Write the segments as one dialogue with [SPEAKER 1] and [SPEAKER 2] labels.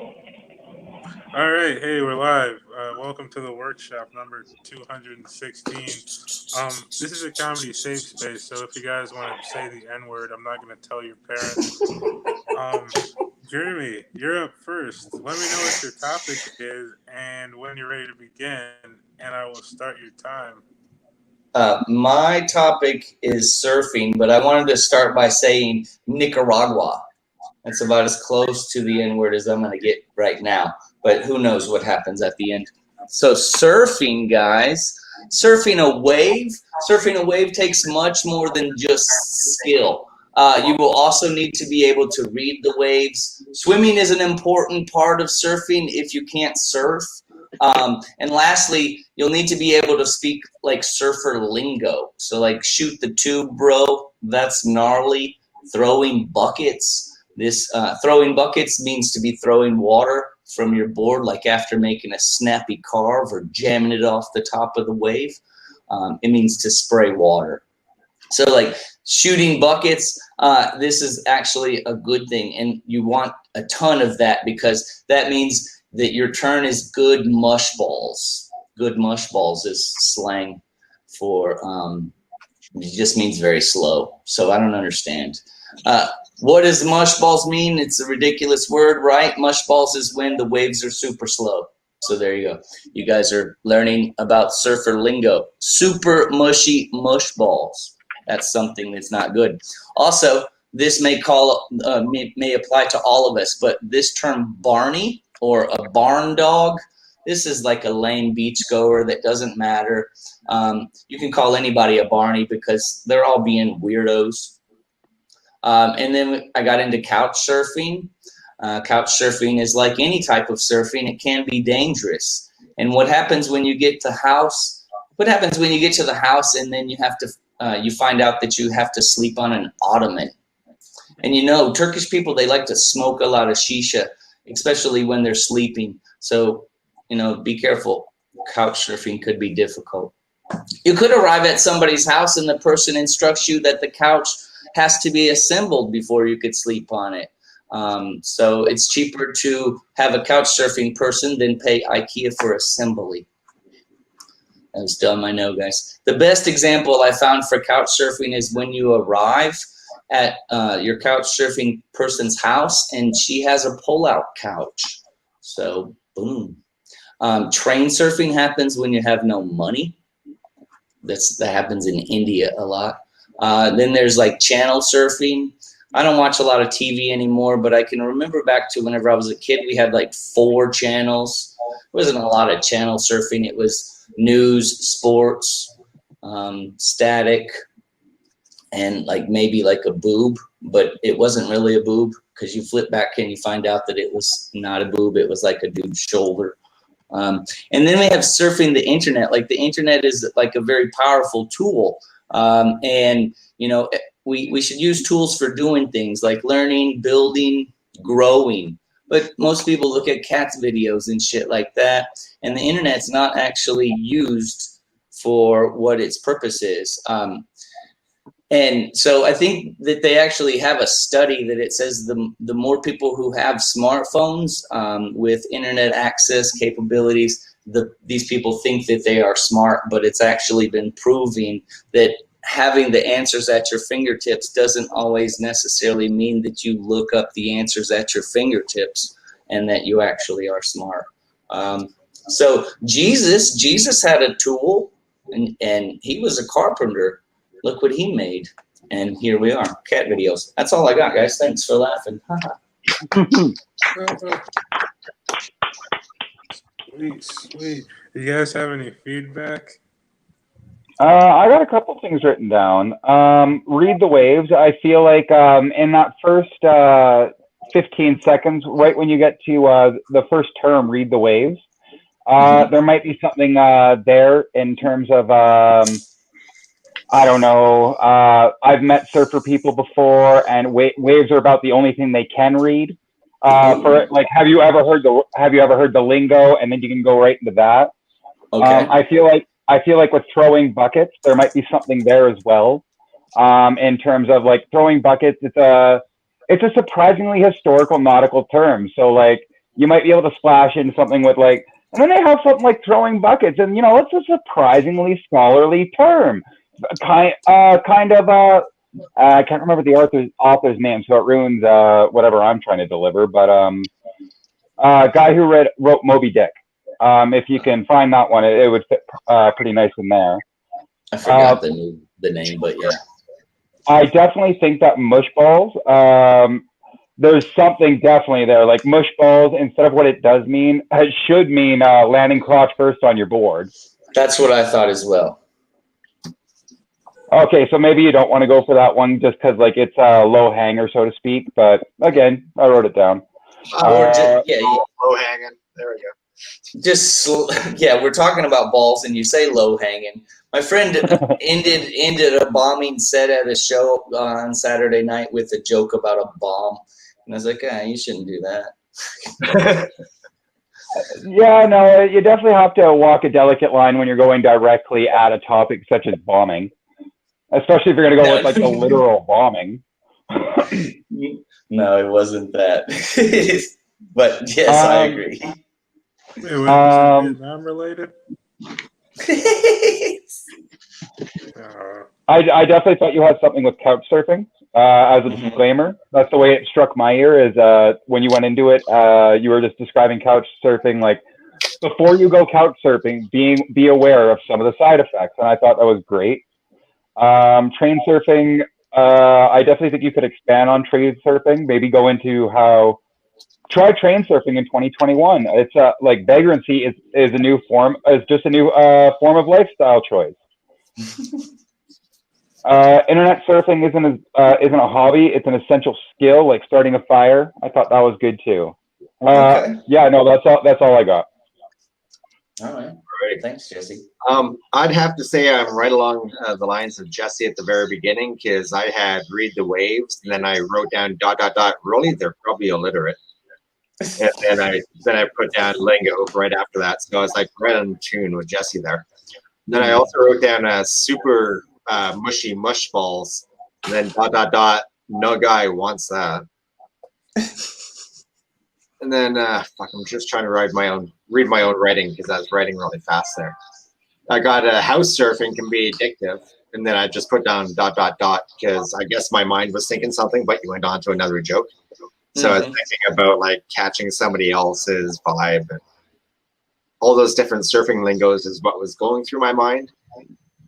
[SPEAKER 1] All right, hey, we're live. Welcome to the workshop number 216. This is a comedy safe space, so if you guys want to say the N word, I'm not going to tell your parents. Um, Jeremy, you're up first. Let me know what your topic is and when you're ready to begin, and I will start your time.
[SPEAKER 2] My topic is surfing, but I wanted to start by saying Nicaragua. That's about as close to the N word as I'm going to get right now, but who knows what happens at the end. So surfing, guys, surfing a wave takes much more than just skill. You will also need to be able to read the waves. Swimming is an important part of surfing if you can't surf. And lastly, you'll need to be able to speak like surfer lingo. So like shoot the tube, bro. That's gnarly. Throwing buckets. This throwing buckets means to be throwing water from your board, like after making a snappy carve or jamming it off the top of the wave. It means to spray water. So like shooting buckets, this is actually a good thing, and you want a ton of that because that means that your turn is good mush balls. Good mush balls is slang for it just means very slow. So I don't understand. What does mush balls mean? It's a ridiculous word, right? Mush balls is when the waves are super slow. So there you go. You guys are learning about surfer lingo. Super mushy mush balls. That's something that's not good. Also, this may apply to all of us, but this term Barney or a barn dog, this is like a lame beach goer that doesn't matter. You can call anybody a Barney because they're all being weirdos. And then I got into couch surfing. Couch surfing is like any type of surfing. It can be dangerous. And what happens when you get to the house and then you have to, you find out that you have to sleep on an ottoman. And you know, Turkish people, they like to smoke a lot of shisha, especially when they're sleeping. So, you know, be careful. Couch surfing could be difficult. You could arrive at somebody's house and the person instructs you that the couch has to be assembled before you could sleep on it. So it's cheaper to have a couch surfing person than pay IKEA for assembly. That was dumb, I know, guys. The best example I found for couch surfing is when you arrive at your couch surfing person's house and she has a pull-out couch. So, boom. Train surfing happens when you have no money. That happens in India a lot. Then there's like channel surfing. I don't watch a lot of TV anymore, but I can remember back to whenever I was a kid, we had like 4 channels. It wasn't a lot of channel surfing. It was news, sports, static, and like maybe like a boob, but it wasn't really a boob because you flip back and you find out that it was not a boob. It was like a dude's shoulder. And then we have surfing the internet. Like the internet is like a very powerful tool. And, you know, we should use tools for doing things like learning, building, growing. But most people look at cats videos and shit like that. And the internet's not actually used for what its purpose is. And so I think that they actually have a study that it says the more people who have smartphones with internet access capabilities, these people think that they are smart, but it's actually been proving that having the answers at your fingertips doesn't always necessarily mean that you look up the answers at your fingertips and that you actually are smart. So Jesus had a tool, and he was a carpenter. Look what he made. And here we are, cat videos. That's all I got, guys. Thanks for laughing.
[SPEAKER 1] Sweet. Do you guys have any feedback?
[SPEAKER 3] I got a couple things written down. Read the waves. I feel like in that first 15 seconds, right when you get to the first term, read the waves, there might be something there in terms of I don't know. I've met surfer people before, and waves are about the only thing they can read. For like, have you ever heard the lingo? And then you can go right into that.
[SPEAKER 2] Okay.
[SPEAKER 3] I feel like with throwing buckets, there might be something there as well. In terms of like throwing buckets, it's a surprisingly historical nautical term. So like you might be able to splash into something with like, and then they have something like throwing buckets, and it's a surprisingly scholarly term. I can't remember the author's name, so it ruins whatever I'm trying to deliver. But guy who wrote Moby Dick. If you can find that one, it would fit pretty nice in there.
[SPEAKER 2] I forgot the name, but yeah.
[SPEAKER 3] I definitely think that mush balls. There's something definitely there. Like mush balls, instead of what it does mean, it should mean landing crotch first on your board.
[SPEAKER 2] That's what I thought as well.
[SPEAKER 3] Okay, so maybe you don't want to go for that one just because like it's a low hanger, so to speak. But again, I wrote it down.
[SPEAKER 2] Low
[SPEAKER 4] hanging. There we go.
[SPEAKER 2] We're talking about balls, and you say low hanging. My friend ended a bombing set at a show on Saturday night with a joke about a bomb, and I was like, you shouldn't do that.
[SPEAKER 3] Yeah, no, you definitely have to walk a delicate line when you're going directly at a topic such as bombing, especially if you're going to go with like the literal bombing.
[SPEAKER 2] No, it wasn't that. But yes, I agree.
[SPEAKER 1] Wait, was Vietnam related?
[SPEAKER 3] I definitely thought you had something with couch surfing. As a disclaimer, that's the way it struck my ear. Is when you went into it, you were just describing couch surfing. Like before you go couch surfing, be aware of some of the side effects, and I thought that was great. Train surfing, I definitely think you could expand on train surfing. Maybe go into how try train surfing in 2021. It's like vagrancy is a new form. Is just a new form of lifestyle choice. Internet surfing isn't a hobby. It's an essential skill, like starting a fire. I thought that was good too.
[SPEAKER 2] Okay.
[SPEAKER 3] Yeah, no, that's all I got.
[SPEAKER 2] All right. Thanks, Jesse.
[SPEAKER 4] I'd have to say I'm right along the lines of Jesse at the very beginning, because I had read the waves, and then I wrote down ... Really, they're probably illiterate. And then I put down lingo right after that. So I was like right on tune with Jesse there. And then I also wrote down super mushy mush balls. And then ... No guy wants that. And then I'm just trying to read my own writing, because I was writing really fast there. I got house surfing can be addictive. And then I just put down ... because I guess my mind was thinking something, but you went on to another joke. So I was thinking about like catching somebody else's vibe, and all those different surfing lingos is what was going through my mind.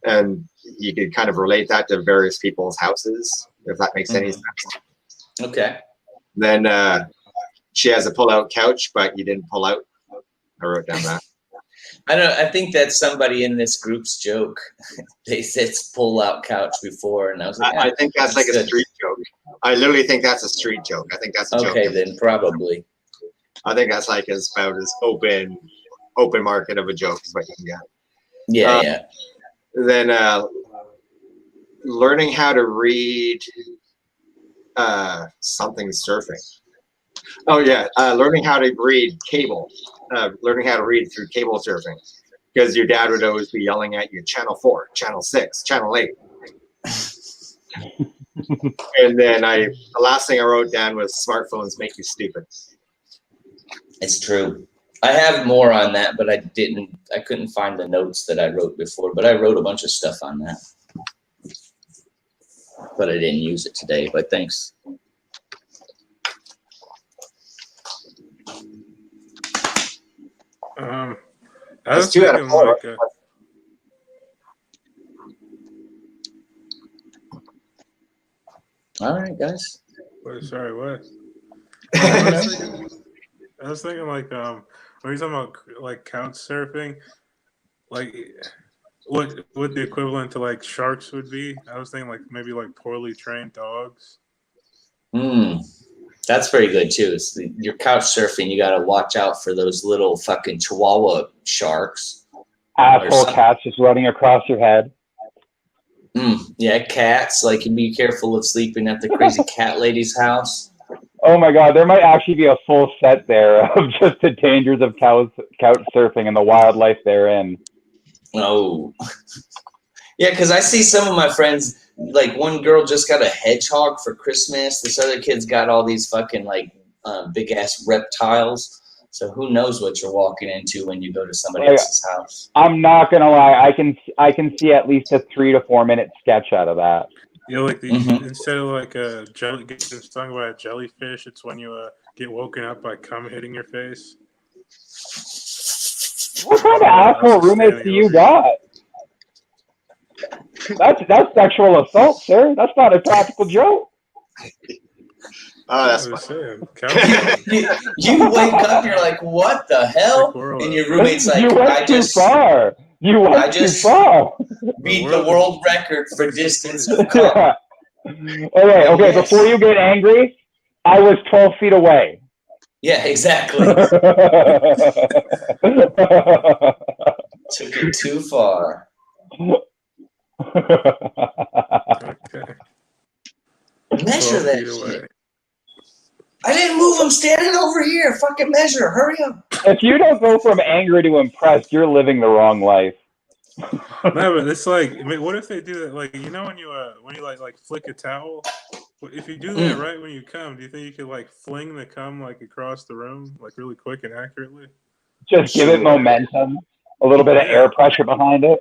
[SPEAKER 4] And you could kind of relate that to various people's houses, if that makes any sense.
[SPEAKER 2] Okay.
[SPEAKER 4] Then she has a pull-out couch, but you didn't pull out. I wrote down that.
[SPEAKER 2] I think that's somebody in this group's joke. They said pull-out couch before, and I was like,
[SPEAKER 4] I think that's like a street joke. I literally think that's a street joke. I think that's a joke.
[SPEAKER 2] Okay, then probably.
[SPEAKER 4] I think that's like about as open market of a joke as what you can get.
[SPEAKER 2] Yeah.
[SPEAKER 4] Then learning how to read something surfing. Oh yeah, learning how to read cable. Learning how to read through cable surfing, because your dad would always be yelling at you, channel 4, channel 6, channel 8. And then the last thing I wrote down was smartphones make you stupid.
[SPEAKER 2] It's true. I have more on that, but I couldn't find the notes that I wrote before, but I wrote a bunch of stuff on that. But I didn't use it today, but thanks.
[SPEAKER 1] I was thinking like
[SPEAKER 2] all right, guys.
[SPEAKER 1] Sorry, what? I was thinking like when you're talking about like couch surfing, like what the equivalent to like sharks would be. I was thinking like maybe like poorly trained dogs.
[SPEAKER 2] That's very good too. Your couch surfing, you got to watch out for those little fucking Chihuahua sharks.
[SPEAKER 3] Asshole cats just running across your head.
[SPEAKER 2] Yeah, cats. Like, you be careful of sleeping at the crazy cat lady's house.
[SPEAKER 3] Oh my God, there might actually be a full set there of just the dangers of couch surfing and the wildlife therein.
[SPEAKER 2] Oh. Yeah, because I see some of my friends, like one girl just got a hedgehog for Christmas. This other kid's got all these fucking like big ass reptiles. So who knows what you're walking into when you go to somebody
[SPEAKER 3] Oh, yeah.
[SPEAKER 2] else's house?
[SPEAKER 3] I'm not gonna lie. I can see at least a 3 to 4 minute sketch out of that.
[SPEAKER 1] You know, like
[SPEAKER 2] Mhm.
[SPEAKER 1] instead of like a jelly getting stung by a jellyfish, it's when you get woken up by cum hitting your face.
[SPEAKER 3] What kind of asshole roommates do you got? That's sexual assault, sir. That's not a practical joke.
[SPEAKER 4] Oh, that's
[SPEAKER 1] That's
[SPEAKER 4] fun.
[SPEAKER 2] You wake up, you're like, what the hell? And your roommate's like,
[SPEAKER 3] you went too far. You went too far.
[SPEAKER 2] beat the world record for distance of cum.
[SPEAKER 3] Yeah. Okay.
[SPEAKER 2] Yes.
[SPEAKER 3] Before you get angry, I was 12 feet away.
[SPEAKER 2] Yeah, exactly. Took it too far.
[SPEAKER 1] Okay.
[SPEAKER 2] Measure
[SPEAKER 1] 12
[SPEAKER 2] that
[SPEAKER 1] feet
[SPEAKER 2] shit.
[SPEAKER 1] away.
[SPEAKER 2] I didn't move. I'm standing over here. Fucking measure. Hurry up.
[SPEAKER 3] If you don't go from angry to impressed, you're living the wrong life.
[SPEAKER 1] No, but it's like, I mean, what if they do that? Like, you know, when you like flick a towel, if you do that right when you come, do you think you could like fling the cum like across the room, like really quick and accurately?
[SPEAKER 3] Just give it momentum, a little bit of air pressure behind it.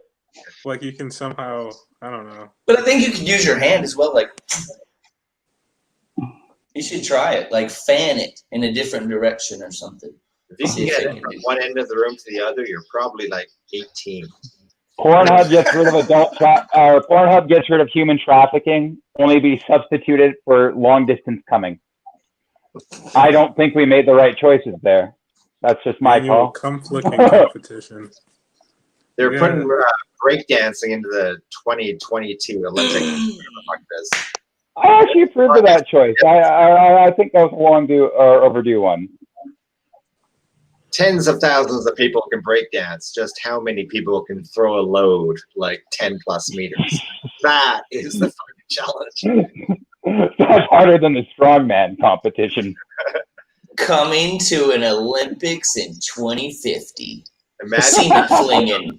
[SPEAKER 1] Like you can somehow, I don't know.
[SPEAKER 2] But I think you could use your hand as well. Like, you should try it. Like, fan it in a different direction or something.
[SPEAKER 4] If you can get it from one end of the room to the other, you're probably like 18.
[SPEAKER 3] Pornhub gets rid of Pornhub gets rid of human trafficking, only be substituted for long distance coming. I don't think we made the right choices there. That's just my
[SPEAKER 1] Annual
[SPEAKER 3] call.
[SPEAKER 1] cum flicking competition.
[SPEAKER 4] They're putting breakdancing into the 2022 Olympics. Whatever the fuck it is.
[SPEAKER 3] I actually approved of that choice. I think that was a long overdue one.
[SPEAKER 4] Tens of thousands of people can breakdance. Just how many people can throw a load like 10 plus meters? That is the fucking challenge.
[SPEAKER 3] That's harder than the strongman competition.
[SPEAKER 2] Coming to an Olympics in 2050. See
[SPEAKER 4] Imagine
[SPEAKER 2] me flinging.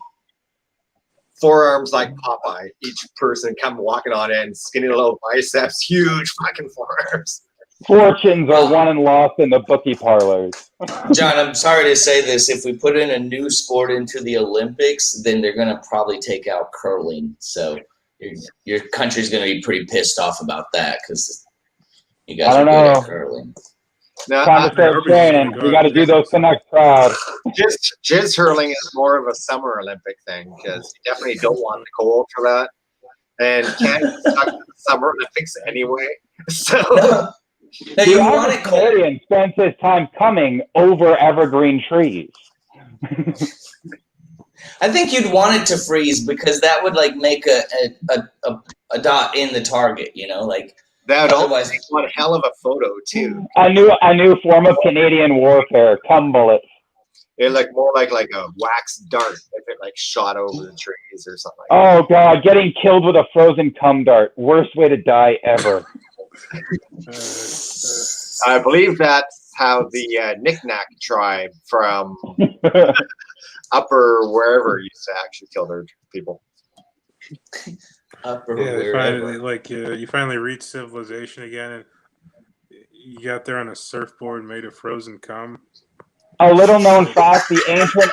[SPEAKER 4] forearms like Popeye. Each person come walking on in, skinny little biceps, huge fucking forearms.
[SPEAKER 3] Fortunes are won and lost in the bookie parlors.
[SPEAKER 2] John, I'm sorry to say this. If we put in a new sport into the Olympics, then they're going to probably take out curling. So your country's going to be pretty pissed off about that because you guys are good at curling.
[SPEAKER 4] No,
[SPEAKER 3] Time to start training. We got to do those Canucks proud.
[SPEAKER 4] Jizz hurling is more of a summer Olympic thing because you definitely don't want the cold for that. And Canada's stuck to the Summer Olympics anyway. So
[SPEAKER 2] No, you want it cold.
[SPEAKER 3] Canadian spends his time coming over evergreen trees.
[SPEAKER 2] I think you'd want it to freeze because that would like make a dot in the target, you know, like.
[SPEAKER 4] that always makes one hell of a photo too.
[SPEAKER 3] A new form of Canadian warfare, cum bullets.
[SPEAKER 4] It looked more like a wax dart if it like shot over the trees or something.
[SPEAKER 3] Oh God, getting killed with a frozen cum dart. Worst way to die ever.
[SPEAKER 4] I believe that's how the Knickknack tribe from upper wherever used to actually kill their people.
[SPEAKER 2] Upper
[SPEAKER 1] you finally reach civilization again, and you got there on a surfboard made of frozen cum.
[SPEAKER 3] A little known fact: the ancient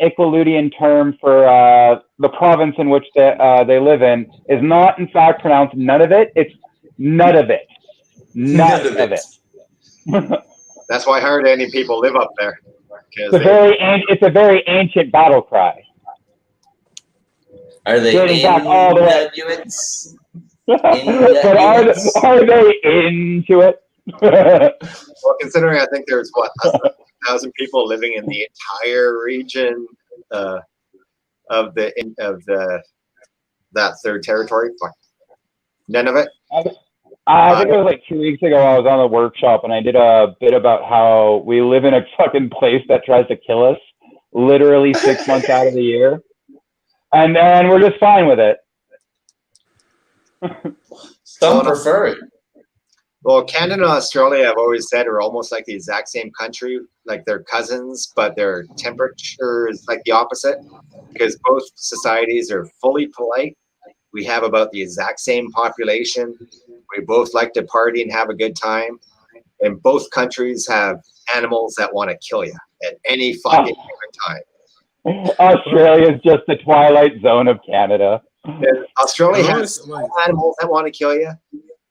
[SPEAKER 3] Equiludian term for the province in which they live in is not, in fact, pronounced none of it. It's none of it. None of it.
[SPEAKER 4] That's why hardly any people live up there.
[SPEAKER 3] It's a very ancient battle cry.
[SPEAKER 2] Are they
[SPEAKER 3] Dating back all the way.
[SPEAKER 2] Inuits?
[SPEAKER 3] But are they into it?
[SPEAKER 4] Well, considering I think there's 1,000 people living in the entire region of that third territory. Fuck. None of it.
[SPEAKER 3] I think it was like 2 weeks ago. I was on the workshop and I did a bit about how we live in a fucking place that tries to kill us literally 6 months out of the year, and we're just fine with it.
[SPEAKER 2] Some prefer it.
[SPEAKER 4] Well, Canada and Australia, I've always said, are almost like the exact same country, like they're cousins, but their temperature is like the opposite because both societies are fully polite. We have about the exact same population. We both like to party and have a good time. and both countries have animals that want to kill you at any fucking given time.
[SPEAKER 3] Australia is just the twilight zone of Canada.
[SPEAKER 4] And Australia
[SPEAKER 1] I
[SPEAKER 4] has
[SPEAKER 1] always, like,
[SPEAKER 4] animals that want to kill you,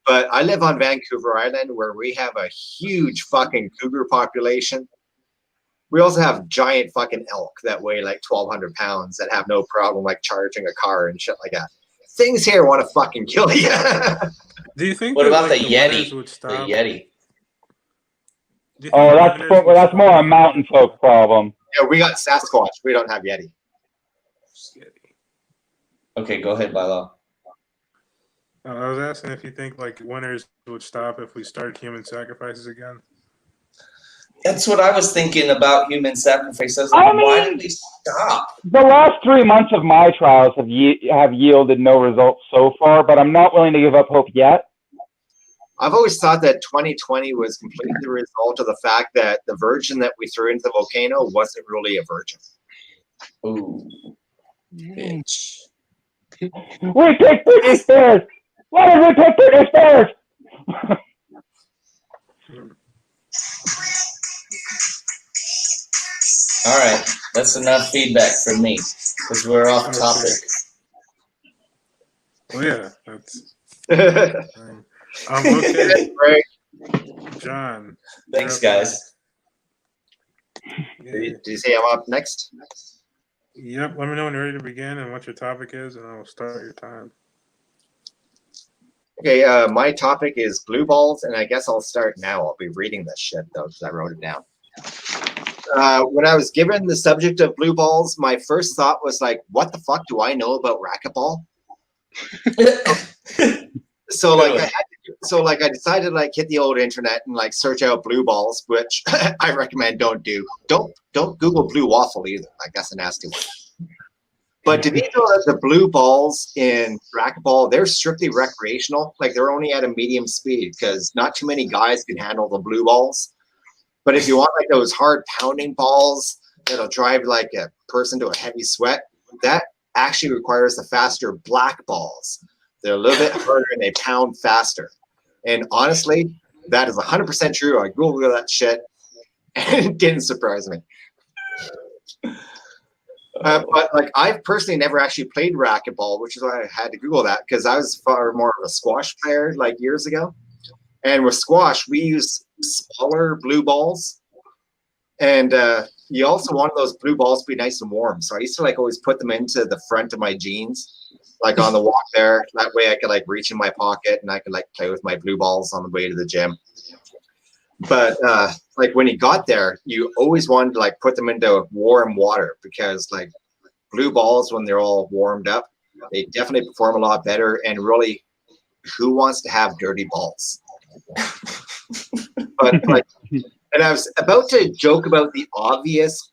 [SPEAKER 4] but I live on Vancouver Island where we have a huge fucking cougar population. We also have giant fucking elk that weigh like 1,200 pounds that have no problem like charging a car and shit like that. Things here want to fucking kill you.
[SPEAKER 1] do you think
[SPEAKER 2] What
[SPEAKER 1] that,
[SPEAKER 2] about
[SPEAKER 1] like,
[SPEAKER 2] the
[SPEAKER 1] winters
[SPEAKER 2] Yeti?
[SPEAKER 1] would
[SPEAKER 2] The
[SPEAKER 1] stop?
[SPEAKER 2] Yeti.
[SPEAKER 1] Do you think
[SPEAKER 3] Oh,
[SPEAKER 1] the
[SPEAKER 3] that's
[SPEAKER 1] winters would
[SPEAKER 3] that's
[SPEAKER 1] stop?
[SPEAKER 3] more a mountain folk problem.
[SPEAKER 4] Yeah, we got Sasquatch. We don't have Yeti.
[SPEAKER 2] Okay, go ahead, Lila.
[SPEAKER 1] I was asking if you think like winters would stop if we started human sacrifices again.
[SPEAKER 2] That's what I was thinking about human sacrifice. I was
[SPEAKER 3] I
[SPEAKER 2] like, why
[SPEAKER 3] mean-
[SPEAKER 2] did they stop?
[SPEAKER 3] The last 3 months of my trials have yielded no results so far, but I'm not willing to give up hope yet.
[SPEAKER 4] I've always thought that 2020 was completely the result of the fact that the virgin that we threw into the volcano wasn't really a virgin.
[SPEAKER 2] Ooh, bitch.
[SPEAKER 3] We picked Britney Spears! Why did we pick Britney Spears?
[SPEAKER 2] All right, that's enough feedback from me because we're off topic.
[SPEAKER 1] Oh yeah, that's
[SPEAKER 4] Thanks,
[SPEAKER 1] okay.
[SPEAKER 4] Greg.
[SPEAKER 1] John.
[SPEAKER 2] Thanks,
[SPEAKER 1] you're up
[SPEAKER 2] guys.
[SPEAKER 1] next.
[SPEAKER 4] Did you say I'm up next?
[SPEAKER 1] Yep. Let me know when you're ready to begin and what your topic is, and I'll start your time.
[SPEAKER 4] Okay, my topic is blue balls, and I guess I'll start now. I'll be reading this shit, though, because I wrote it down. When I was given the subject of blue balls, my first thought was like, what the fuck do I know about racquetball? So like, I decided to like hit the old internet and like search out blue balls, which I recommend don't do. Don't Google blue waffle either. Like that's a nasty one. But did you know that the blue balls in racquetball, they're strictly recreational? Like they're only at a medium speed because not too many guys can handle the blue balls. But if you want like those hard pounding balls that'll drive like a person to a heavy sweat, that actually requires the faster black balls. They're a little bit harder and they pound faster. And honestly, that is 100% true. I Googled that shit and it didn't surprise me. But like I've personally never actually played racquetball, which is why I had to Google that because I was far more of a squash player like years ago. And with squash, we use smaller blue balls. And you also want those blue balls to be nice and warm. So I used to like always put them into the front of my jeans, like on the walk there. That way I could like reach in my pocket and I could like play with my blue balls on the way to the gym. But like when you got there, you always wanted to like put them into warm water because like blue balls, when they're all warmed up, they definitely perform a lot better. And really, who wants to have dirty balls? But like, and I was about to joke about the obvious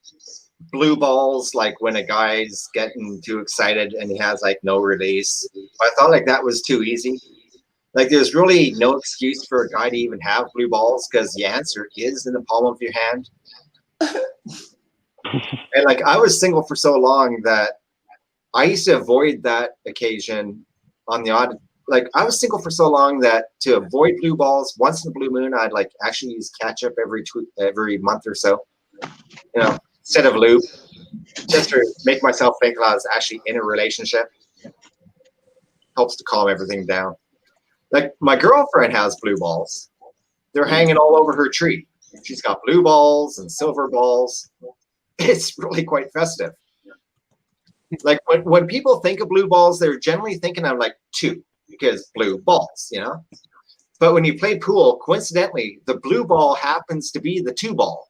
[SPEAKER 4] blue balls, like when a guy's getting too excited and he has like no release. But I thought like that was too easy. Like there's really no excuse for a guy to even have blue balls because the answer is in the palm of your hand. And like I was single for so long that I used to avoid that occasion on the odd. Like I was single for so long that to avoid blue balls, once in a blue moon, I'd like actually use ketchup every month or so, you know, instead of lube, just to make myself think that I was actually in a relationship. Helps to calm everything down. Like my girlfriend has blue balls. They're hanging all over her tree. She's got blue balls and silver balls. It's really quite festive. Like when people think of blue balls, they're generally thinking of like two. Because blue balls, you know. But when you play pool, coincidentally, the blue ball happens to be the two ball.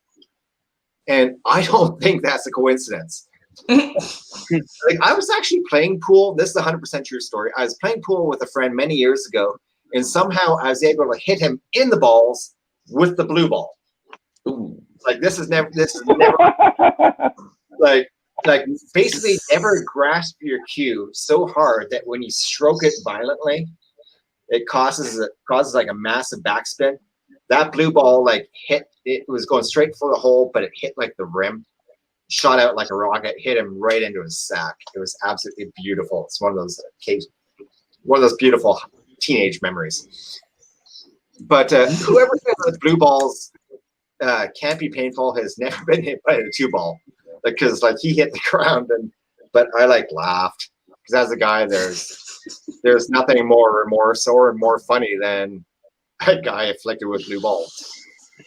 [SPEAKER 4] And I don't think that's a coincidence. Like I was actually playing pool. This is a 100% true story. I was playing pool with a friend many years ago, and somehow I was able to hit him in the balls with the blue ball.
[SPEAKER 2] Ooh.
[SPEAKER 4] Like this is never like basically never grasp your cue so hard that when you stroke it violently, it causes like a massive backspin. That blue ball like hit, it was going straight for the hole, but it hit like the rim, shot out like a rocket, hit him right into his sack. It was absolutely beautiful. It's one of those beautiful teenage memories. But whoever said that blue balls can't be painful has never been hit by a 2-ball, because like he hit the ground, but I like laughed because as a guy, there's nothing more remorse or more funny than a guy afflicted with blue balls,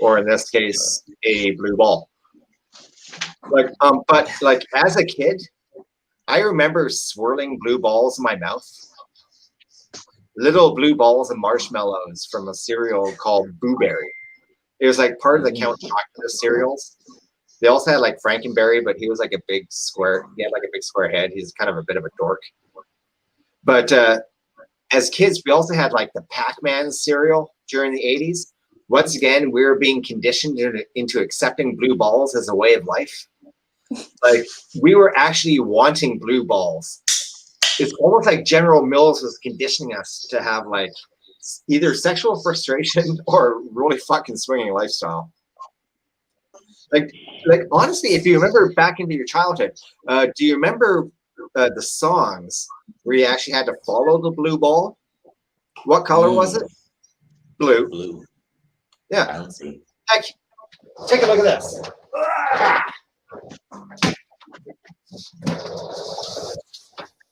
[SPEAKER 4] or in this case, a blue ball. But like as a kid, I remember swirling blue balls in my mouth. Little blue balls and marshmallows from a cereal called Boo Berry. It was like part of the Count Chocula cereals. They also had like Frankenberry, but he was like a big square. He had like a big square head. He's kind of a bit of a dork. But as kids, we also had like the Pac-Man cereal during the 80s. Once again, we were being conditioned into accepting blue balls as a way of life. Like we were actually wanting blue balls. It's almost like General Mills was conditioning us to have like either sexual frustration or really fucking swinging lifestyle. Like honestly, if you remember back into your childhood, do you remember the songs where you actually had to follow the blue ball? What color was it? Blue.
[SPEAKER 2] Blue.
[SPEAKER 4] Yeah.
[SPEAKER 2] Bouncy.
[SPEAKER 4] Heck, take a look at this.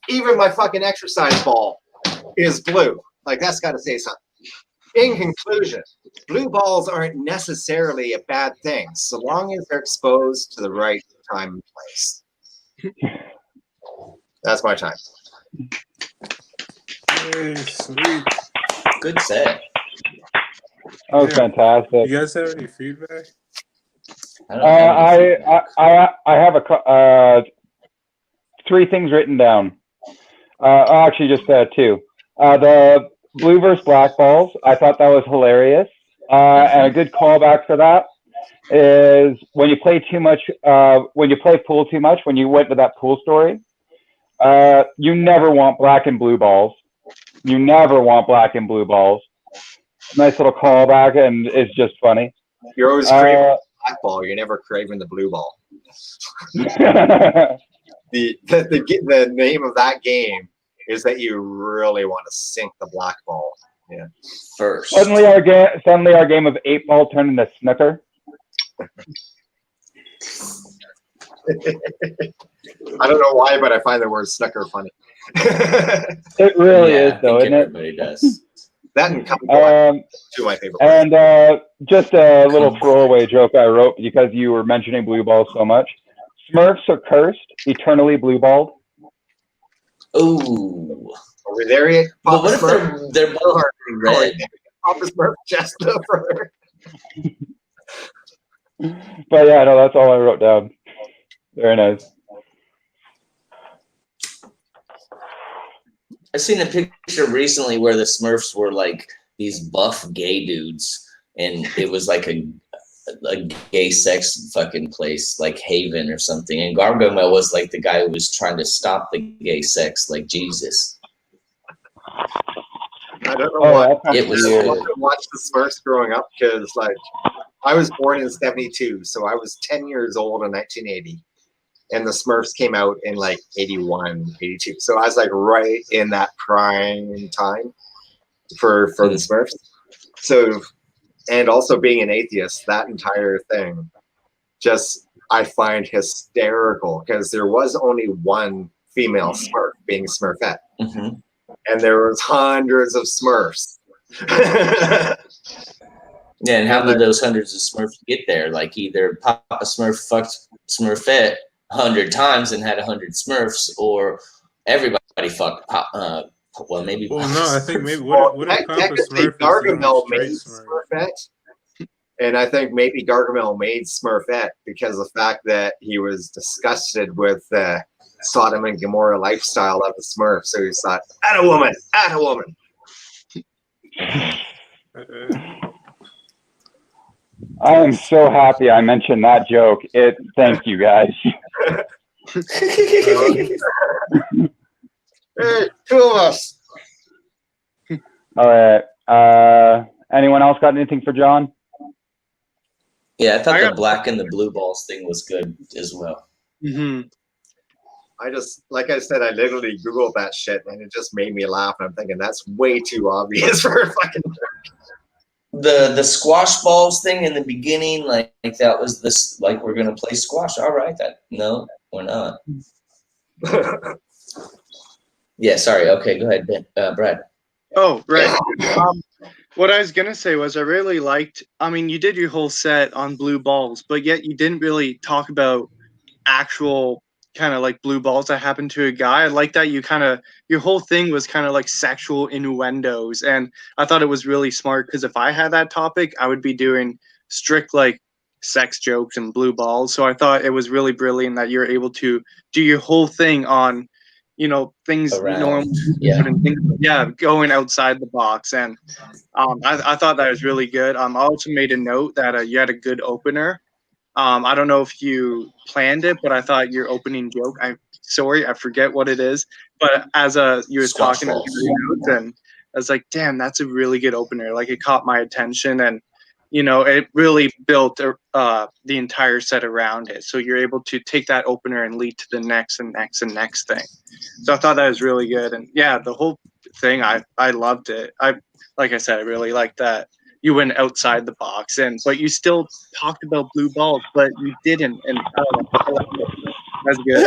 [SPEAKER 4] Even my fucking exercise ball is blue. Like, that's got to say something. In conclusion, blue balls aren't necessarily a bad thing, so long as they're exposed to the right time and place. That's my time.
[SPEAKER 1] Hey, sweet.
[SPEAKER 2] Good set.
[SPEAKER 3] That was fantastic.
[SPEAKER 1] You guys have any feedback?
[SPEAKER 2] I don't have any feedback.
[SPEAKER 3] I have 3 things written down. Actually, just 2. The blue versus black balls. I thought that was hilarious. And a good callback for that is when you play too much. When you play pool too much. When you went to that pool story, you never want black and blue balls. You never want black and blue balls. Nice little callback, and it's just funny.
[SPEAKER 4] You're always craving the black ball. You're never craving the blue ball. The name of that game is that you really want to sink the black ball. Yeah.
[SPEAKER 2] First.
[SPEAKER 3] Suddenly our game of 8-ball turned into snooker.
[SPEAKER 4] I don't know why, but I find the word snooker funny.
[SPEAKER 3] It really is, though, isn't it?
[SPEAKER 2] Everybody does.
[SPEAKER 4] That and Come Boy, 2 of my favorite words.
[SPEAKER 3] And just a little throwaway joke I wrote because you were mentioning blue balls so much. Smurfs are cursed, eternally blue balled.
[SPEAKER 2] Ooh.
[SPEAKER 4] Are we there yet?
[SPEAKER 2] But what if they're both red?
[SPEAKER 4] Papa Smurf, just for.
[SPEAKER 3] But yeah, no, that's all I wrote down. Very nice.
[SPEAKER 2] I seen a picture recently where the Smurfs were like these buff gay dudes, and it was like a gay sex fucking place, like Haven or something. And Gargamel was like the guy who was trying to stop the gay sex, like Jesus.
[SPEAKER 4] I don't know why.
[SPEAKER 2] It was
[SPEAKER 4] I
[SPEAKER 2] good.
[SPEAKER 4] watched the Smurfs growing up because, like, I was born in '72, so I was 10 years old in 1980. And the Smurfs came out in like 81, 82. So I was like right in that prime time for the Smurfs. So, and also being an atheist, that entire thing just I find hysterical because there was only one female Smurf being Smurfette.
[SPEAKER 2] Mm-hmm.
[SPEAKER 4] And there was hundreds of Smurfs.
[SPEAKER 2] Yeah, and how did those hundreds of Smurfs get there? Like either Papa Smurf fucked Smurfette 100 times and had 100 Smurfs, or everybody fucked well, maybe.
[SPEAKER 1] Well, no, I think maybe what if Papa
[SPEAKER 4] technically
[SPEAKER 1] Smurf
[SPEAKER 4] Gargamel
[SPEAKER 1] is
[SPEAKER 4] made Smurfette, and I think maybe Gargamel made Smurfette because of the fact that he was disgusted with the Sodom and Gomorrah lifestyle of the Smurf, so he thought, "Add a woman, add a woman."
[SPEAKER 3] I am so happy I mentioned that joke. Thank you guys.
[SPEAKER 4] Hey, 2 of us.
[SPEAKER 3] All right. Anyone else got anything for John?
[SPEAKER 2] Yeah, I thought the black and the blue balls thing was good as well.
[SPEAKER 5] Mm-hmm.
[SPEAKER 4] I just, like I said, I literally Googled that shit and it just made me laugh. And I'm thinking that's way too obvious for a fucking joke.
[SPEAKER 2] the squash balls thing in the beginning, like that was this, like we're gonna play squash. All right, no, we're not. Yeah, sorry. Okay, go ahead, Ben, Brad.
[SPEAKER 5] Oh, right. What I was gonna say was I really liked. I mean, you did your whole set on blue balls, but yet you didn't really talk about actual kind of like blue balls that happened to a guy. I like that you kind of your whole thing was kind of like sexual innuendos, and I thought it was really smart because if I had that topic, I would be doing strict like sex jokes and blue balls. So I thought it was really brilliant that you're able to do your whole thing on, things
[SPEAKER 2] Around,
[SPEAKER 5] normal,
[SPEAKER 2] yeah.
[SPEAKER 5] and things, yeah, going outside the box. And I thought that was really good. I also made a note that you had a good opener. I don't know if you planned it, but I thought your opening joke. Sorry, I forget what it is. But as you were
[SPEAKER 2] Squash
[SPEAKER 5] talking,
[SPEAKER 2] balls.
[SPEAKER 5] and I was like, "Damn, that's a really good opener." Like it caught my attention, and it really built the entire set around it. So you're able to take that opener and lead to the next and next and next thing. So I thought that was really good, and yeah, the whole thing, I loved it. Like I said, I really liked that you went outside the box, but you still talked about blue balls, but you didn't, and I don't know, I liked it. That's good.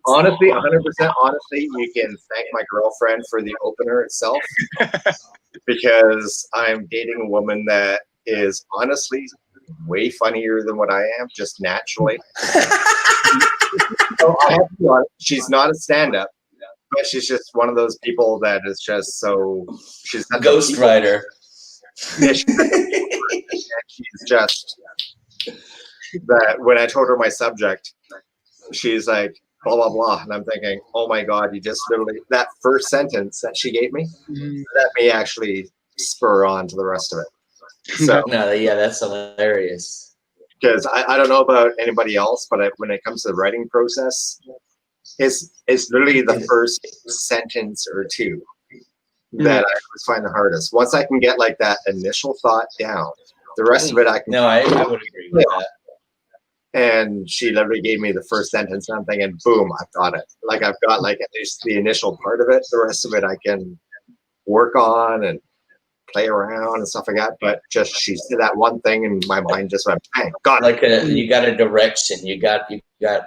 [SPEAKER 4] Honestly, 100% honestly, you can thank my girlfriend for the opener itself because I'm dating a woman that is honestly way funnier than what I am, just naturally. So I have to be honest, she's not a stand-up, but she's just one of those people that is just so she's not
[SPEAKER 2] Ghost Rider.
[SPEAKER 4] Yeah, she's just that when I told her my subject, she's like, blah, blah, blah. And I'm thinking, oh my God, you just literally, that first sentence that she gave me, let me actually spur on to the rest of it. So,
[SPEAKER 2] No, yeah, that's hilarious.
[SPEAKER 4] because I don't know about anybody else, but when it comes to the writing process, it's literally the first sentence or two that I always find the hardest. Once I can get like that initial thought down, the rest of it I can.
[SPEAKER 2] No, I would agree with that.
[SPEAKER 4] And she literally gave me the first sentence, and I'm thinking, boom, I've got it. Like I've got like at least the initial part of it. The rest of it I can work on and play around and stuff like that. But just she said that one thing, and my mind just went, bang, got it.
[SPEAKER 2] Like you got a direction. You got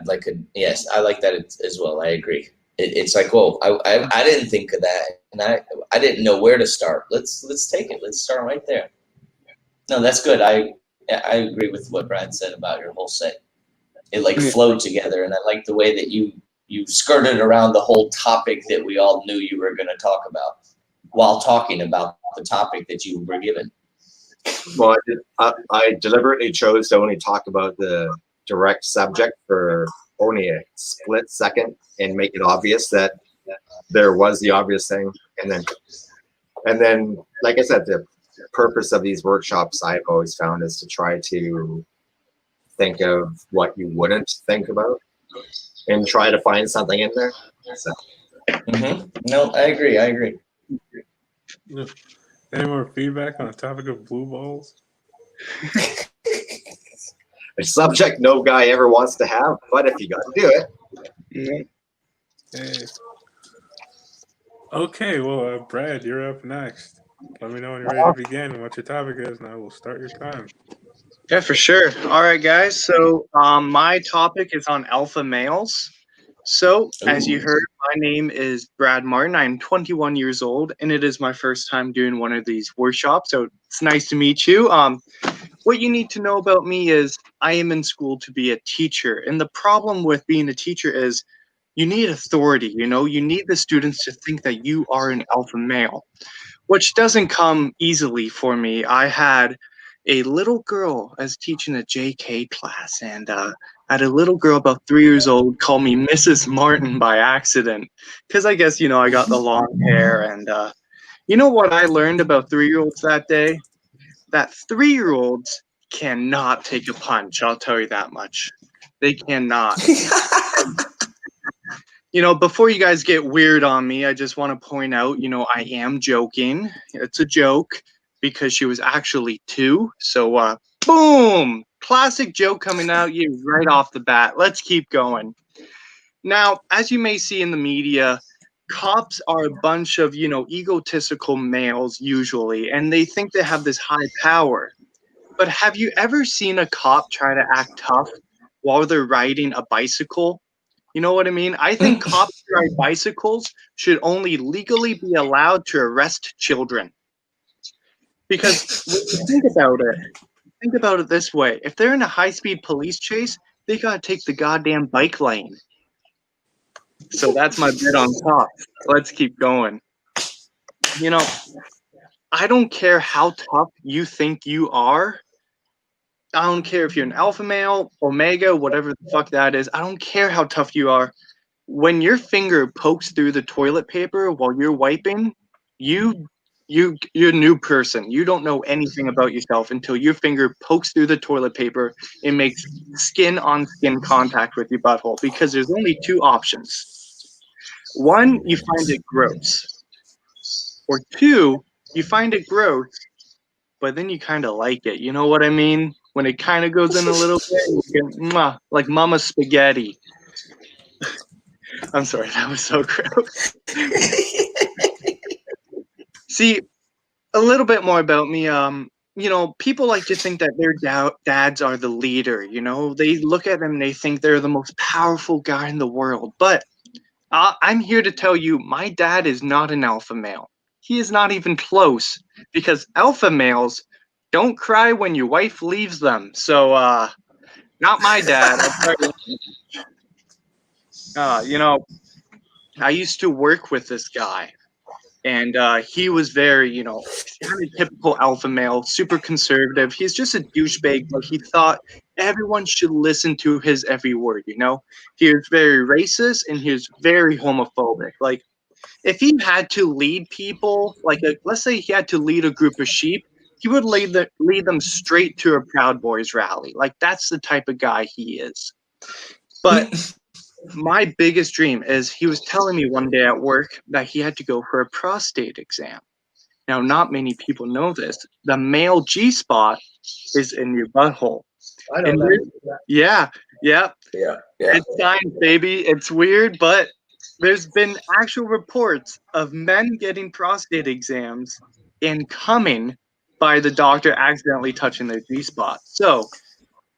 [SPEAKER 2] like a yes. I like that as well. I agree. It's like, whoa, I didn't think of that, and I didn't know where to start. Let's take it. Let's start right there. No, that's good. I agree with what Brad said about your whole set. It like flowed together, and I like the way that you skirted around the whole topic that we all knew you were going to talk about while talking about the topic that you were given.
[SPEAKER 4] Well, I deliberately chose to only talk about the direct subject for only a split second and make it obvious that there was the obvious thing, and then like I said, the purpose of these workshops I've always found is to try to think of what you wouldn't think about and try to find something in there. So.
[SPEAKER 2] No, I agree.
[SPEAKER 1] Any more feedback on the topic of blue balls?
[SPEAKER 4] A subject no guy ever wants to have, but if you got to do it.
[SPEAKER 1] Hey. Okay, well, Brad, you're up next. Let me know when you're ready to begin and what your topic is, and I will start your time.
[SPEAKER 5] Yeah, for sure. All right, guys. So my topic is on alpha males. So as you heard, my name is Brad Martin. I'm 21 years old, and it is my first time doing one of these workshops. So it's nice to meet you. What you need to know about me is I am in school to be a teacher. And the problem with being a teacher is you need authority. You need the students to think that you are an alpha male, which doesn't come easily for me. I had a little girl as teaching a JK class, and I had a little girl about 3 years old call me Mrs. Martin by accident because I guess, I got the long hair. And you know what I learned about 3-year-olds that day? That 3-year-olds cannot take a punch. I'll tell you that much. They cannot. Before you guys get weird on me, I just want to point out, I am joking. It's a joke because she was actually 2. So, boom! Classic joke coming out you right off the bat. Let's keep going. Now, as you may see in the media, cops are a bunch of, egotistical males usually, and they think they have this high power. But have you ever seen a cop try to act tough while they're riding a bicycle? You know what I mean? I think cops who ride bicycles should only legally be allowed to arrest children. Because when you think about it this way. If they're in a high-speed police chase, they gotta take the goddamn bike lane. So that's my bit on top. Let's keep going. I don't care how tough you think you are. I don't care if you're an alpha male, omega, whatever the fuck that is. I don't care how tough you are. When your finger pokes through the toilet paper while you're wiping, you're a new person. You don't know anything about yourself until your finger pokes through the toilet paper and makes skin on skin contact with your butthole, because there's only two options. One, you find it gross. Or two, you find it gross, but then you kind of like it. You know what I mean? When it kind of goes in a little bit, you can, mwah, like mama's spaghetti. I'm sorry, that was so gross. See, a little bit more about me. People like to think that their dads are the leader. They look at them and they think they're the most powerful guy in the world. But I'm here to tell you, my dad is not an alpha male. He is not even close, because alpha males don't cry when your wife leaves them. So, not my dad. I used to work with this guy, and he was very, kind of typical alpha male, super conservative. He's just a douchebag, but he thought everyone should listen to his every word. He was very racist, and he was very homophobic. Like, if he had to lead people, let's say he had to lead a group of sheep, he would lead them straight to a Proud Boys rally. Like, that's the type of guy he is. But my biggest dream is, he was telling me one day at work that he had to go for a prostate exam. Now, not many people know this. The male G-spot is in your butthole.
[SPEAKER 2] I know that.
[SPEAKER 5] Yeah.
[SPEAKER 2] Yeah.
[SPEAKER 5] It's science, baby. It's weird, but there's been actual reports of men getting prostate exams and coming by the doctor accidentally touching their G-spot. So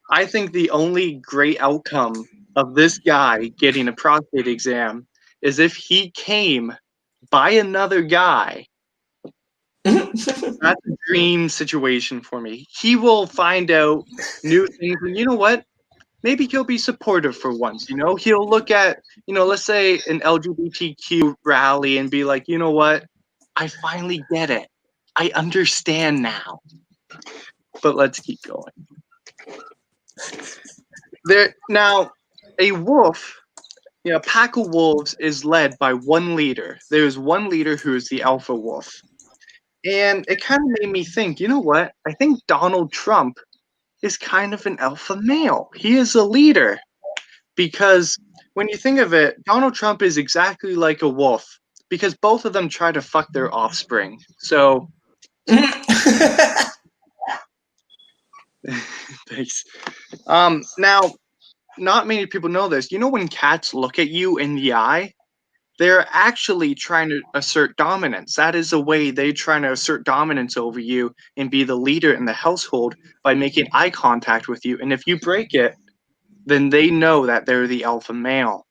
[SPEAKER 5] I think the only great outcome of this guy getting a prostate exam is if he came by another guy. That's a dream situation for me. He will find out new things, and you know what? Maybe he'll be supportive for once. He'll look at, let's say an LGBTQ rally and be like, you know what? I finally get it. I understand now. But let's keep going. Now, a wolf, a pack of wolves is led by one leader. There's one leader who is the alpha wolf. And it kind of made me think, you know what? I think Donald Trump is kind of an alpha male. He is a leader. Because when you think of it, Donald Trump is exactly like a wolf, because both of them try to fuck their offspring. So thanks. Now, not many people know this. When cats look at you in the eye, they're actually trying to assert dominance. That is a way they're trying to assert dominance over you and be the leader in the household by making eye contact with you. And if you break it, then they know that they're the alpha male,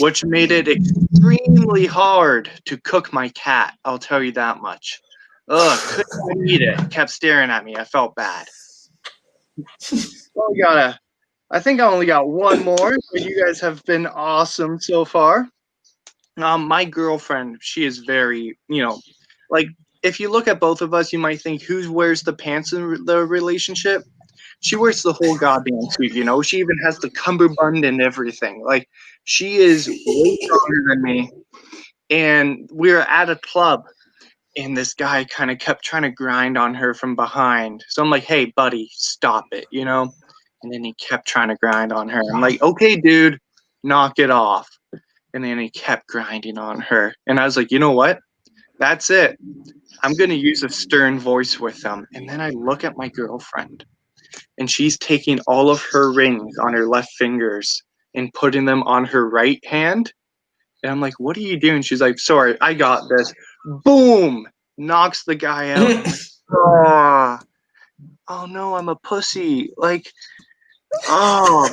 [SPEAKER 5] which made it extremely hard to cook my cat. I'll tell you that much. Couldn't eat it. Kept staring at me. I felt bad. Well, I think I only got one more, but you guys have been awesome so far. My girlfriend, she is very, if you look at both of us, you might think, who wears the pants in the relationship? She wears the whole goddamn suit, She even has the cummerbund and everything. Like, she is way stronger than me. And we were at a club, and this guy kind of kept trying to grind on her from behind. So I'm like, hey, buddy, stop it, And then he kept trying to grind on her. I'm like, okay, dude, knock it off. And then he kept grinding on her. And I was like, you know what? That's it. I'm going to use a stern voice with them. And then I look at my girlfriend, and she's taking all of her rings on her left fingers and putting them on her right hand. And I'm like, what are you doing? She's like, sorry, I got this. Boom! Knocks the guy out. I'm like, oh no, I'm a pussy. Like, oh.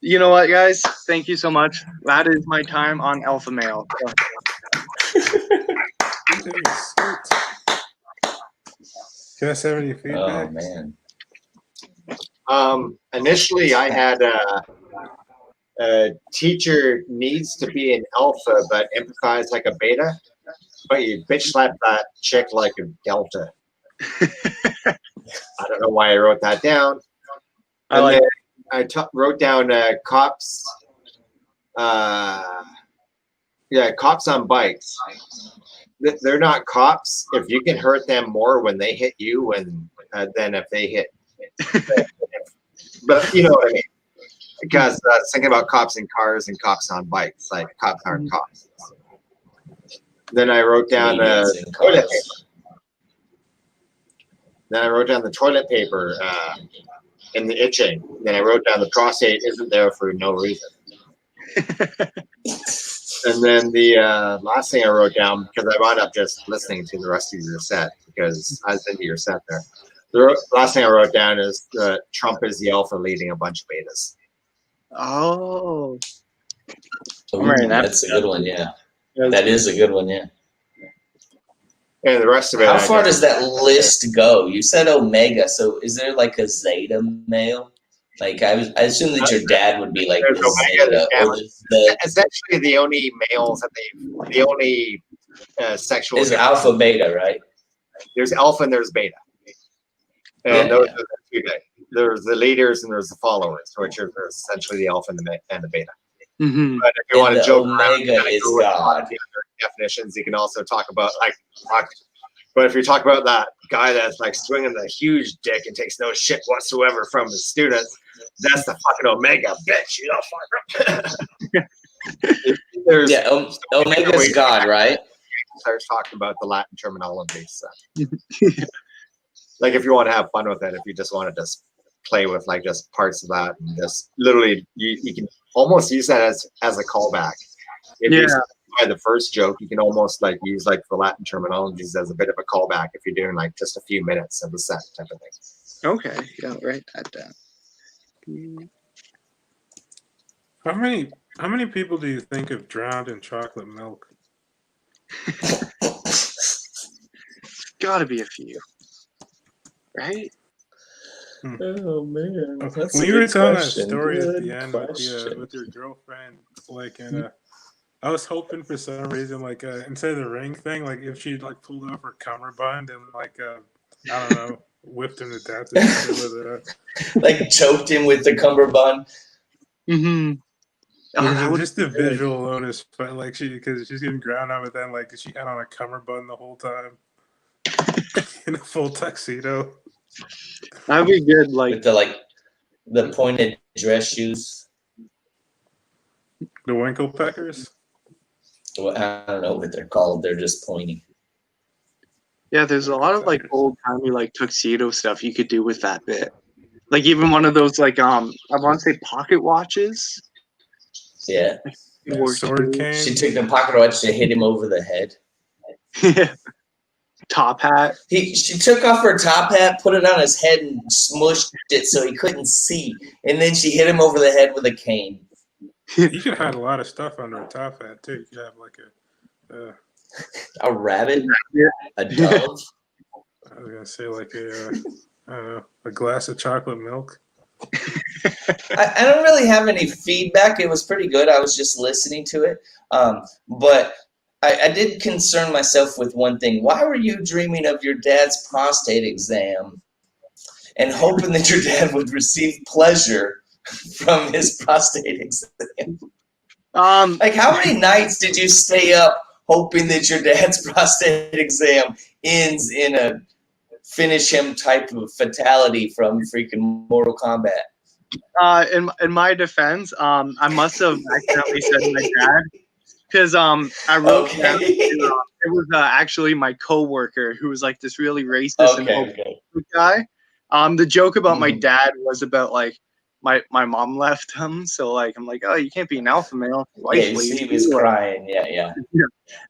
[SPEAKER 5] You know what, guys? Thank you so much. That is my time on Alpha Male. So,
[SPEAKER 1] Can I have any feedback?
[SPEAKER 2] Oh man.
[SPEAKER 4] Initially, I had a teacher needs to be an alpha but empathize like a beta, but you bitch slap that chick like a delta. I don't know why I wrote that down. And then I wrote down cops. Cops on bikes. They're not cops if you can hurt them more when they hit you than if they hit. But you know what I mean. Because thinking about cops in cars and cops on bikes, like cops aren't cops. Then I wrote down toilet paper. Then I wrote down the toilet paper and the itching. Then I wrote down the prostate isn't there for no reason. And then the last thing I wrote down, because I wound up just listening to the rest of your set because I was into your set there. The last thing I wrote down is Trump is the alpha leading a bunch of betas.
[SPEAKER 5] oh.
[SPEAKER 2] Ooh, that's a good one, yeah. That is a good one, yeah.
[SPEAKER 4] And the rest of it.
[SPEAKER 2] How far does that list go? You said Omega, so is there like a Zeta male? Like I assume that your dad would be like
[SPEAKER 4] There's
[SPEAKER 2] the
[SPEAKER 4] Omega,
[SPEAKER 2] Zeta.
[SPEAKER 4] essentially the only males that the only sexual
[SPEAKER 2] Is Alpha Beta, right?
[SPEAKER 4] There's alpha and there's beta, and those are the two things. There's the leaders and there's the followers, which are essentially the alpha and the beta.
[SPEAKER 5] Mm-hmm.
[SPEAKER 4] But if you want to joke around,
[SPEAKER 2] Omega is
[SPEAKER 4] go with
[SPEAKER 2] God.
[SPEAKER 4] the other definitions, you can also talk about but if you talk about that guy that's like swinging the huge dick and takes no shit whatsoever from his students, that's the fucking Omega, bitch. You know, fuck. There's
[SPEAKER 2] Omega's God, right?
[SPEAKER 4] Starts talking about the Latin terminology. So. Like if you want to have fun with it, if you just want to just play with like just parts of that and just literally you can almost use that as a callback. If you by the first joke, you can almost like use like the Latin terminologies as a bit of a callback if you're doing like just a few minutes of the set type of thing.
[SPEAKER 5] Okay, yeah, write that down.
[SPEAKER 1] How many people do you think have drowned in chocolate milk?
[SPEAKER 5] Gotta be a few, right?
[SPEAKER 2] Oh man, that's
[SPEAKER 1] when you were telling that story at the end with your girlfriend, like I was hoping for some reason, like instead of the ring thing, like if she like pulled off her cummerbund and like I don't know, whipped him to death with it,
[SPEAKER 2] like choked him with the cummerbund.
[SPEAKER 5] Mm-hmm.
[SPEAKER 1] Just the visual alone is fun. Like because she's getting ground on, but then like she had on a cummerbund the whole time in a full tuxedo.
[SPEAKER 5] That'd be good,
[SPEAKER 2] With the pointed dress shoes.
[SPEAKER 1] The Winklepeckers.
[SPEAKER 2] Well, I don't know what they're called. They're just pointy.
[SPEAKER 5] Yeah, there's a lot of like old timey like tuxedo stuff you could do with that bit. Like even one of those like I want to say pocket watches.
[SPEAKER 2] Yeah.
[SPEAKER 1] Sword cane.
[SPEAKER 2] She took the pocket watch to hit him over the head.
[SPEAKER 5] Yeah. Top hat.
[SPEAKER 2] She took off her top hat, put it on his head, and smushed it so he couldn't see. And then she hit him over the head with a cane.
[SPEAKER 1] You could hide a lot of stuff under a top hat too. You could have like
[SPEAKER 2] a rabbit, a dove.
[SPEAKER 1] I was gonna say like a glass of chocolate milk.
[SPEAKER 2] I don't really have any feedback. It was pretty good. I was just listening to it, but I did concern myself with one thing. Why were you dreaming of your dad's prostate exam and hoping that your dad would receive pleasure from his prostate exam? Like, how many nights did you stay up hoping that your dad's prostate exam ends in a finish him type of fatality from freaking Mortal Kombat?
[SPEAKER 5] In my defense, I must have accidentally said my dad. Because I wrote down, it was actually my coworker who was like this really racist and homophobic guy. The joke about my dad was about like my mom left him. So like I'm like, oh, you can't be an alpha male. Wife
[SPEAKER 2] Yeah, you
[SPEAKER 5] leaves
[SPEAKER 2] see he was
[SPEAKER 5] you.
[SPEAKER 2] crying. Yeah.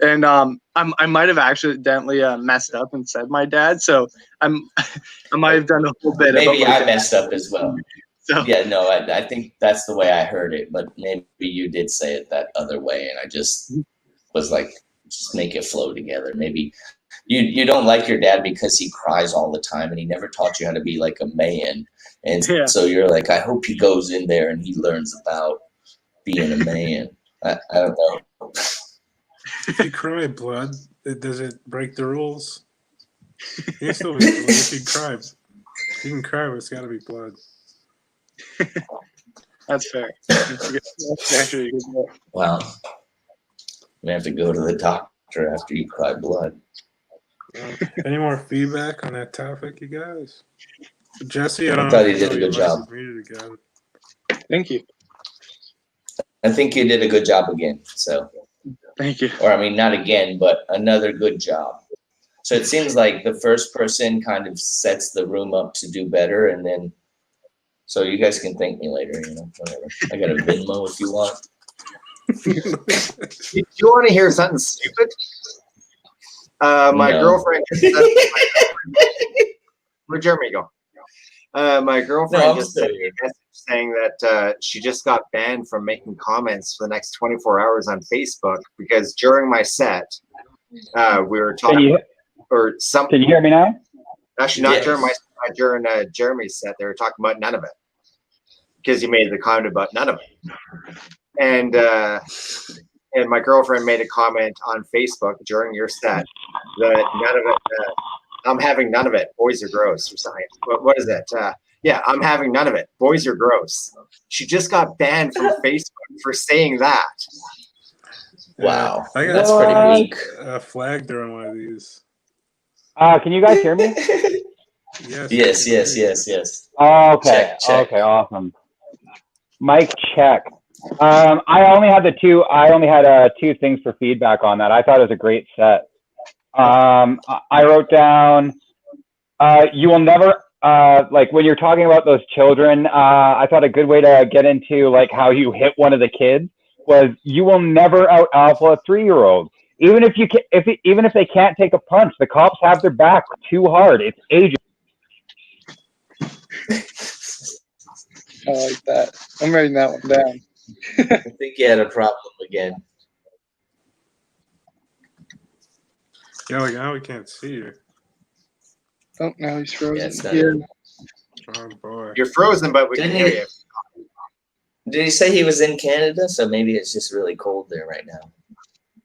[SPEAKER 5] And I might have accidentally messed up and said my dad. So I might have done a whole bit.
[SPEAKER 2] Maybe
[SPEAKER 5] about my
[SPEAKER 2] I
[SPEAKER 5] dad.
[SPEAKER 2] messed up as well.
[SPEAKER 5] So
[SPEAKER 2] Yeah, no, I think that's the way I heard it, but maybe you did say it that other way, and I just was like, just make it flow together. Maybe you don't like your dad because he cries all the time, and he never taught you how to be like a man, and
[SPEAKER 5] Yeah.
[SPEAKER 2] so you're like, I hope he goes in there and he learns about being a man. I don't know.
[SPEAKER 1] If you cry blood, does it break the rules? You can still be blood if you cry. You can cry, but it's got to be blood.
[SPEAKER 5] that's fair. That's actually a good point.
[SPEAKER 2] Well, we have to go to the doctor after you cry blood.
[SPEAKER 1] Any more feedback on that topic, you guys? Jesse, I don't
[SPEAKER 2] thought
[SPEAKER 1] know
[SPEAKER 2] he
[SPEAKER 1] if
[SPEAKER 2] did a
[SPEAKER 1] your
[SPEAKER 2] good
[SPEAKER 1] mic
[SPEAKER 2] job.
[SPEAKER 1] is muted again.
[SPEAKER 5] Thank you.
[SPEAKER 2] I think you did a good job again. So,
[SPEAKER 5] Thank you.
[SPEAKER 2] or I mean, not again, but another good job. So it seems like the first person kind of sets the room up to do better, and then, so you guys can thank me later, whatever. I got a Venmo if you want.
[SPEAKER 4] Do you want to hear something stupid? My
[SPEAKER 2] No.
[SPEAKER 4] girlfriend. Where'd Jeremy go? My girlfriend
[SPEAKER 2] No, I'm
[SPEAKER 4] just
[SPEAKER 2] still
[SPEAKER 4] sent me
[SPEAKER 2] here.
[SPEAKER 4] a message saying that she just got banned from making comments for the next 24 hours on Facebook because during my set, we were
[SPEAKER 3] Can
[SPEAKER 4] talking
[SPEAKER 3] you
[SPEAKER 4] or some.
[SPEAKER 3] can you hear me now?
[SPEAKER 4] Actually, not
[SPEAKER 2] Yes.
[SPEAKER 4] during my during Jeremy's set. They were talking about none of it because he made the comment about none of it, and my girlfriend made a comment on Facebook during your set that none of it. I'm having none of it. Boys are gross or something. What is it? Yeah, I'm having none of it. Boys are gross. She just got banned from Facebook for saying that.
[SPEAKER 2] Wow.
[SPEAKER 1] I got
[SPEAKER 2] That's pretty
[SPEAKER 3] What?
[SPEAKER 2] weak.
[SPEAKER 1] a flag during one of these.
[SPEAKER 3] Can you guys hear me?
[SPEAKER 1] Yes.
[SPEAKER 2] Yes.
[SPEAKER 3] Okay.
[SPEAKER 2] Check.
[SPEAKER 3] Okay. Awesome. Mic check. I only had two things for feedback on that. I thought it was a great set. I wrote down, you will never, like when you're talking about those children, I thought a good way to get into like how you hit one of the kids was you will never out alpha a 3-year-old. Even if even if they can't take a punch, the cops have their back too hard. It's ages.
[SPEAKER 5] I like that. I'm writing that one down.
[SPEAKER 2] I think you had a problem again.
[SPEAKER 1] Yeah, like now we can't see you.
[SPEAKER 5] Oh, now he's frozen.
[SPEAKER 2] Yeah, it's not
[SPEAKER 5] Yeah.
[SPEAKER 2] even-
[SPEAKER 1] Oh boy.
[SPEAKER 4] You're frozen, but we can
[SPEAKER 2] Didn't
[SPEAKER 4] hear
[SPEAKER 2] he-
[SPEAKER 4] you.
[SPEAKER 2] Did he say he was in Canada? So maybe it's just really cold there right now.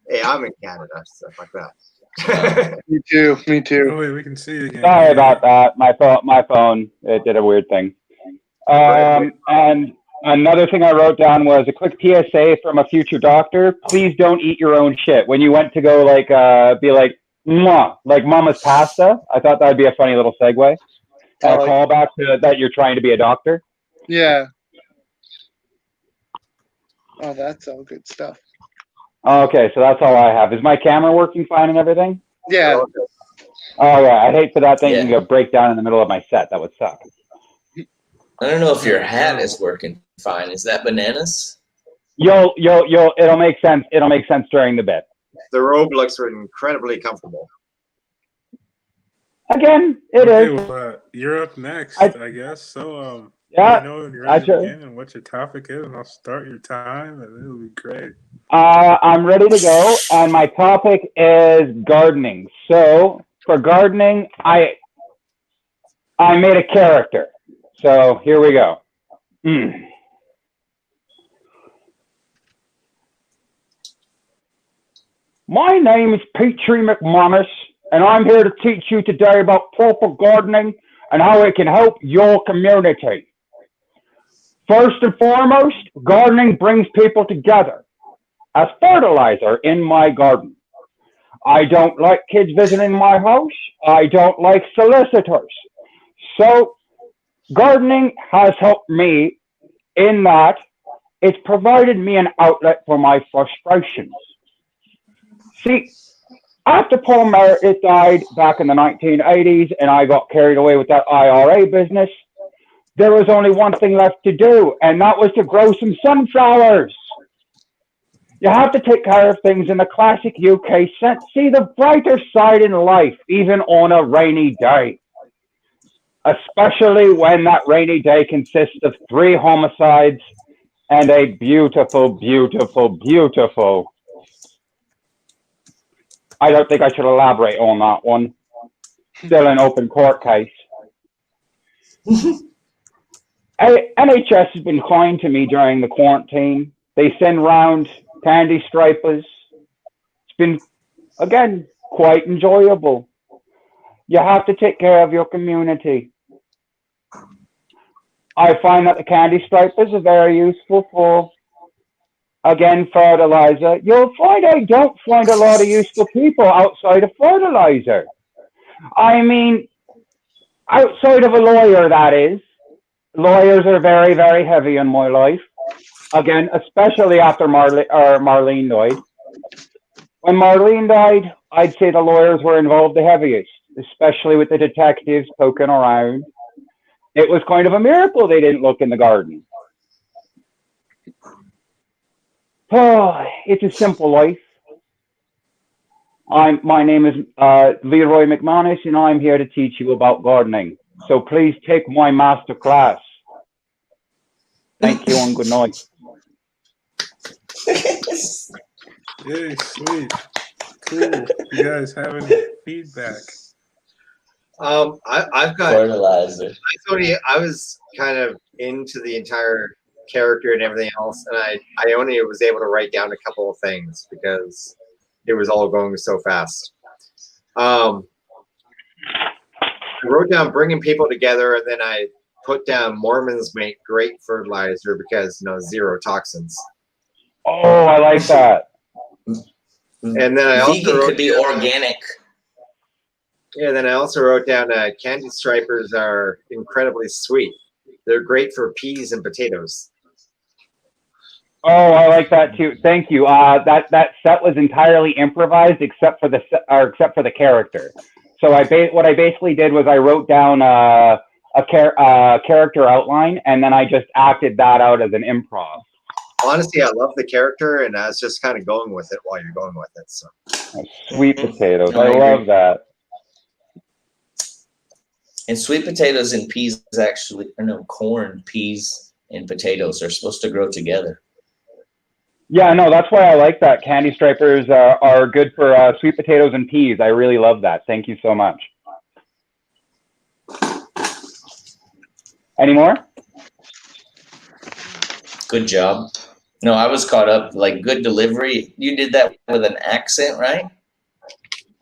[SPEAKER 4] Hey, I'm in Canada, stuff like that.
[SPEAKER 5] Me too. Me
[SPEAKER 1] Oh
[SPEAKER 5] too.
[SPEAKER 1] wait, we can see you again.
[SPEAKER 3] Sorry about that. My phone, it did a weird thing. And another thing I wrote down was a quick PSA from a future doctor. Please don't eat your own shit. When you went to go be like, mwah, like mama's pasta, I thought that'd be a funny little segue. And a callback to that you're trying to be a doctor.
[SPEAKER 5] Yeah. Oh, that's all good stuff.
[SPEAKER 3] Okay, so that's all I have. Is my camera working fine and everything?
[SPEAKER 5] Yeah.
[SPEAKER 3] Oh yeah, I'd hate for that thing
[SPEAKER 2] Yeah.
[SPEAKER 3] to go break down in the middle of my set. That would suck.
[SPEAKER 2] I don't know if your hat is working fine. Is that bananas?
[SPEAKER 3] It'll make sense. It'll make sense during the bit.
[SPEAKER 4] The robe looks incredibly comfortable.
[SPEAKER 3] Again, it
[SPEAKER 1] Okay,
[SPEAKER 3] is.
[SPEAKER 1] well, you're up next,
[SPEAKER 3] I-
[SPEAKER 1] I guess. So,
[SPEAKER 3] Yeah,
[SPEAKER 1] let me know when you're ready to
[SPEAKER 3] sure.
[SPEAKER 1] begin and what your topic is, and I'll start your time, and it'll be great.
[SPEAKER 3] I'm ready to go, and my topic is gardening. So for gardening, I made a character. So here we go. My name is Petrie McManus, and I'm here to teach you today about proper gardening and how it can help your community. First and foremost, gardening brings people together. As fertilizer in my garden. I don't like kids visiting my house. I don't like solicitors. So gardening has helped me in that it's provided me an outlet for my frustrations. See, after Paul Meredith died back in the 1980s and I got carried away with that IRA business, there was only one thing left to do, and that was to grow some sunflowers. You have to take care of things in the classic UK sense. See the brighter side in life, even on a rainy day. Especially when that rainy day consists of 3 homicides and a beautiful, beautiful, beautiful. I don't think I should elaborate on that one. Still an open court case. NHS has been kind to me during the quarantine. They send round candy stripers. It's been, again, quite enjoyable. You have to take care of your community. I find that the candy stripers are very useful for, again, fertilizer. You'll find I don't find a lot of useful people outside of fertilizer. I mean, outside of a lawyer, that is. Lawyers are very, very heavy in my life. Again, especially after Marlene died. When Marlene died, I'd say the lawyers were involved the heaviest, especially with the detectives poking around. It was kind of a miracle they didn't look in the garden. Oh, it's a simple life. My name is Leroy McManus, and I'm here to teach you about gardening. So please take my master class. Thank you and good night.
[SPEAKER 1] Yay, sweet. Cool. You guys have any feedback?
[SPEAKER 4] I've got
[SPEAKER 2] Fertilizer.
[SPEAKER 4] I was kind of into the entire character and everything else, and I only was able to write down a couple of things because it was all going so fast. I wrote down bringing people together, and then I put down Mormons make great fertilizer because, you know, 0 toxins.
[SPEAKER 3] Oh, I like that.
[SPEAKER 4] And then I also
[SPEAKER 2] Vegan
[SPEAKER 4] wrote
[SPEAKER 2] could be
[SPEAKER 4] down,
[SPEAKER 2] organic.
[SPEAKER 4] Yeah, then I also wrote down candy stripers are incredibly sweet. They're great for peas and potatoes.
[SPEAKER 3] Oh, I like that too. Thank you. That set was entirely improvised except for the character. So what I basically did was I wrote down a character outline, and then I just acted that out as an improv.
[SPEAKER 4] Honestly, I love the character, and I was just kind of going with it while you're going with it. So
[SPEAKER 3] Sweet potatoes.
[SPEAKER 2] No,
[SPEAKER 3] I
[SPEAKER 2] I agree.
[SPEAKER 3] love that.
[SPEAKER 2] And sweet potatoes and peas actually, or no, corn, peas, and potatoes are supposed to grow together.
[SPEAKER 3] Yeah, no, that's why I like that. Candy stripers are good for sweet potatoes and peas. I really love that. Thank you so much. Any more?
[SPEAKER 2] Good job. No, I was caught up. Like, good delivery. You did that with an accent, right?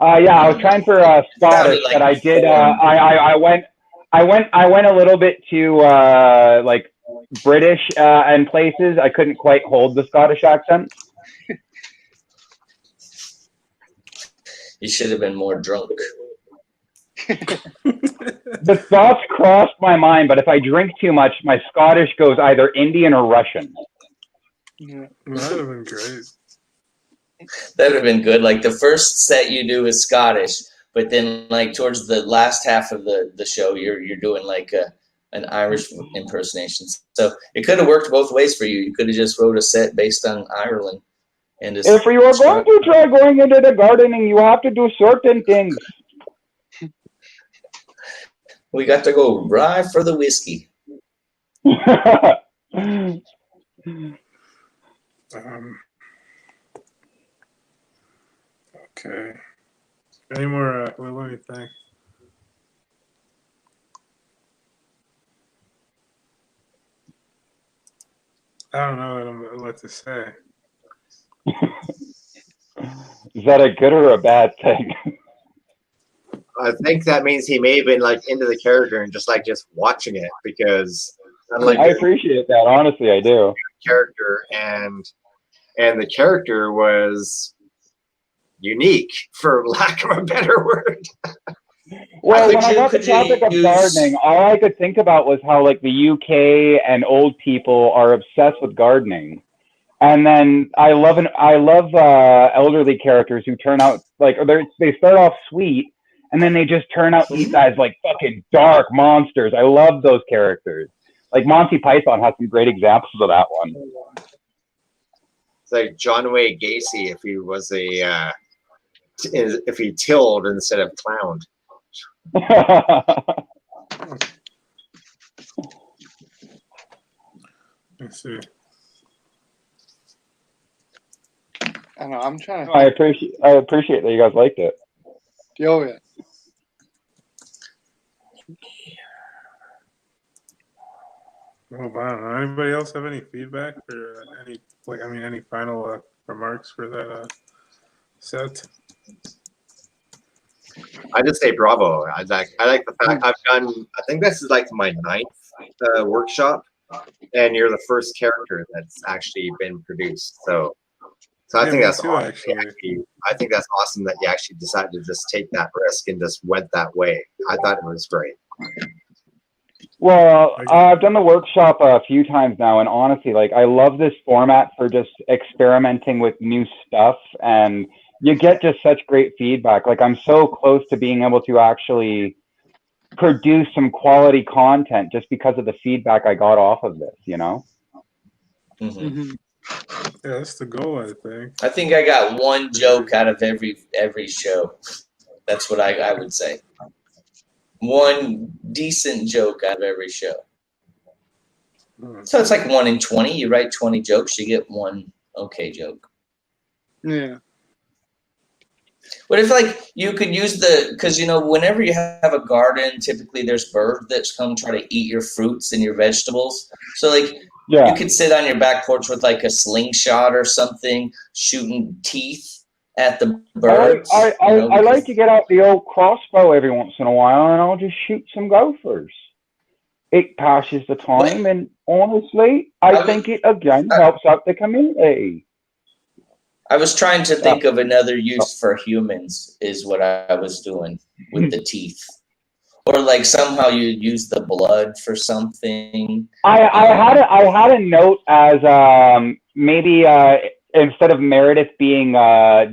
[SPEAKER 3] Yeah, I was trying for Scottish,
[SPEAKER 2] Sounded like
[SPEAKER 3] but I did.
[SPEAKER 2] corn.
[SPEAKER 3] I went a little bit to like British and places. I couldn't quite hold the Scottish accent.
[SPEAKER 2] You should have been more drunk.
[SPEAKER 3] The thoughts crossed my mind, but if I drink too much, my Scottish goes either Indian or Russian.
[SPEAKER 1] Yeah, that'd have been great.
[SPEAKER 2] That would have been good. Like, the first set you do is Scottish, but then, like, towards the last half of the show, you're doing like an Irish impersonation. So it could have worked both ways for you. You could have just wrote a set based on Ireland. And just
[SPEAKER 3] If you are going to try going into the gardening, you have to do certain things.
[SPEAKER 2] we got to go right for the whiskey.
[SPEAKER 1] Okay. Any more? Well, let me think. I don't know what to say.
[SPEAKER 3] Is that a good or a bad thing?
[SPEAKER 4] I think that means he may have been like into the character and just watching it, because unlike
[SPEAKER 3] I appreciate that. Honestly, I do.
[SPEAKER 4] character and the character was unique, for lack of a better word.
[SPEAKER 3] Well, when I
[SPEAKER 2] Could
[SPEAKER 3] got the
[SPEAKER 2] you
[SPEAKER 3] topic of
[SPEAKER 2] use-
[SPEAKER 3] gardening, all I could think about was how like the UK and old people are obsessed with gardening, and then I love elderly characters who turn out like they start off sweet, and then they just turn out these guys like fucking dark monsters. I love those characters. Like Monty Python has some great examples of that one.
[SPEAKER 4] It's like John Wayne Gacy if he was if he tilled instead of clowned.
[SPEAKER 1] Let's see.
[SPEAKER 5] I don't know. I'm trying to.
[SPEAKER 3] I appreciate that you guys liked it.
[SPEAKER 5] Oh yeah.
[SPEAKER 1] Well, I don't know. Anybody else have any feedback or any final remarks for that set?
[SPEAKER 4] I just say bravo. I like the fact I've done. I think this is like my 9th workshop, and you're the first character that's actually been produced. So I
[SPEAKER 1] Yeah,
[SPEAKER 4] think
[SPEAKER 1] me
[SPEAKER 4] that's
[SPEAKER 1] too,
[SPEAKER 4] awesome.
[SPEAKER 1] actually.
[SPEAKER 4] I think that's awesome that you actually decided to just take that risk and just went that way. I thought it was great.
[SPEAKER 3] Well, I've done the workshop a few times now, and honestly, like I love this format for just experimenting with new stuff, and you get just such great feedback. Like I'm so close to being able to actually produce some quality content just because of the feedback I got off of this, you know?
[SPEAKER 2] Mm-hmm.
[SPEAKER 1] Yeah, that's the goal, I think.
[SPEAKER 2] I think I got one joke out of every show. That's what I would say. One decent joke out of every show. So it's like 1 in 20. You write 20 jokes, you get one okay joke.
[SPEAKER 5] Yeah.
[SPEAKER 2] What if like you could use because whenever you have a garden, typically there's birds that come try to eat your fruits and your vegetables. So like
[SPEAKER 3] Yeah.
[SPEAKER 2] you could sit on your back porch with like a slingshot or something, shooting teeth at the birds.
[SPEAKER 3] I like to get out the old crossbow every once in a while, and I'll just shoot some gophers. It passes the time, and honestly, I think it again helps out the community.
[SPEAKER 2] I was trying to think of another use for humans is what I was doing with the teeth. Or like somehow you use the blood for something.
[SPEAKER 3] I had a note as maybe instead of Meredith being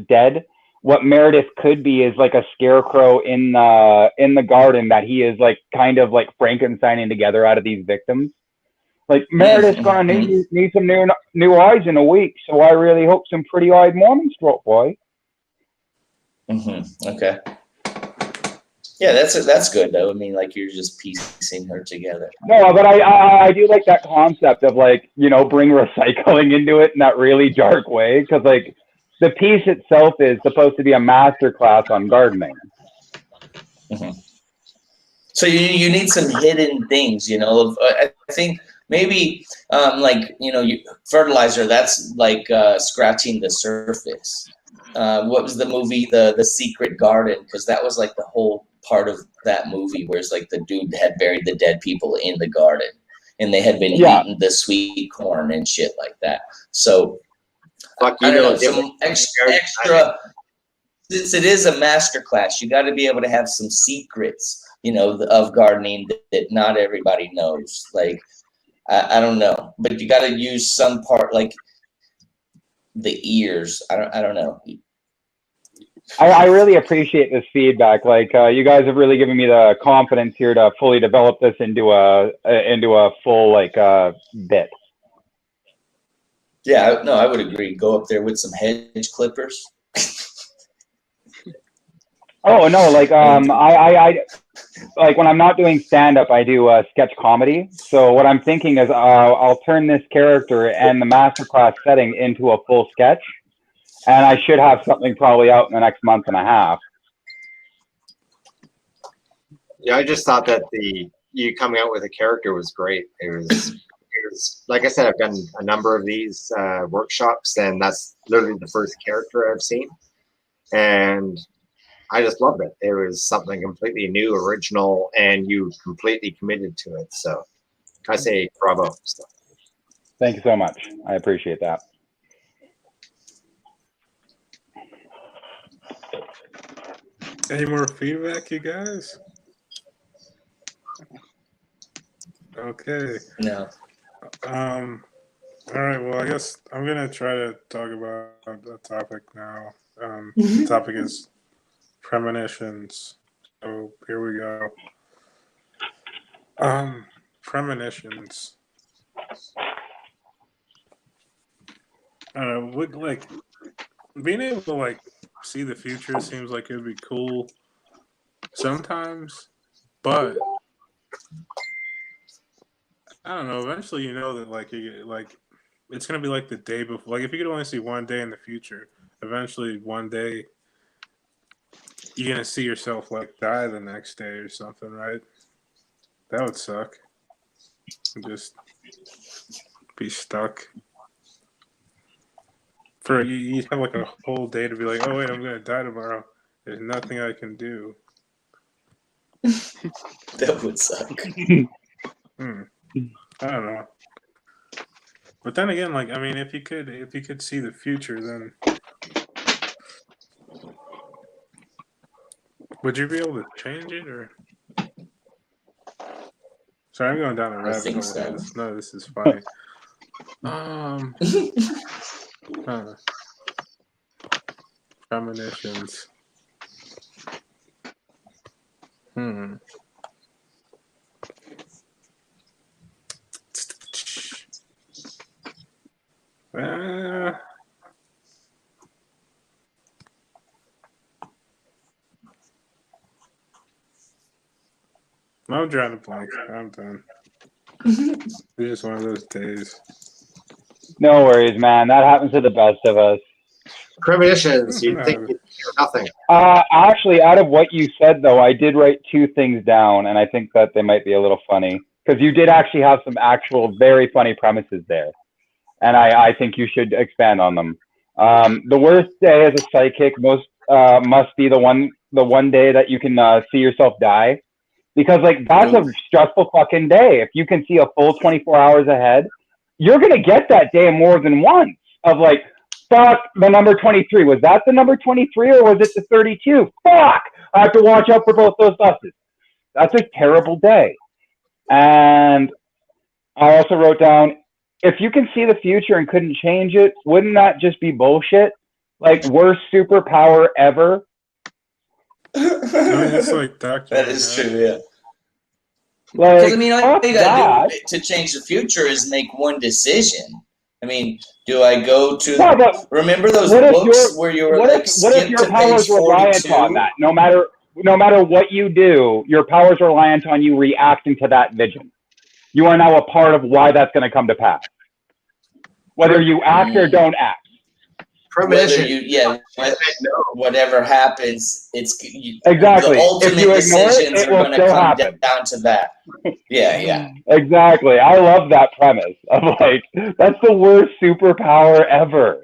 [SPEAKER 3] dead, what Meredith could be is like a scarecrow in the garden that he is like kind of like Frankensteining together out of these victims. Like Meredith's gonna need some new eyes in a week, so I really hope some pretty-eyed Mormons drop by.
[SPEAKER 2] Okay. Yeah, that's good though. I mean, like you're just piecing her together.
[SPEAKER 3] No, but I do like that concept of like bring recycling into it in that really dark way, because like the piece itself is supposed to be a master class on gardening.
[SPEAKER 2] So you need some hidden things, I think maybe fertilizer. That's like scratching the surface. What was the movie, the Secret Garden? Because that was like the whole part of that movie, where it's like the dude had buried the dead people in the garden, and they had been eating the sweet corn and shit like that. So I don't know, some extra. Since it is a master class, you got to be able to have some secrets, of gardening that not everybody knows. Like I don't know, but you got to use some part, like the ears. I don't know.
[SPEAKER 3] I really appreciate this feedback. Like you guys have really given me the confidence here to fully develop this into a full bit.
[SPEAKER 2] Yeah, no, I would agree. Go up there with some hedge clippers.
[SPEAKER 3] Oh no, like I like when I'm not doing stand up, I do sketch comedy. So what I'm thinking is I'll turn this character and the masterclass setting into a full sketch, and I should have something probably out in the next month and a half.
[SPEAKER 4] Yeah, I just thought that you coming out with a character was great. It was like I said, I've done a number of these workshops, and that's literally the first character I've seen, and I just loved it. It was something completely new, original, and you completely committed to it. So I say bravo.
[SPEAKER 3] Thank you so much. I appreciate that.
[SPEAKER 1] Any more feedback, you guys? Okay.
[SPEAKER 2] No.
[SPEAKER 1] All right. Well, I guess I'm gonna try to talk about the topic now. The topic is premonitions. So here we go. premonitions. I don't know. Would like being able to like see the future seems like it'd be cool sometimes, but I don't know. Eventually, you know that like you like it's gonna be like the day before. Like if you could only see one day in the future, eventually one day you're gonna see yourself like die the next day or something, right? That would suck. Just be stuck. For you have like a whole day to be like, oh wait, I'm gonna die tomorrow. There's nothing I can do.
[SPEAKER 2] That would suck.
[SPEAKER 1] I don't know. But then again, like I mean, if you could see the future, then would you be able to change it or? Sorry, I'm going down a
[SPEAKER 2] I
[SPEAKER 1] rabbit
[SPEAKER 2] think
[SPEAKER 1] hole.
[SPEAKER 2] so.
[SPEAKER 1] None of this is funny. Premonitions. I'm drawing a blank. I'm done. It's just one of those days.
[SPEAKER 3] No worries, man. That happens to the best of us.
[SPEAKER 4] Premonitions, you'd think you'd hear nothing.
[SPEAKER 3] Actually, out of what you said, though, I did write two things down, and I think that they might be a little funny. Because you did actually have some actual very funny premises there. And I think you should expand on them. The worst day as a psychic must be the one day that you can see yourself die. Because, like, that's a stressful fucking day. If you can see a full 24 hours ahead, you're going to get that day more than once of, like, fuck, the number 23. Was that the number 23 or was it the 32? Fuck! I have to watch out for both those buses. That's a terrible day. And I also wrote down, if you can see the future and couldn't change it, wouldn't that just be bullshit? Like, worst superpower ever?
[SPEAKER 1] I mean, it's like Dr.
[SPEAKER 2] That is true, yeah.
[SPEAKER 3] Like,
[SPEAKER 2] Because I mean, all
[SPEAKER 3] fuck
[SPEAKER 2] you gotta
[SPEAKER 3] that.
[SPEAKER 2] do to change the future is make one decision. I mean, do I go to?
[SPEAKER 3] Yeah, but
[SPEAKER 2] remember those
[SPEAKER 3] what if
[SPEAKER 2] books where you were
[SPEAKER 3] what
[SPEAKER 2] like,
[SPEAKER 3] if
[SPEAKER 2] skip
[SPEAKER 3] your
[SPEAKER 2] to page
[SPEAKER 3] powers reliant
[SPEAKER 2] 42?
[SPEAKER 3] on that? No matter what you do, your powers are reliant on you reacting to that vision. You are now a part of why that's going to come to pass. Whether you act or don't act.
[SPEAKER 2] Whether
[SPEAKER 4] Premonition.
[SPEAKER 2] whatever happens,
[SPEAKER 3] Exactly.
[SPEAKER 2] The ultimate
[SPEAKER 3] If you ignore it,
[SPEAKER 2] decisions
[SPEAKER 3] it
[SPEAKER 2] are
[SPEAKER 3] will
[SPEAKER 2] going to
[SPEAKER 3] still
[SPEAKER 2] come
[SPEAKER 3] happen.
[SPEAKER 2] down to that. Yeah.
[SPEAKER 3] Exactly. I love that premise of like, that's the worst superpower ever.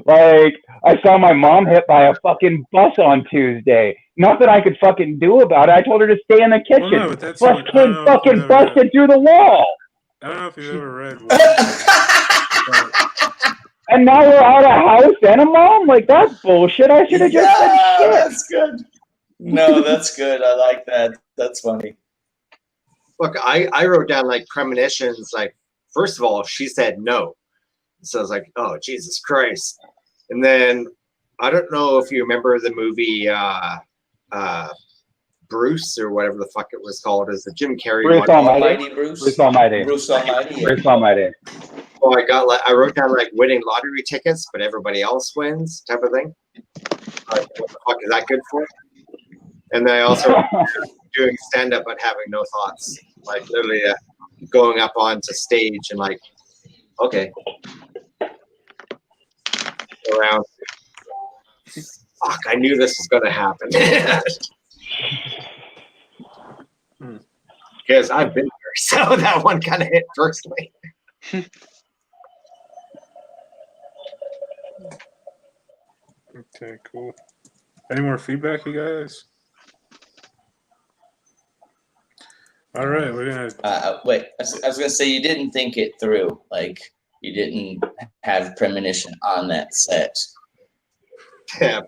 [SPEAKER 3] Like, I saw my mom hit by a fucking bus on Tuesday. Nothing I could fucking do about it. I told her to stay in the kitchen.
[SPEAKER 1] Well, no, but that's
[SPEAKER 3] Bus kid fucking busted through the wall.
[SPEAKER 1] I don't know if you've ever read.
[SPEAKER 3] And now we're out of house and a mom? Like, that's bullshit. I should have just said shit.
[SPEAKER 2] That's good. No, that's good. I like that. That's funny.
[SPEAKER 4] Look, I wrote down like premonitions. Like, first of all, she said no. So I was like, oh, Jesus Christ. And then I don't know if you remember the movie Bruce or whatever the fuck it was called. Is the Jim Carrey
[SPEAKER 3] Bruce
[SPEAKER 4] one?
[SPEAKER 3] Almighty.
[SPEAKER 2] Bruce
[SPEAKER 3] Almighty.
[SPEAKER 2] Bruce Almighty.
[SPEAKER 3] Bruce Almighty.
[SPEAKER 4] Well, I wrote down like winning lottery tickets, but everybody else wins type of thing. Like, what the fuck is that good for? And then I also doing stand up but having no thoughts, like literally going up onto stage and like, okay, go around. Fuck, I knew this was gonna happen. Because I've been there, so that one kind of hit personally.
[SPEAKER 1] Okay, cool. Any more feedback, you guys? All right, we're gonna.
[SPEAKER 2] Wait, I was gonna say you didn't think it through. Like you didn't have premonition on that set.
[SPEAKER 4] Yeah,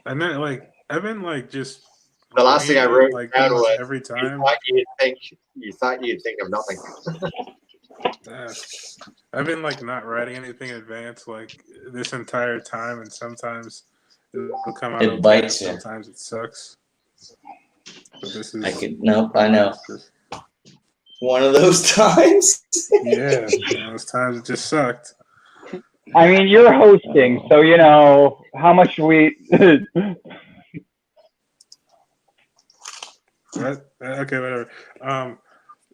[SPEAKER 1] And then like I've been like just.
[SPEAKER 4] The last thing I wrote
[SPEAKER 1] like
[SPEAKER 4] down was
[SPEAKER 1] every time.
[SPEAKER 4] You thought you'd think of nothing.
[SPEAKER 1] I've been like not writing anything in advance like this entire time, and sometimes it'll come out.
[SPEAKER 2] It bites you.
[SPEAKER 1] Sometimes it sucks. But this is.
[SPEAKER 2] I know. One of those times.
[SPEAKER 1] Yeah, those times it just sucked.
[SPEAKER 3] I mean, you're hosting, so you know how much we.
[SPEAKER 1] What? Okay, whatever.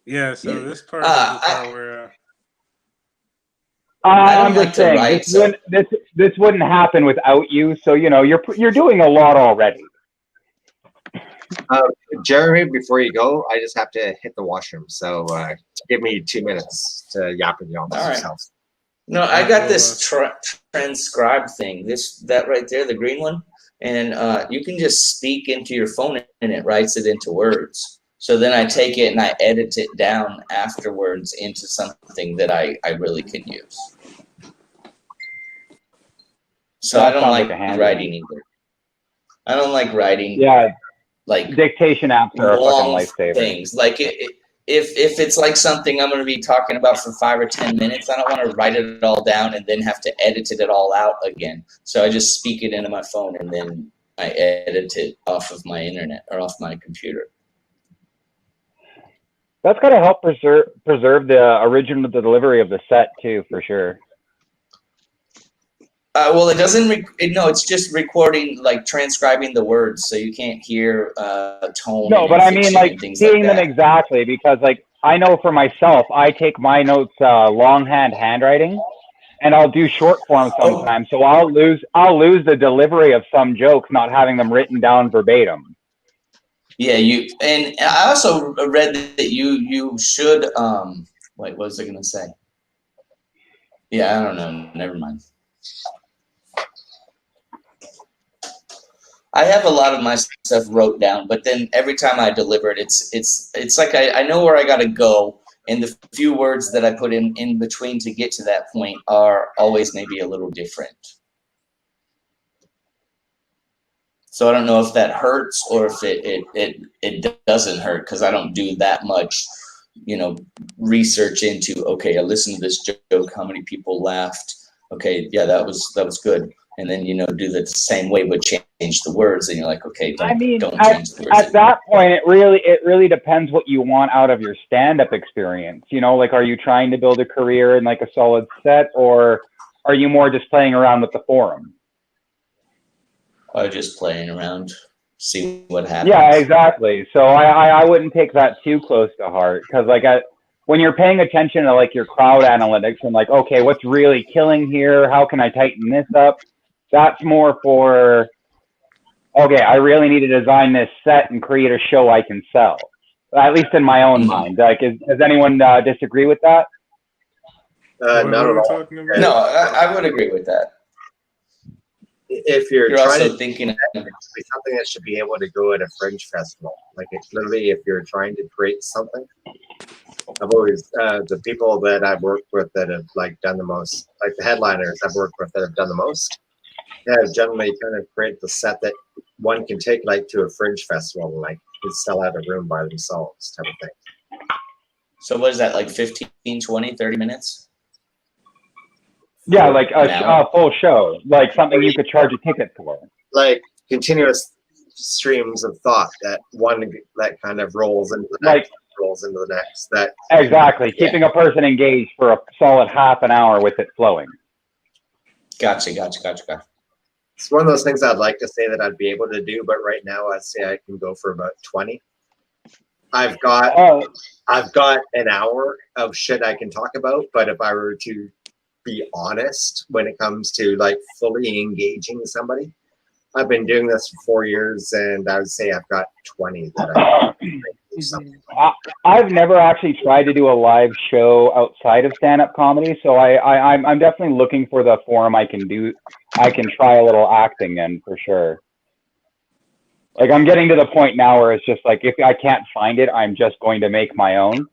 [SPEAKER 1] Yeah. So this part is
[SPEAKER 2] Uh,
[SPEAKER 1] the part where.
[SPEAKER 2] I don't
[SPEAKER 3] I'm
[SPEAKER 2] like
[SPEAKER 3] just
[SPEAKER 2] to
[SPEAKER 3] saying
[SPEAKER 2] write,
[SPEAKER 3] this
[SPEAKER 2] so-
[SPEAKER 3] wouldn't this wouldn't happen without you. So you know you're doing a lot already.
[SPEAKER 4] Jeremy, before you go, I just have to hit the washroom. So give me 2 minutes to yap with you all
[SPEAKER 2] All right.
[SPEAKER 4] yourselves.
[SPEAKER 2] No, I got this transcribe thing. That right there, the green one, and you can just speak into your phone, and it writes it into words. So then I take it and I edit it down afterwards into something that I really can use. So
[SPEAKER 3] That
[SPEAKER 2] I don't
[SPEAKER 3] sounds
[SPEAKER 2] like
[SPEAKER 3] like a handy
[SPEAKER 2] writing either. I don't like writing
[SPEAKER 3] Yeah,
[SPEAKER 2] like
[SPEAKER 3] dictation apps are a fucking
[SPEAKER 2] long
[SPEAKER 3] lifesaver.
[SPEAKER 2] things. Like if it's like something I'm going to be talking about for 5 or 10 minutes, I don't want to write it all down and then have to edit it all out again. So I just speak it into my phone and then I edit it off of my internet or off my computer.
[SPEAKER 3] That's got to help preserve the original delivery of the set too, for sure.
[SPEAKER 2] Well, it doesn't. No, it's just recording, like transcribing the words, so you can't hear tone.
[SPEAKER 3] No,
[SPEAKER 2] and
[SPEAKER 3] but I mean,
[SPEAKER 2] inflection
[SPEAKER 3] like
[SPEAKER 2] and things
[SPEAKER 3] seeing
[SPEAKER 2] like
[SPEAKER 3] them
[SPEAKER 2] that.
[SPEAKER 3] exactly, because like I know for myself, I take my notes longhand handwriting, and I'll do short form sometimes. So I'll lose the delivery of some jokes, not having them written down verbatim.
[SPEAKER 2] Yeah, and I also read that you should wait, what was I gonna say? Yeah, I don't know. Never mind. I have a lot of my stuff wrote down, but then every time I deliver it, it's like I know where I gotta go, and the few words that I put in between to get to that point are always maybe a little different. So I don't know if that hurts or if it doesn't hurt, because I don't do that much, research into, okay, I listened to this joke, how many people laughed? Okay, yeah, that was good. And then do the same way but change the words, and you're like, okay, don't change the words.
[SPEAKER 3] At that point, it really depends what you want out of your stand-up experience. Like, are you trying to build a career in like a solid set, or are you more just playing around with the forum?
[SPEAKER 2] Or just playing around, see what happens.
[SPEAKER 3] Yeah, exactly. So I wouldn't take that too close to heart, because like when you're paying attention to like your crowd analytics and like, okay, what's really killing here? How can I tighten this up? That's more for, okay, I really need to design this set and create a show I can sell. At least in my own mind. Like, does anyone disagree with that?
[SPEAKER 1] What
[SPEAKER 4] Not
[SPEAKER 1] are
[SPEAKER 4] at
[SPEAKER 1] we
[SPEAKER 4] all.
[SPEAKER 1] talking about?
[SPEAKER 2] No, I would agree with that.
[SPEAKER 4] If you're
[SPEAKER 2] You're
[SPEAKER 4] trying
[SPEAKER 2] also
[SPEAKER 4] to
[SPEAKER 2] thinking
[SPEAKER 4] it's something that should be able to go at a fringe festival. Like, it's literally, if you're trying to create something, I've always the people that I've worked with that have like done the most, like the headliners I've worked with that have done the most, have generally kind of created the set that one can take like to a fringe festival and like sell out a room by themselves type of thing.
[SPEAKER 2] So what is that, like 15, 20, 30 minutes?
[SPEAKER 3] Yeah, like
[SPEAKER 2] An hour?
[SPEAKER 3] a full show, like something you could charge a ticket for.
[SPEAKER 4] Like continuous streams of thought that kind of rolls into the next, rolls into the next. That
[SPEAKER 3] exactly, keeping a person engaged for a solid half an hour with it flowing.
[SPEAKER 2] Gotcha.
[SPEAKER 4] It's one of those things I'd like to say that I'd be able to do, but right now I'd say I can go for about 20. I've got an hour of shit I can talk about, but if I were to be honest when it comes to like fully engaging somebody, I've been doing this for 4 years, and I would say I've got 20 that I can do something.
[SPEAKER 3] I've never actually tried to do a live show outside of stand-up comedy, so I'm definitely looking for the forum I can try a little acting in, for sure. Like, I'm getting to the point now where it's just like, if I can't find it, I'm just going to make my own.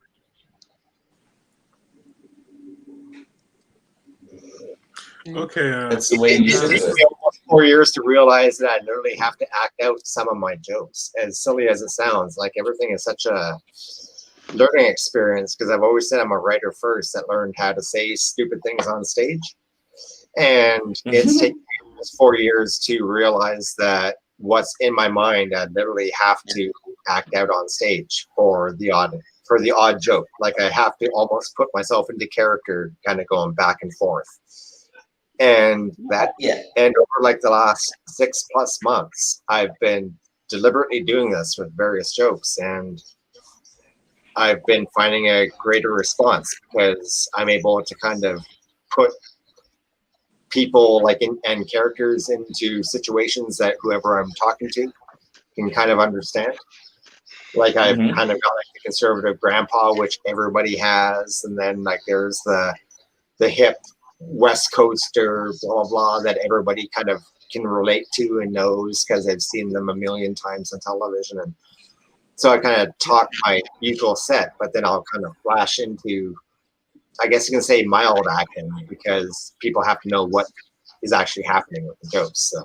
[SPEAKER 1] Okay.
[SPEAKER 2] That's the way you
[SPEAKER 4] It
[SPEAKER 2] should
[SPEAKER 4] took
[SPEAKER 2] do
[SPEAKER 4] me
[SPEAKER 2] it.
[SPEAKER 4] almost 4 years to realize that I literally have to act out some of my jokes. As silly as it sounds, like everything is such a learning experience, because I've always said I'm a writer first that learned how to say stupid things on stage. And it's taken me almost 4 years to realize that what's in my mind, I literally have to act out on stage for for the odd joke. Like I have to almost put myself into character, kind of going back and forth. And that, and over like the last 6+ months, I've been deliberately doing this with various jokes, and I've been finding a greater response because I'm able to kind of put people like and characters into situations that whoever I'm talking to can kind of understand. Like I've kind of got like the conservative grandpa, which everybody has, and then like there's the hip West Coaster, blah blah blah, that everybody kind of can relate to and knows because they've seen them a million times on television. And so I kind of talk my usual set, but then I'll kind of flash into, I guess you can say, mild acting, because people have to know what is actually happening with the jokes. So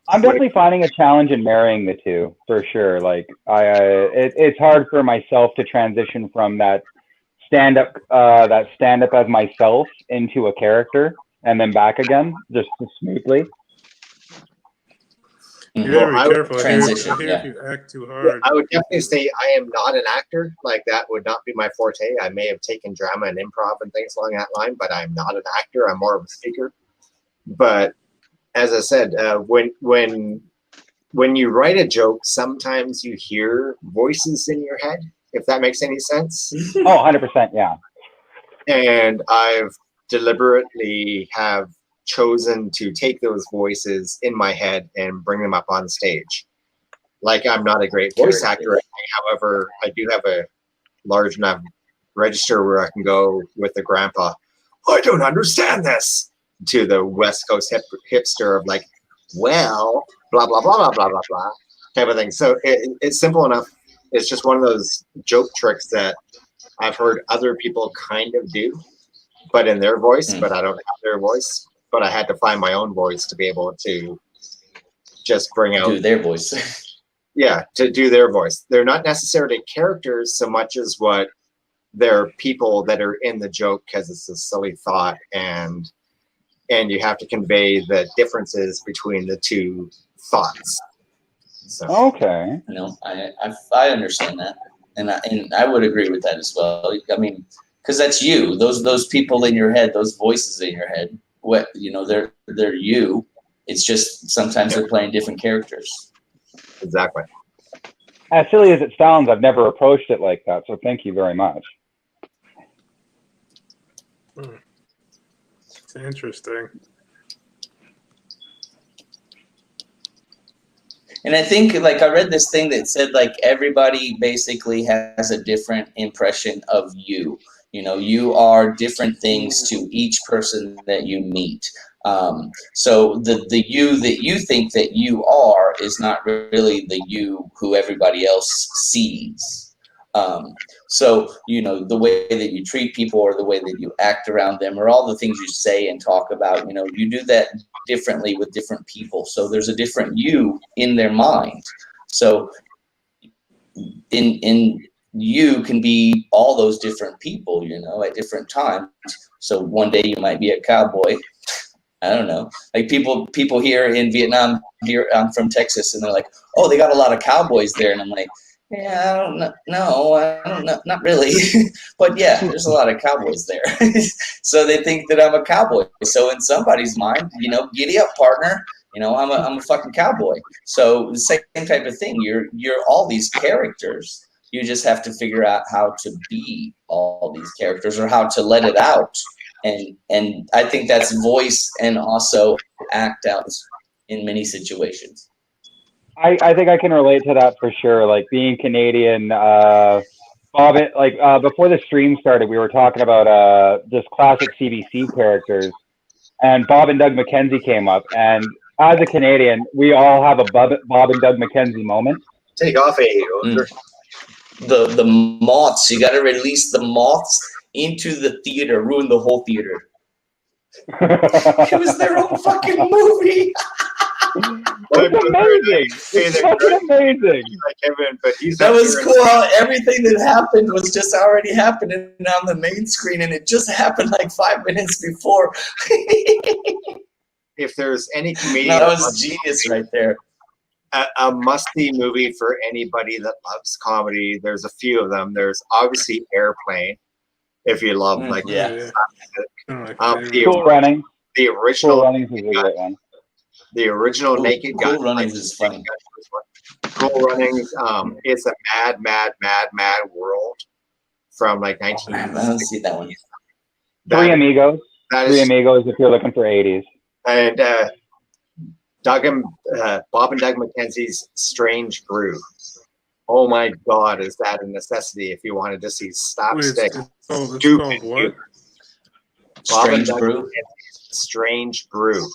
[SPEAKER 3] I'm definitely finding a challenge in marrying the two, for sure. Like it's hard for myself to transition from that stand up as myself into a character and then back again just smoothly.
[SPEAKER 1] You gotta be careful.
[SPEAKER 2] Transition,
[SPEAKER 1] I hear if you act too hard.
[SPEAKER 4] I would definitely say I am not an actor. Like that would not be my forte. I may have taken drama and improv and things along that line, but I'm not an actor. I'm more of a speaker. But as I said, when you write a joke, sometimes you hear voices in your head, if that makes any sense.
[SPEAKER 3] Oh, 100%, yeah.
[SPEAKER 4] And I've deliberately have chosen to take those voices in my head and bring them up on stage. Like I'm not a great voice actor, however, I do have a large enough register where I can go with the grandpa, I don't understand this, to the West Coast hipster of like, well, blah, blah, blah, blah, blah, blah, blah, type of thing. So it's simple enough. It's just one of those joke tricks that I've heard other people kind of do, but in their voice, but I don't have their voice. But I had to find my own voice to be able to just bring out.
[SPEAKER 2] Do their voice.
[SPEAKER 4] Yeah, to do their voice. They're not necessarily characters so much as what they're people that are in the joke because it's a silly thought, and you have to convey the differences between the two thoughts. So.
[SPEAKER 3] Okay.
[SPEAKER 2] No, I understand that, and I would agree with that as well. I mean, because that's you. Those people in your head, those voices in your head. What they're you. It's just sometimes they're playing different characters.
[SPEAKER 4] Exactly.
[SPEAKER 3] As silly as it sounds, I've never approached it like that. So thank you very much.
[SPEAKER 1] It's interesting.
[SPEAKER 2] And I think, like, I read this thing that said, like, everybody basically has a different impression of you. You are different things to each person that you meet. So the you that you think that you are is not really the you who everybody else sees. So, the way that you treat people or the way that you act around them or all the things you say and talk about, you do that differently with different people. So there's a different you in their mind. So in you can be all those different people, at different times. So one day you might be a cowboy. I don't know. Like people here in Vietnam, here I'm from Texas, and they're like, oh, they got a lot of cowboys there. And I'm like, yeah, I don't know, not really. But yeah, there's a lot of cowboys there. So they think that I'm a cowboy. So in somebody's mind, giddy up, partner. I'm a fucking cowboy. So the same type of thing. You're all these characters. You just have to figure out how to be all these characters or how to let it out. And I think that's voice and also act out in many situations.
[SPEAKER 3] I think I can relate to that for sure. Like being Canadian, Bob, before the stream started, we were talking about just classic CBC characters, and Bob and Doug McKenzie came up. And as a Canadian, we all have a Bob and Doug McKenzie moment.
[SPEAKER 4] Take off
[SPEAKER 2] The moths. You got to release the moths into the theater, ruin the whole theater. It was their own fucking movie.
[SPEAKER 3] It's amazing. It's fucking amazing.
[SPEAKER 4] Kevin, but
[SPEAKER 2] that was cool. How everything that happened was just already happening on the main screen, and it just happened like 5 minutes before.
[SPEAKER 4] If there's any comedian,
[SPEAKER 2] that was genius right there.
[SPEAKER 4] a must-see movie for anybody that loves comedy. There's a few of them. There's obviously Airplane, if you love like
[SPEAKER 2] Yeah.
[SPEAKER 4] the,
[SPEAKER 3] Cool Running.
[SPEAKER 4] the
[SPEAKER 3] Cool
[SPEAKER 4] original
[SPEAKER 3] Runnings is a great one.
[SPEAKER 4] the original
[SPEAKER 2] Cool-
[SPEAKER 4] Naked
[SPEAKER 2] Cool
[SPEAKER 4] Gun.
[SPEAKER 2] Runnings is funny.
[SPEAKER 4] Cool Runnings. It's a mad world from like
[SPEAKER 2] I
[SPEAKER 4] 19.
[SPEAKER 2] haven't seen that one.
[SPEAKER 3] Three Amigos.
[SPEAKER 4] That
[SPEAKER 3] Three
[SPEAKER 4] is,
[SPEAKER 3] Amigos if you're looking for 80s.
[SPEAKER 4] and Bob and Doug McKenzie's Strange Brew. Oh my God, is that a necessity if you wanted to see slapstick?
[SPEAKER 1] It's called
[SPEAKER 4] Stupid
[SPEAKER 1] what?
[SPEAKER 4] humor. Bob and
[SPEAKER 2] Strange
[SPEAKER 4] Doug
[SPEAKER 2] Brew.
[SPEAKER 4] McKenzie's Strange Brew.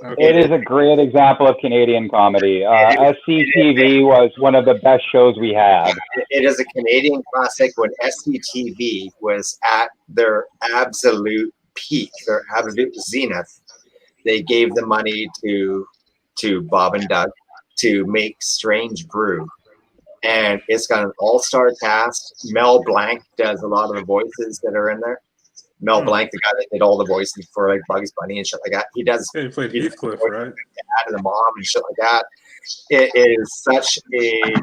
[SPEAKER 1] Okay.
[SPEAKER 3] It is a great example of Canadian comedy. SCTV was one of the best shows we had.
[SPEAKER 4] It is a Canadian classic when SCTV was at their absolute peak, their absolute zenith. They gave the money to Bob and Doug to make Strange Brew. And it's got an all-star cast. Mel Blanc does a lot of the voices that are in there. Mel Blanc, the guy that did all the voices for like Bugs Bunny and shit like that. He does
[SPEAKER 1] Yeah, you played Heathcliff, right?
[SPEAKER 4] Dad and the mom and shit like that. It is such a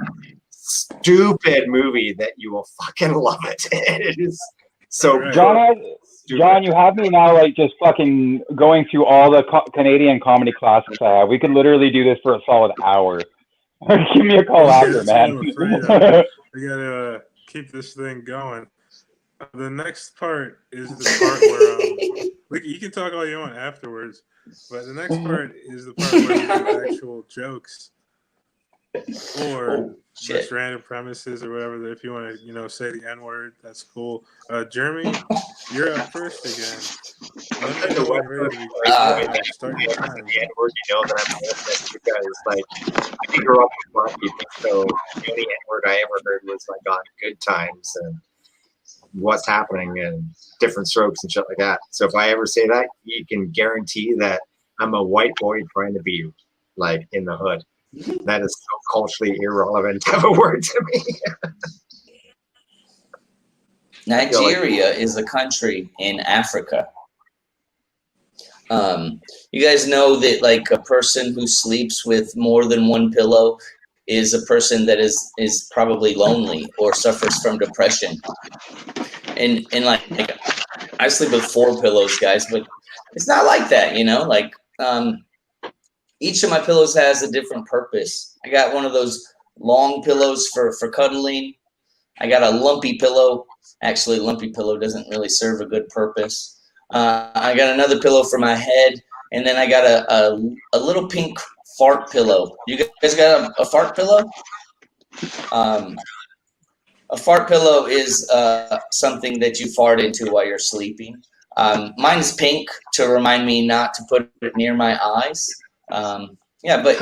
[SPEAKER 4] stupid movie that you will fucking love it. It is so
[SPEAKER 1] Right.
[SPEAKER 3] John, you have me now like just fucking going through all the Canadian comedy classics I have. We could literally do this for a solid hour. Give me a call after, man.
[SPEAKER 1] We gotta keep this thing going. The next part is the part where you can talk all you want afterwards, but the next part is the part where we do actual jokes or just random premises or whatever. If you want to, say the N word, that's cool. Jeremy, you're up first again. Let me know when you're ready to start your time.
[SPEAKER 4] The N-word, you know that I'm racist because, like, I grew up with black people, so the only N-word I ever heard was, like, on Good Times and What's Happening and Different Strokes and shit like that. So if I ever say that, you can guarantee that I'm a white boy trying to be, like, in the hood. That is so culturally irrelevant of a word to me.
[SPEAKER 2] Nigeria is a country in Africa. You guys know that like a person who sleeps with more than one pillow is a person that is probably lonely or suffers from depression. And like I sleep with 4 pillows, guys, but it's not like that, like each of my pillows has a different purpose. I got one of those long pillows for cuddling. I got a lumpy pillow. Actually, a lumpy pillow doesn't really serve a good purpose. I got another pillow for my head, and then I got a little pink fart pillow. You guys got a fart pillow? A fart pillow is something that you fart into while you're sleeping. Mine's pink to remind me not to put it near my eyes. Yeah, but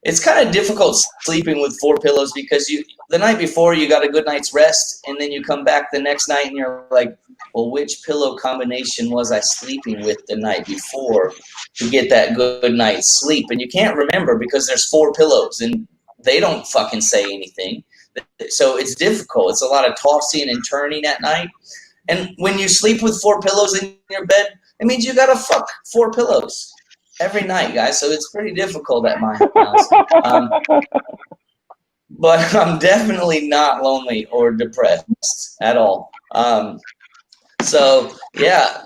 [SPEAKER 2] it's kind of difficult sleeping with 4 pillows because the night before you got a good night's rest, and then you come back the next night and you're like, well, which pillow combination was I sleeping with the night before to get that good night's sleep? And you can't remember because there's 4 pillows and they don't fucking say anything. So it's difficult. It's a lot of tossing and turning at night. And when you sleep with 4 pillows in your bed, it means you got to fuck 4 pillows every night, guys. So it's pretty difficult at my house. But I'm definitely not lonely or depressed at all. So yeah,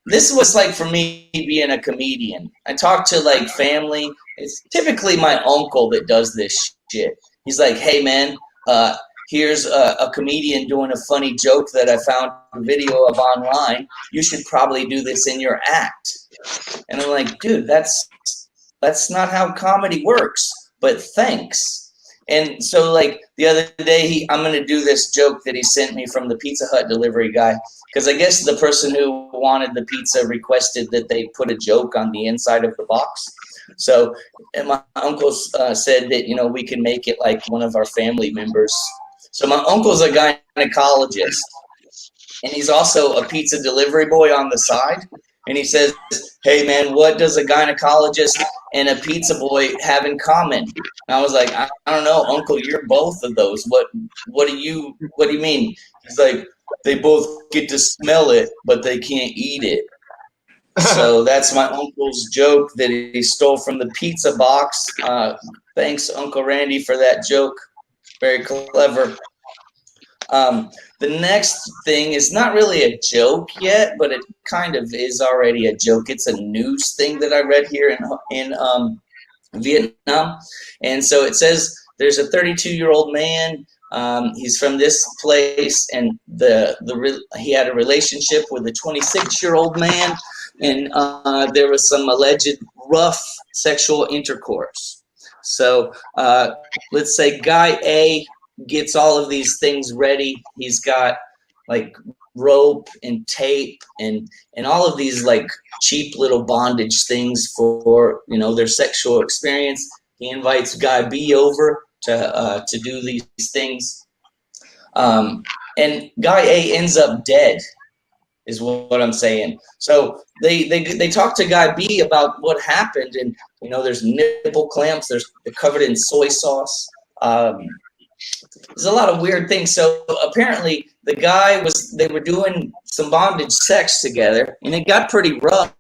[SPEAKER 2] this was like for me being a comedian. I talk to like family. It's typically my uncle that does this shit. He's like, hey man, here's a comedian doing a funny joke that I found a video of online. You should probably do this in your act. And I'm like, dude, that's not how comedy works, but thanks. And so like the other day, I'm going to do this joke that he sent me from the Pizza Hut delivery guy. Because I guess the person who wanted the pizza requested that they put a joke on the inside of the box. So and my uncle said that, we can make it like one of our family members. So my uncle's a gynecologist. And he's also a pizza delivery boy on the side. And he says, hey, man, what does a gynecologist and a pizza boy have in common? And I was like, I don't know, Uncle, you're both of those. What do you mean? He's like, they both get to smell it, but they can't eat it. So that's my uncle's joke that he stole from the pizza box. Thanks, Uncle Randy, for that joke. Very clever. The next thing is not really a joke yet, but it kind of is already a joke. It's a news thing that I read here in Vietnam. And so it says there's a 32-year-old man. He's from this place, and he had a relationship with a 26-year-old man, and there was some alleged rough sexual intercourse. So let's say guy A gets all of these things ready. He's got like rope and tape and all of these like cheap little bondage things for their sexual experience. He invites guy B over to do these things, and guy A ends up dead, is what I'm saying. So they talk to guy B about what happened, and there's nipple clamps, they're covered in soy sauce. There's a lot of weird things. So apparently the guy they were doing some bondage sex together, and it got pretty rough.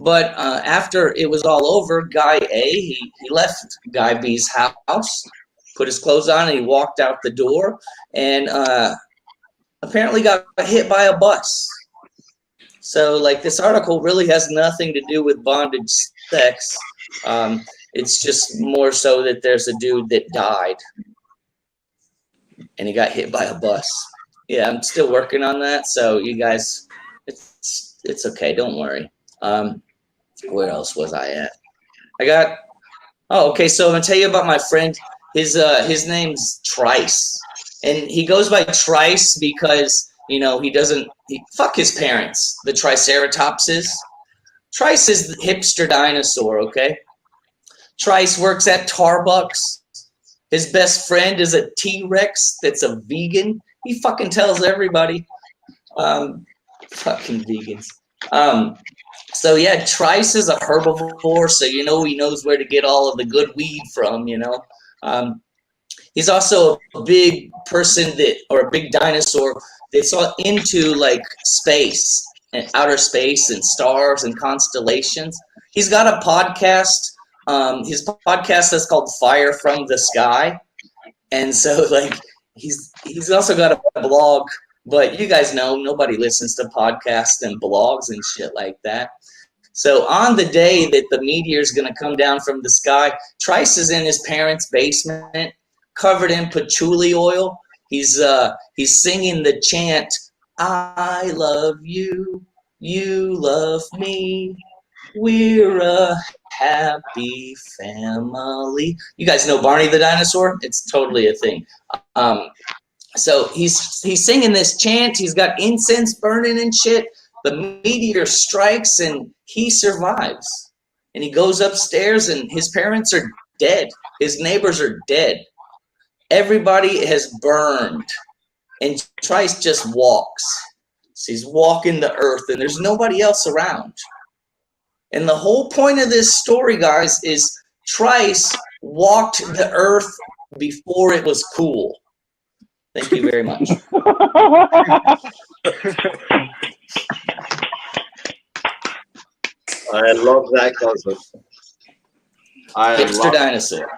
[SPEAKER 2] But after it was all over, guy A, he left guy B's house, put his clothes on, and he walked out the door, and apparently got hit by a bus. So like this article really has nothing to do with bondage sex. It's just more so that there's a dude that died, and he got hit by a bus. Yeah, I'm still working on that. So you guys, it's okay. Don't worry. Where else was I at? Okay. So I'm gonna tell you about my friend. His name's Trice, and he goes by Trice because fuck his parents, the Triceratopses. Trice is the hipster dinosaur. Okay. Trice works at Starbucks. His best friend is a T-Rex that's a vegan. He fucking tells everybody. Fucking vegans. So yeah, Trice is a herbivore, so he knows where to get all of the good weed from, He's also a big person or a big dinosaur that's all into like space and outer space and stars and constellations. He's got a podcast. His podcast is called Fire from the Sky. And so like he's also got a blog, but you guys know nobody listens to podcasts and blogs and shit like that. So on the day that the meteor is going to come down from the sky, Trice is in his parents' basement, covered in patchouli oil. He's singing the chant, "I love you, you love me, we're a happy family." You guys know Barney the dinosaur? It's totally a thing. So he's singing this chant. He's got incense burning and shit. The meteor strikes and he survives. And he goes upstairs and his parents are dead. His neighbors are dead. Everybody has burned. And Trice just walks. So he's walking the earth and there's nobody else around. And the whole point of this story, guys, is Trice walked the earth before it was cool. Thank you very much.
[SPEAKER 4] I love that concept.
[SPEAKER 2] Hipster dinosaur.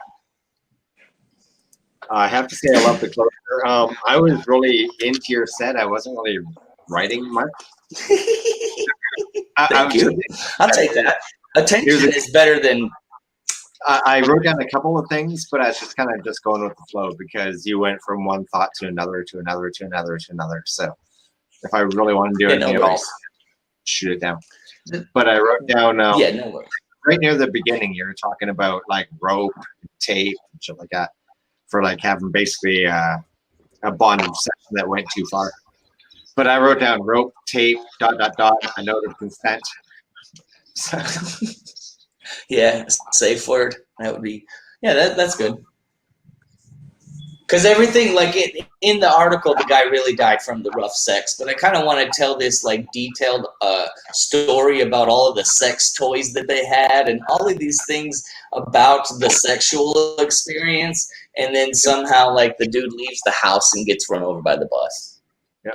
[SPEAKER 4] I have to say I love the closure. I was really into your set. I wasn't really writing much.
[SPEAKER 2] Thank you. I'll take that. Attention is better than...
[SPEAKER 4] I wrote down a couple of things, but I was just kind of just going with the flow because you went from one thought to another, to another, to another, to another. So if I really want to do anything at all, shoot it down. But I wrote down
[SPEAKER 2] no worries.
[SPEAKER 4] Right near the beginning, you were talking about like rope, tape, and shit like that for like having basically a bondage session that went too far. But I wrote down rope, tape, ... a note of consent. So.
[SPEAKER 2] Yeah, safe word. That would be, that's good. Because everything, like in the article, the guy really died from the rough sex. But I kind of want to tell this like detailed story about all of the sex toys that they had and all of these things about the sexual experience. And then somehow like the dude leaves the house and gets run over by the bus.
[SPEAKER 4] Yeah,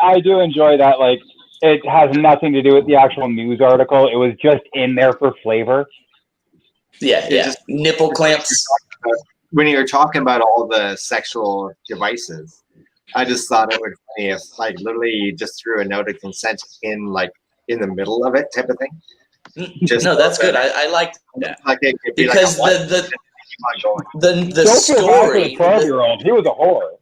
[SPEAKER 3] I do enjoy that. Like it has nothing to do with the actual news article. It was just in there for flavor.
[SPEAKER 2] Yeah.
[SPEAKER 4] just-
[SPEAKER 2] Nipple clamps.
[SPEAKER 4] When you're talking about all the sexual devices, I just thought it would be funny if, like, literally you just threw a note of consent in, like, in the middle of it, type of thing. Just
[SPEAKER 2] No, that's good. I like that
[SPEAKER 4] like it could be
[SPEAKER 2] because
[SPEAKER 4] like a
[SPEAKER 2] the
[SPEAKER 4] keep on going.
[SPEAKER 2] the
[SPEAKER 3] Don't feel bad for
[SPEAKER 2] story.
[SPEAKER 3] the 12-year-old. He was a whore.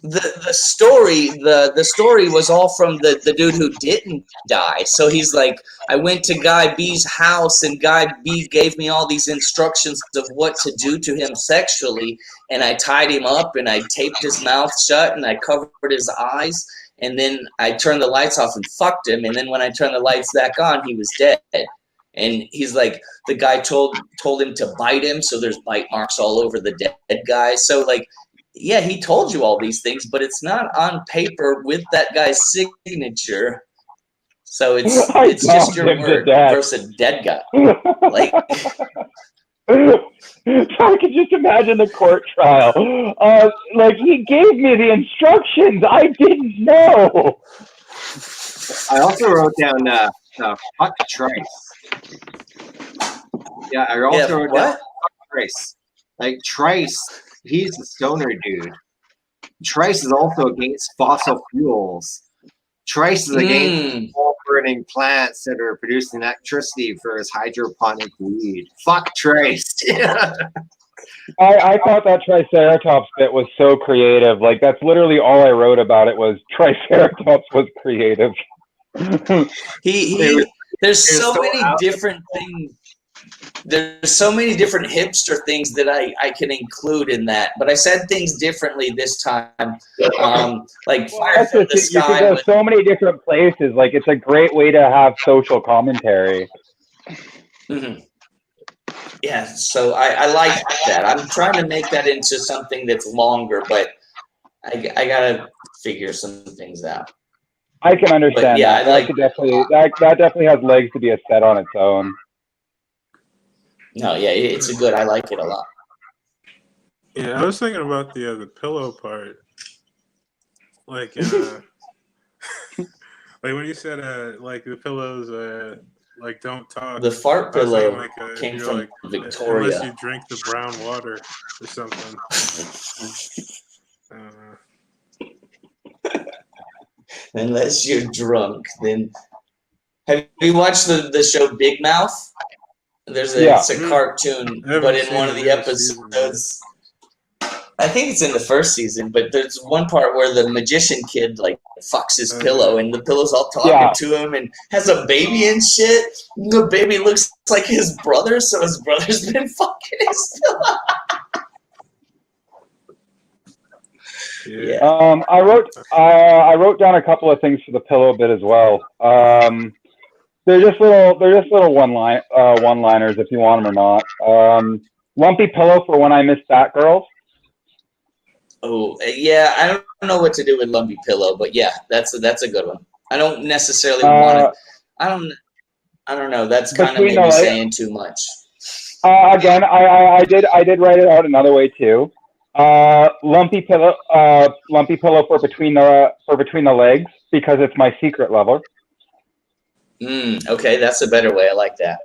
[SPEAKER 2] The story was all from the dude who didn't die. So he's like, I went to Guy B's house and Guy B gave me all these instructions of what to do to him sexually, and I tied him up and I taped his mouth shut and I covered his eyes, and then I turned the lights off and fucked him, and then when I turned the lights back on, he was dead. And he's like, the guy told him to bite him, so there's bite marks all over the dead guy. So like, yeah, he told you all these things, but it's not on paper with that guy's signature. So it's just your word versus a dead guy. Like,
[SPEAKER 3] I could just imagine the court trial. Like, he gave me the instructions. I didn't know.
[SPEAKER 4] I also wrote down fuck Trice. Yeah, I also wrote down fuck Trice. Like, Trice, he's a stoner dude. Trice is also against fossil fuels. Trice is against burning plants that are producing electricity for his hydroponic weed. Fuck Trice.
[SPEAKER 3] I thought that Triceratops bit was so creative. Like, that's literally all I wrote about it was Triceratops was creative.
[SPEAKER 2] There's so many different things. There's so many different hipster things that I can include in that, but I said things differently this time. Like Fire from the
[SPEAKER 3] You
[SPEAKER 2] Sky.
[SPEAKER 3] could go so many different places. Like, it's a great way to have social commentary.
[SPEAKER 2] Mm-hmm. Yeah, so I like that. I'm trying to make that into something that's longer, but I gotta figure some things out.
[SPEAKER 3] I can understand
[SPEAKER 2] But yeah,
[SPEAKER 3] that. That definitely has legs to be a set on its own.
[SPEAKER 2] No, yeah, it's a good. I like it a lot.
[SPEAKER 1] Yeah, I was thinking about the pillow part. Like, like when you said like the pillows like don't talk.
[SPEAKER 2] The fart
[SPEAKER 1] I was thinking,
[SPEAKER 2] pillow
[SPEAKER 1] like,
[SPEAKER 2] came
[SPEAKER 1] you're
[SPEAKER 2] from
[SPEAKER 1] like,
[SPEAKER 2] Victoria.
[SPEAKER 1] unless you drink the brown water or something.
[SPEAKER 2] Unless you're drunk, then have you watched the show Big Mouth? It's a cartoon, but in one of the episodes, I think it's in the first season, but there's one part where the magician kid like fucks his pillow, and the pillow's all talking to him, and has a baby and shit. The baby looks like his brother, so his brother's been fucking his pillow.
[SPEAKER 1] Yeah.
[SPEAKER 3] I wrote down a couple of things for the pillow bit as well. They're just little one-liners if you want them or not. Lumpy pillow for when I miss Batgirls.
[SPEAKER 2] Oh yeah, I don't know what to do with Lumpy pillow, but yeah, that's a good one. I don't necessarily want to. I don't know. That's kind of maybe saying too much.
[SPEAKER 3] Again, I did write it out another way too. Lumpy pillow for between the legs because it's my secret lover.
[SPEAKER 2] Okay, that's a better way. I like that.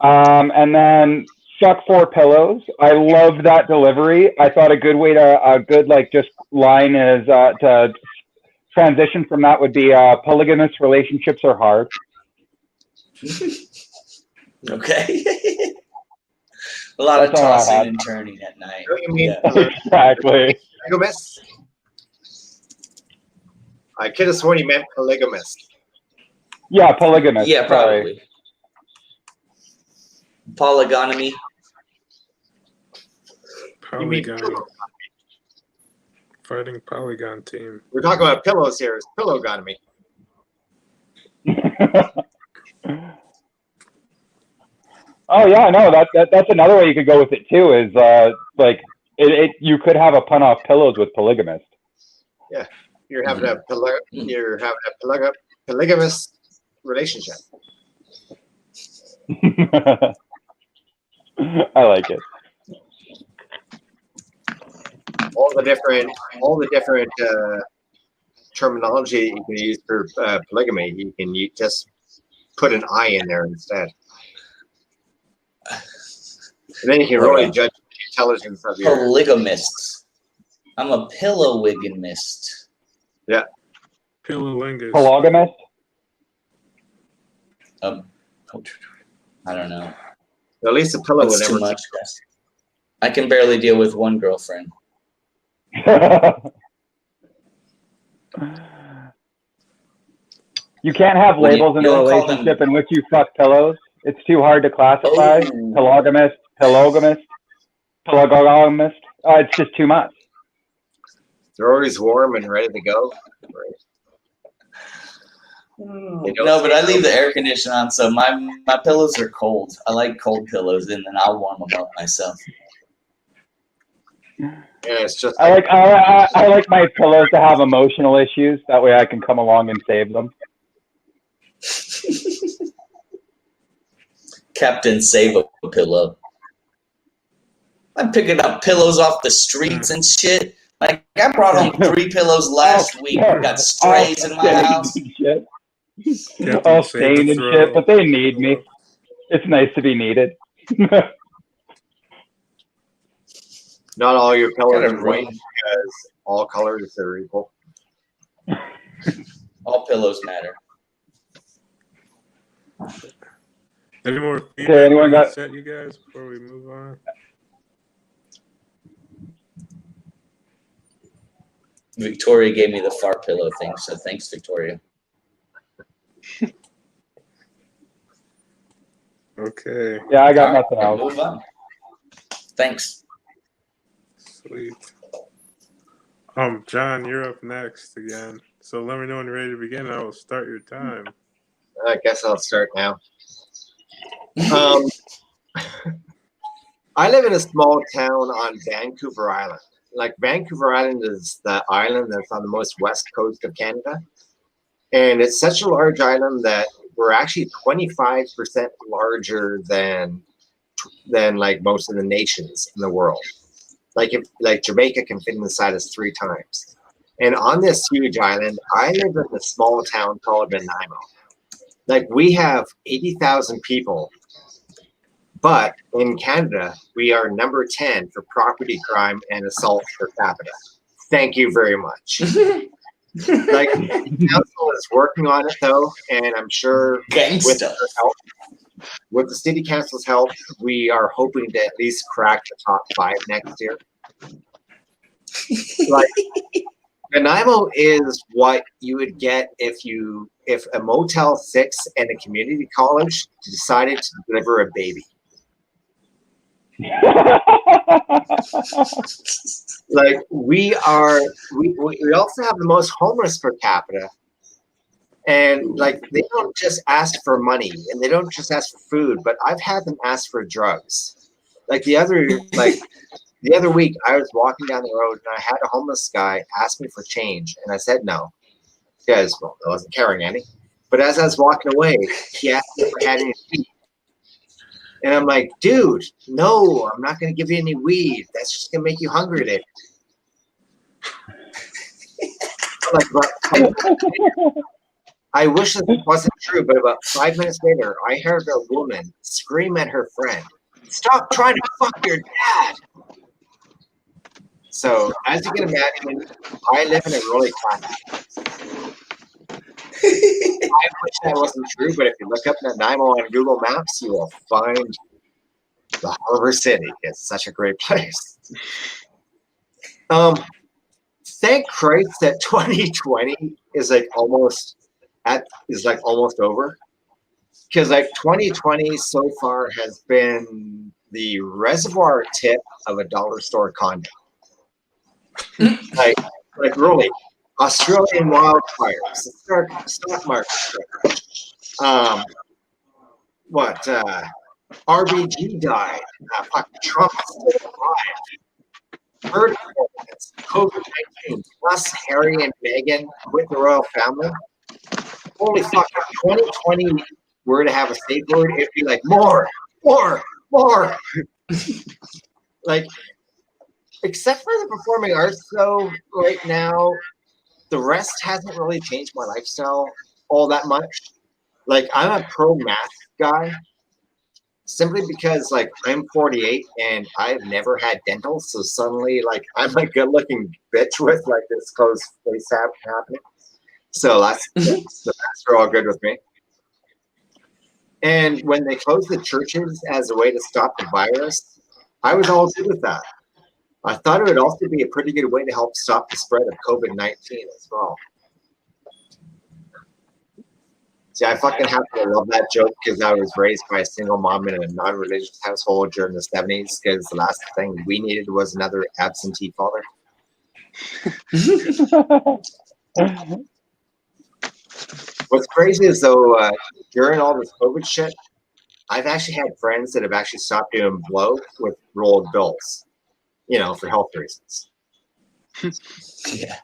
[SPEAKER 3] And then fuck 4 pillows. I love that delivery. I thought a good like just line is to transition from that would be polygamous relationships are hard.
[SPEAKER 2] Okay. A lot of tossing and turning at night.
[SPEAKER 4] What do you mean?
[SPEAKER 2] Yeah.
[SPEAKER 3] Exactly.
[SPEAKER 4] Polygamous? I could have sworn you meant polygamous.
[SPEAKER 3] Yeah, polygamous.
[SPEAKER 2] Yeah, probably. Polygamy.
[SPEAKER 1] Polygon. Fighting Polygon team.
[SPEAKER 4] We're talking about pillows here. It's pillowgonomy.
[SPEAKER 3] Oh yeah, no, that's another way you could go with it too. Is like you could have a pun off pillows with polygamist.
[SPEAKER 4] Yeah, you're having a polygamous relationship.
[SPEAKER 3] I like it.
[SPEAKER 4] All the different terminology you can use for polygamy. You can just put an I in there instead. And then you can really judge the intelligence of your
[SPEAKER 2] Polygamists. I'm a pillow-wigamist.
[SPEAKER 4] Yeah.
[SPEAKER 1] Pillolingus.
[SPEAKER 3] Polygamist?
[SPEAKER 2] I don't know.
[SPEAKER 4] At least a pillow would
[SPEAKER 2] It's too
[SPEAKER 4] never.
[SPEAKER 2] much, guys. I can barely deal with one girlfriend.
[SPEAKER 3] You can't have
[SPEAKER 2] Well,
[SPEAKER 3] labels in a
[SPEAKER 2] you don't call
[SPEAKER 3] relationship in which you fuck pillows. It's too hard to classify.
[SPEAKER 2] Oh.
[SPEAKER 3] Polygamist. It's just too much.
[SPEAKER 4] They're always warm and ready to go. Right. They don't
[SPEAKER 2] No, but I
[SPEAKER 4] say
[SPEAKER 2] leave
[SPEAKER 4] no.
[SPEAKER 2] the air conditioner on, so my pillows are cold. I like cold pillows, and then I'll warm them up myself.
[SPEAKER 4] Yeah, it's just
[SPEAKER 3] I like my pillows to have emotional issues. That way I can come along and save them.
[SPEAKER 2] Captain Save a Pillow. I'm picking up pillows off the streets and shit. Like, I brought home 3 pillows last week. I got strays in my house.
[SPEAKER 3] All stained and shit, but they need me. It's nice to be needed.
[SPEAKER 4] not all your colors
[SPEAKER 2] Gotta
[SPEAKER 4] are white
[SPEAKER 2] run.
[SPEAKER 4] because all colors are equal.
[SPEAKER 2] All pillows matter.
[SPEAKER 1] Any more
[SPEAKER 3] Okay,
[SPEAKER 1] feedback
[SPEAKER 3] anyone
[SPEAKER 1] on the
[SPEAKER 3] got-
[SPEAKER 1] set, you guys, before we move on?
[SPEAKER 2] Victoria gave me the fart pillow thing, so thanks, Victoria.
[SPEAKER 1] Okay,
[SPEAKER 3] Yeah, I got
[SPEAKER 2] All right,
[SPEAKER 3] nothing else.
[SPEAKER 2] move on. Thanks.
[SPEAKER 1] sweet. John, you're up next again. So let me know when you're ready to begin. I will start your time.
[SPEAKER 4] I guess I'll start now. I live in a small town on Vancouver Island. Like, Vancouver Island is the island that's on the most west coast of Canada. And it's such a large island that we're actually 25% larger than like most of the nations in the world. Like Jamaica can fit inside us 3 times. And on this huge island, I live in a small town called Nanaimo. Like, we have 80,000 people, but in Canada, we are number 10 for property crime and assault per capita. Thank you very much. Like, the council is working on it though, and I'm sure with
[SPEAKER 2] Gangsta.
[SPEAKER 4] their help, with the city council's help, we are hoping to at least crack the top 5 next year. Like, Nanaimo is what you would get if a Motel 6 and a community college decided to deliver a baby. Like, we also have the most homeless per capita, and like, they don't just ask for money and they don't just ask for food, but I've had them ask for drugs. Like, the other week, I was walking down the road and I had a homeless guy ask me for change, and I said no, because, well, I wasn't carrying any. But as I was walking away, he asked me if I had any weed. And I'm like, dude, no, I'm not going to give you any weed. That's just going to make you hungry today. I wish this wasn't true, but about 5 minutes later, I heard a woman scream at her friend, "Stop trying to fuck your dad." So, as you can imagine, I live in a really classy place. I wish that wasn't true, but if you look up Nanaimo on Google Maps, you will find the Harbor City. It's such a great place. Thank Christ that 2020 is almost over, because like 2020 so far has been the reservoir tip of a dollar store condo. like really, Australian wildfires, the stock market, RBG died, Trump is still alive, bird performance, COVID-19, plus Harry and Meghan with the royal family. Holy fuck, if 2020 were to have a safe word, it'd be like more. Like, except for the performing arts, though, right now, the rest hasn't really changed my lifestyle all that much. Like, I'm a pro math guy simply because, like, I'm 48 and I've never had dental. So suddenly, like, I'm a good looking bitch with, like, this close face happening. So the maths are all good with me. And when they closed the churches as a way to stop the virus, I was all good with that. I thought it would also be a pretty good way to help stop the spread of COVID-19 as well. See, I fucking happen to love that joke because I was raised by a single mom in a non-religious household during the 70s, because the last thing we needed was another absentee father. What's crazy is, though, during all this COVID shit, I've actually had friends that have actually stopped doing blow with rolled bills, you know, for health reasons.
[SPEAKER 2] Yeah.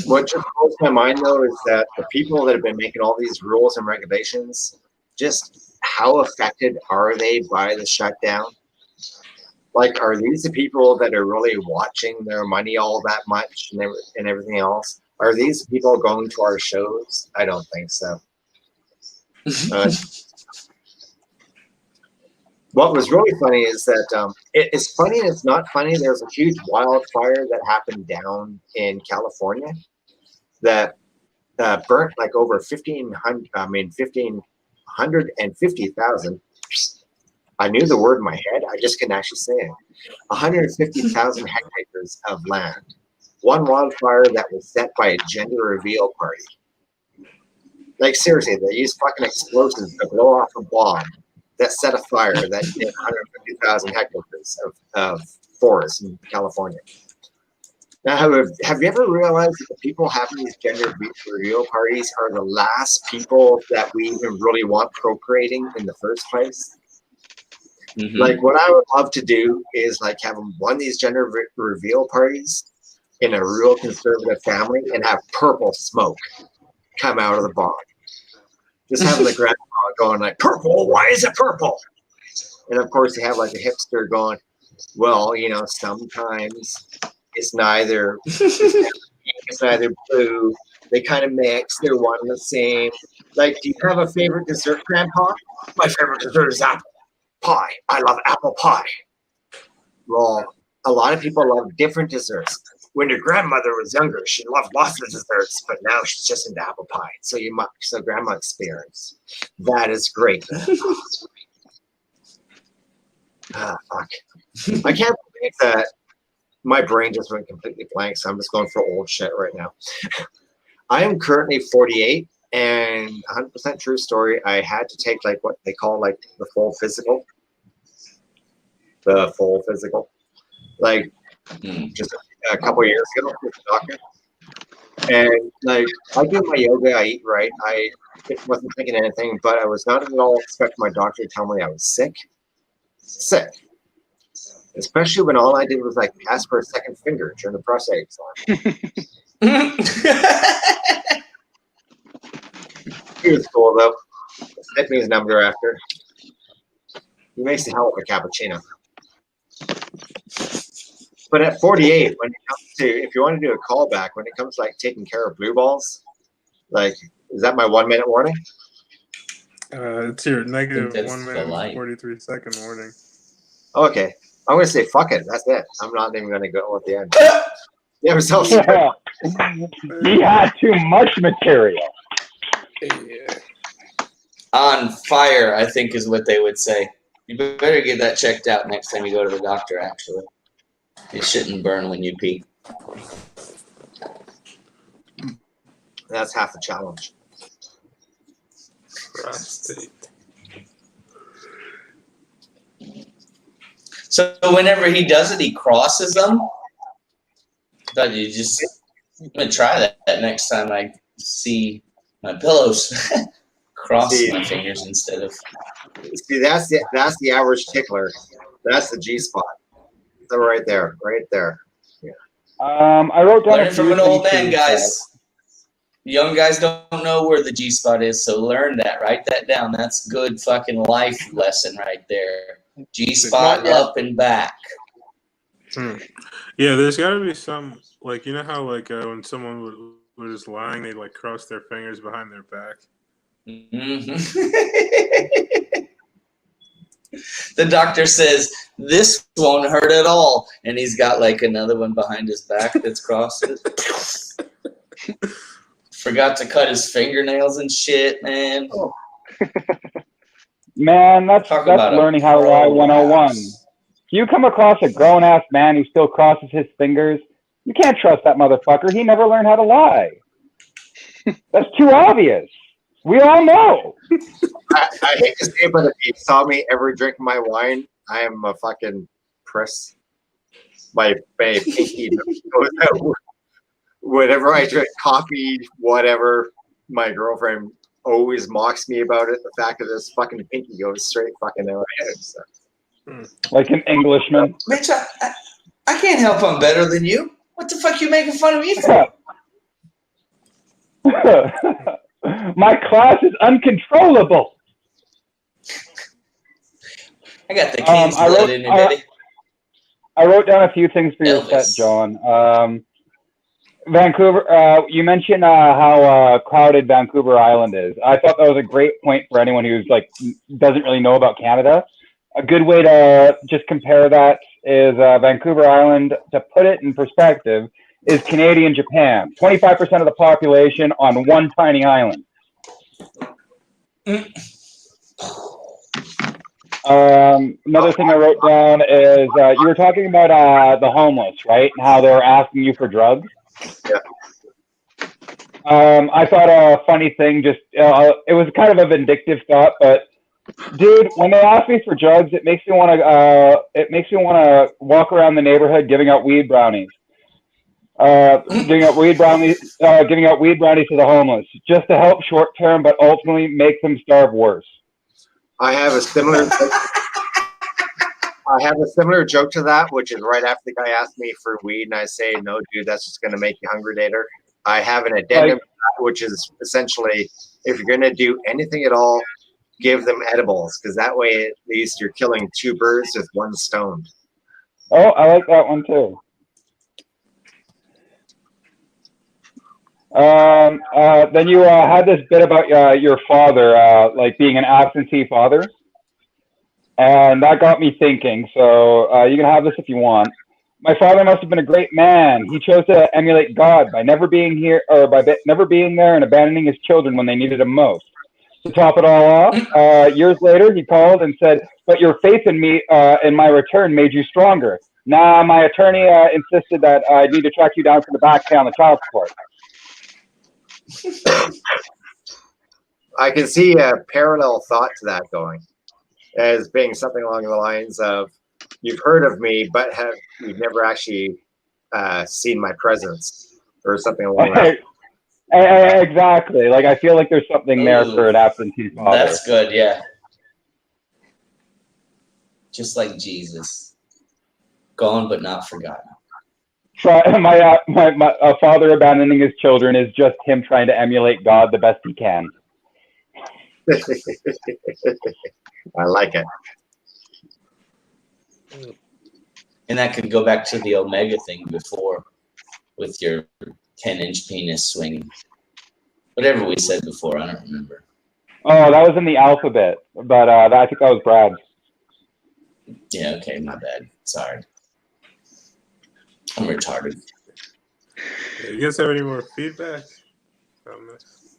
[SPEAKER 4] What just blows my mind, though, is that the people that have been making all these rules and regulations, just how affected are they by the shutdown? Like, are these the people that are really watching their money all that much and everything else? Are these people going to our shows? I don't think so. What was really funny is that it's funny and it's not funny. There's a huge wildfire that happened down in California that burnt like over 150,000. I knew the word in my head. I just couldn't actually say it. 150,000 hectares of land. One wildfire that was set by a gender reveal party. Like, seriously, they used fucking explosives to blow off a bomb that set a fire that did 150,000 hectares of forest in California. Now, have you ever realized that the people having these gender reveal parties are the last people that we even really want procreating in the first place? Mm-hmm. Like, what I would love to do is, like, have one of these gender reveal parties in a real conservative family and have purple smoke come out of the bomb. Just having the grandma going like, purple, why is it purple? And of course, you have like a hipster going, well, you know, sometimes it's neither blue. They kind of mix. They're one and the same. Like, do you have a favorite dessert, Grandpa? My favorite dessert is apple pie. I love apple pie. Well, a lot of people love different desserts. When your grandmother was younger, she loved lots of desserts, but now she's just into apple pie. So grandma experience. That is great. Fuck. I can't believe that my brain just went completely blank, so I'm just going for old shit right now. I am currently 48, and 100% true story, I had to take like what they call like the full physical. The full physical. Like, just a couple of years ago with the doctor. And like, I do my yoga, I eat right, I wasn't thinking anything, but I was not at all expecting my doctor to tell me I was sick. Especially when all I did was like ask for a second finger during the prostate exam. He was cool though. Sent me his number after. He makes a hell of a cappuccino. But at 48, when it comes to, if you want to do a callback, when it comes to like taking care of blue balls, like, is that my 1 minute warning?
[SPEAKER 1] It's your negative 1 minute and 43 second warning.
[SPEAKER 4] Okay. I'm going to say, fuck it. That's it. I'm not even going to go at the end. You have yourself
[SPEAKER 3] He had too much material.
[SPEAKER 1] Yeah.
[SPEAKER 2] On fire, I think is what they would say. You better get that checked out next time you go to the doctor, actually. It shouldn't burn when you pee.
[SPEAKER 4] That's half the challenge.
[SPEAKER 1] Prostate.
[SPEAKER 2] So whenever he does it, he crosses them. But I'm gonna try that next time I see my pillows. Cross my fingers instead of.
[SPEAKER 4] See, that's the average tickler. That's the G spot. So right there. Yeah.
[SPEAKER 3] I wrote down
[SPEAKER 2] Learn from an old man, guys. Young guys don't know where the G spot is, so learn that. Write that down. That's good fucking life lesson right there. G spot up and back.
[SPEAKER 1] Yeah, there's got to be some, like, you know how, like, when someone was lying, they'd, like, cross their fingers behind their back?
[SPEAKER 2] Mhm. The doctor says, this won't hurt at all. And he's got like another one behind his back that's crossed. Forgot to cut his fingernails and shit, man.
[SPEAKER 3] Man, that's
[SPEAKER 2] Talk about a
[SPEAKER 3] learning how to lie 101.
[SPEAKER 2] prolapse.
[SPEAKER 3] If you come across a grown-ass man who still crosses his fingers, you can't trust that motherfucker. He never learned how to lie. That's too obvious. We all know.
[SPEAKER 4] I hate to say it, but if you saw me ever drinking my wine, I am a fucking priss. My pinky goes out. Whenever I drink coffee, whatever, my girlfriend always mocks me about it. The fact that this fucking pinky goes straight fucking out. So.
[SPEAKER 3] Like an Englishman.
[SPEAKER 2] Mitch, I can't help I'm better than you. What the fuck you making fun of me for?
[SPEAKER 3] My class is uncontrollable.
[SPEAKER 2] I got the king's
[SPEAKER 3] I
[SPEAKER 2] blood
[SPEAKER 3] wrote-
[SPEAKER 2] in it, Daddy.
[SPEAKER 3] I wrote down a few things for your
[SPEAKER 2] Elvis.
[SPEAKER 3] set, John. Vancouver, you mentioned how crowded Vancouver Island is. I thought that was a great point for anyone who's like doesn't really know about Canada. A good way to just compare that is Vancouver Island, to put it in perspective, is Canadian Japan. 25% of the population on one tiny island. Another thing I wrote down is you were talking about the homeless, right? And how they were asking you for drugs.
[SPEAKER 4] Yeah.
[SPEAKER 3] I thought a funny thing, just it was kind of a vindictive thought, but dude, when they ask me for drugs, it makes me want to walk around the neighborhood giving out weed brownies. Giving out weed brownies to the homeless, just to help short term, but ultimately make them starve worse.
[SPEAKER 4] I have a similar joke to that, which is right after the guy asked me for weed, and I say, "No, dude, that's just going to make you hungry later." I have an addendum to that, which is essentially, if you're going to do anything at all, give them edibles, because that way at least you're killing two birds with one stone.
[SPEAKER 3] Oh, I like that one too. Then you had this bit about your father, like being an absentee father, and that got me thinking. So you can have this if you want. My father must have been a great man. He chose to emulate God by never being here, or by never being there and abandoning his children when they needed him most. To top it all off, years later, he called and said, "But your faith in me and my return made you stronger." Nah, my attorney insisted that I need to track you down from the back pay on the child support.
[SPEAKER 4] I can see a parallel thought to that going, as being something along the lines of, you've heard of me, but you've never actually seen my presence, or something along that.
[SPEAKER 3] Exactly. Like, I feel like there's something there for an absentee father.
[SPEAKER 2] That's good, yeah. Just like Jesus. Gone but not forgotten.
[SPEAKER 3] So my father abandoning his children is just him trying to emulate God the best he can.
[SPEAKER 4] I like it.
[SPEAKER 2] And that could go back to the Omega thing before, with your 10-inch penis swinging. Whatever we said before, I don't remember.
[SPEAKER 3] Oh, that was in the alphabet, but I think that was Brad.
[SPEAKER 2] Yeah, okay, my bad. Sorry. I'm retarded.
[SPEAKER 1] Yeah, you guys have any more feedback on this?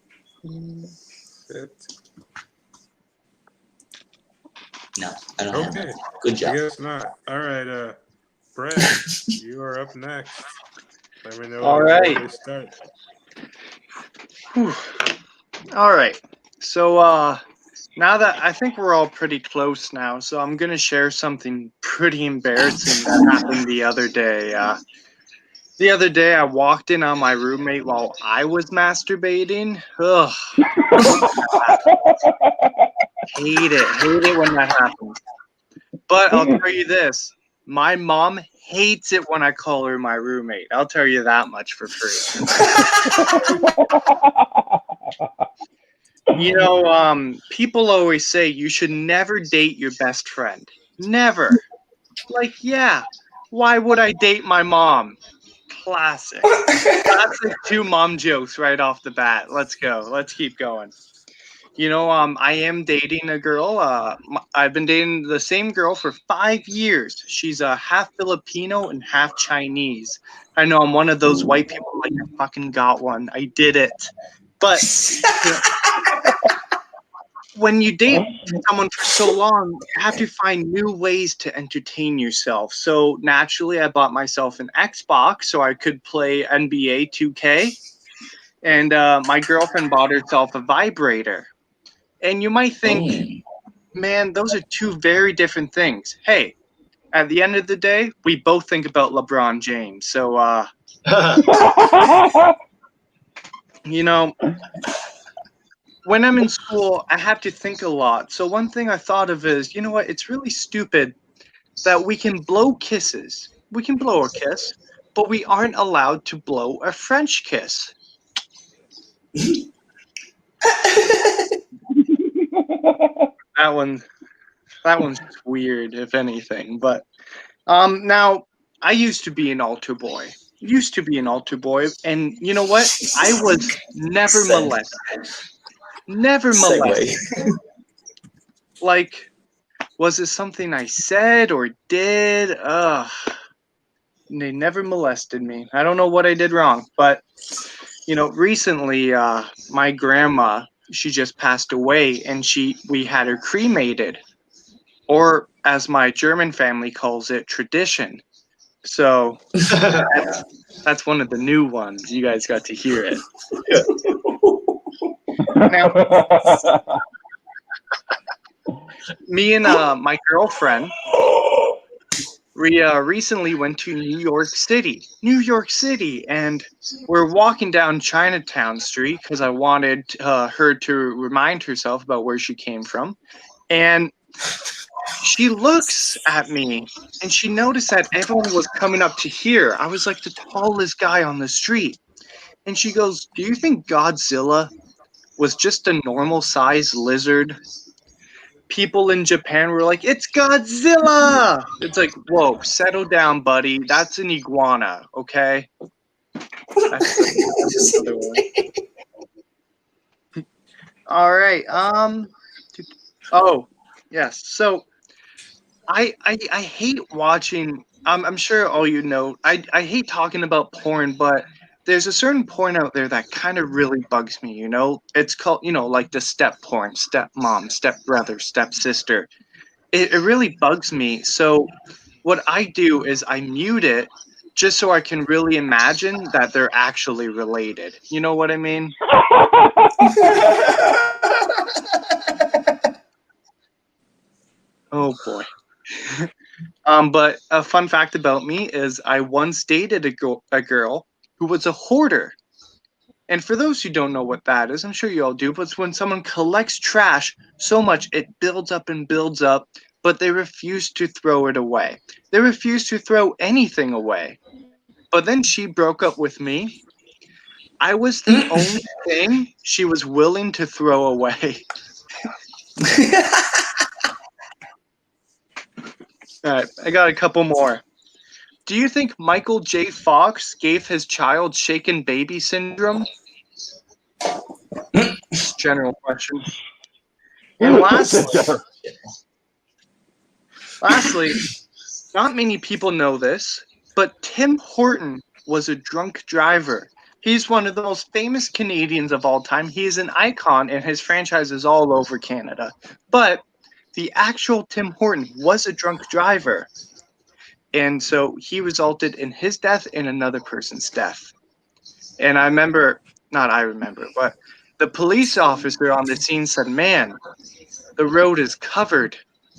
[SPEAKER 2] No, I don't have
[SPEAKER 1] Okay.
[SPEAKER 2] that. Good
[SPEAKER 1] I
[SPEAKER 2] job.
[SPEAKER 1] guess not. All right, Brad, you are up next. Let me know
[SPEAKER 5] All
[SPEAKER 1] before
[SPEAKER 5] right.
[SPEAKER 1] we start.
[SPEAKER 5] Whew. All right. So now that I think we're all pretty close now, so I'm gonna share something pretty embarrassing that happened the other day. The other day I walked in on my roommate while I was masturbating. Ugh. Hate it when that happens. But I'll tell you this. My mom hates it when I call her my roommate. I'll tell you that much for free. You know, people always say you should never date your best friend. Never. Like, yeah, Why would I date my mom? Classic. Classic 2 mom jokes right off the bat. Let's go. Let's keep going. I am dating a girl. I've been dating the same girl for 5 years. She's half Filipino and half Chinese. I know I'm one of those white people like, I fucking got one. I did it. But when you date someone for so long, you have to find new ways to entertain yourself. So naturally, I bought myself an Xbox so I could play NBA 2K. And my girlfriend bought herself a vibrator. And you might think, man, those are 2 very different things. Hey, at the end of the day, we both think about LeBron James. So, when I'm in school, I have to think a lot. So one thing I thought of is, you know what? It's really stupid that we can blow kisses. We can blow a kiss, but we aren't allowed to blow a French kiss. That one's just weird, if anything. But now I used to be an altar boy. And you know what? I was never molested. Never molested. Like, was it something I said or did? They never molested me. I don't know what I did wrong, but recently my grandma, she just passed away, and we had her cremated, or as my German family calls it, tradition. So that's one of the new ones. You guys got to hear it. Now, me and my girlfriend, we recently went to New York City, and we're walking down Chinatown Street because I wanted her to remind herself about where she came from. And she looks at me, and she noticed that everyone was coming up to here. I was like the tallest guy on the street. And she goes, "Do you think Godzilla was just a normal-sized lizard?" People in Japan were like, "It's Godzilla!" It's like, whoa, settle down, buddy. That's an iguana, okay? That's another one. All right. Oh, yes. So I hate watching. I'm sure all you know. I hate talking about porn, but there's a certain porn out there that kind of really bugs me. It's called like the step porn, stepmom, stepbrother, stepsister. It really bugs me. So what I do is I mute it just so I can really imagine that they're actually related. You know what I mean? Oh boy. But a fun fact about me is I once dated a girl who was a hoarder. And for those who don't know what that is, I'm sure you all do, but it's when someone collects trash so much it builds up and builds up, but they refuse to throw it away. They refuse to throw anything away. But then she broke up with me. I was the only thing she was willing to throw away. All right, I got a couple more. Do you think Michael J. Fox gave his child shaken baby syndrome? General question. And lastly, not many people know this, but Tim Horton was a drunk driver. He's one of the most famous Canadians of all time. He is an icon, and his franchise is all over Canada. But the actual Tim Horton was a drunk driver. And so he resulted in his death and another person's death. And but the police officer on the scene said, "Man, the road is covered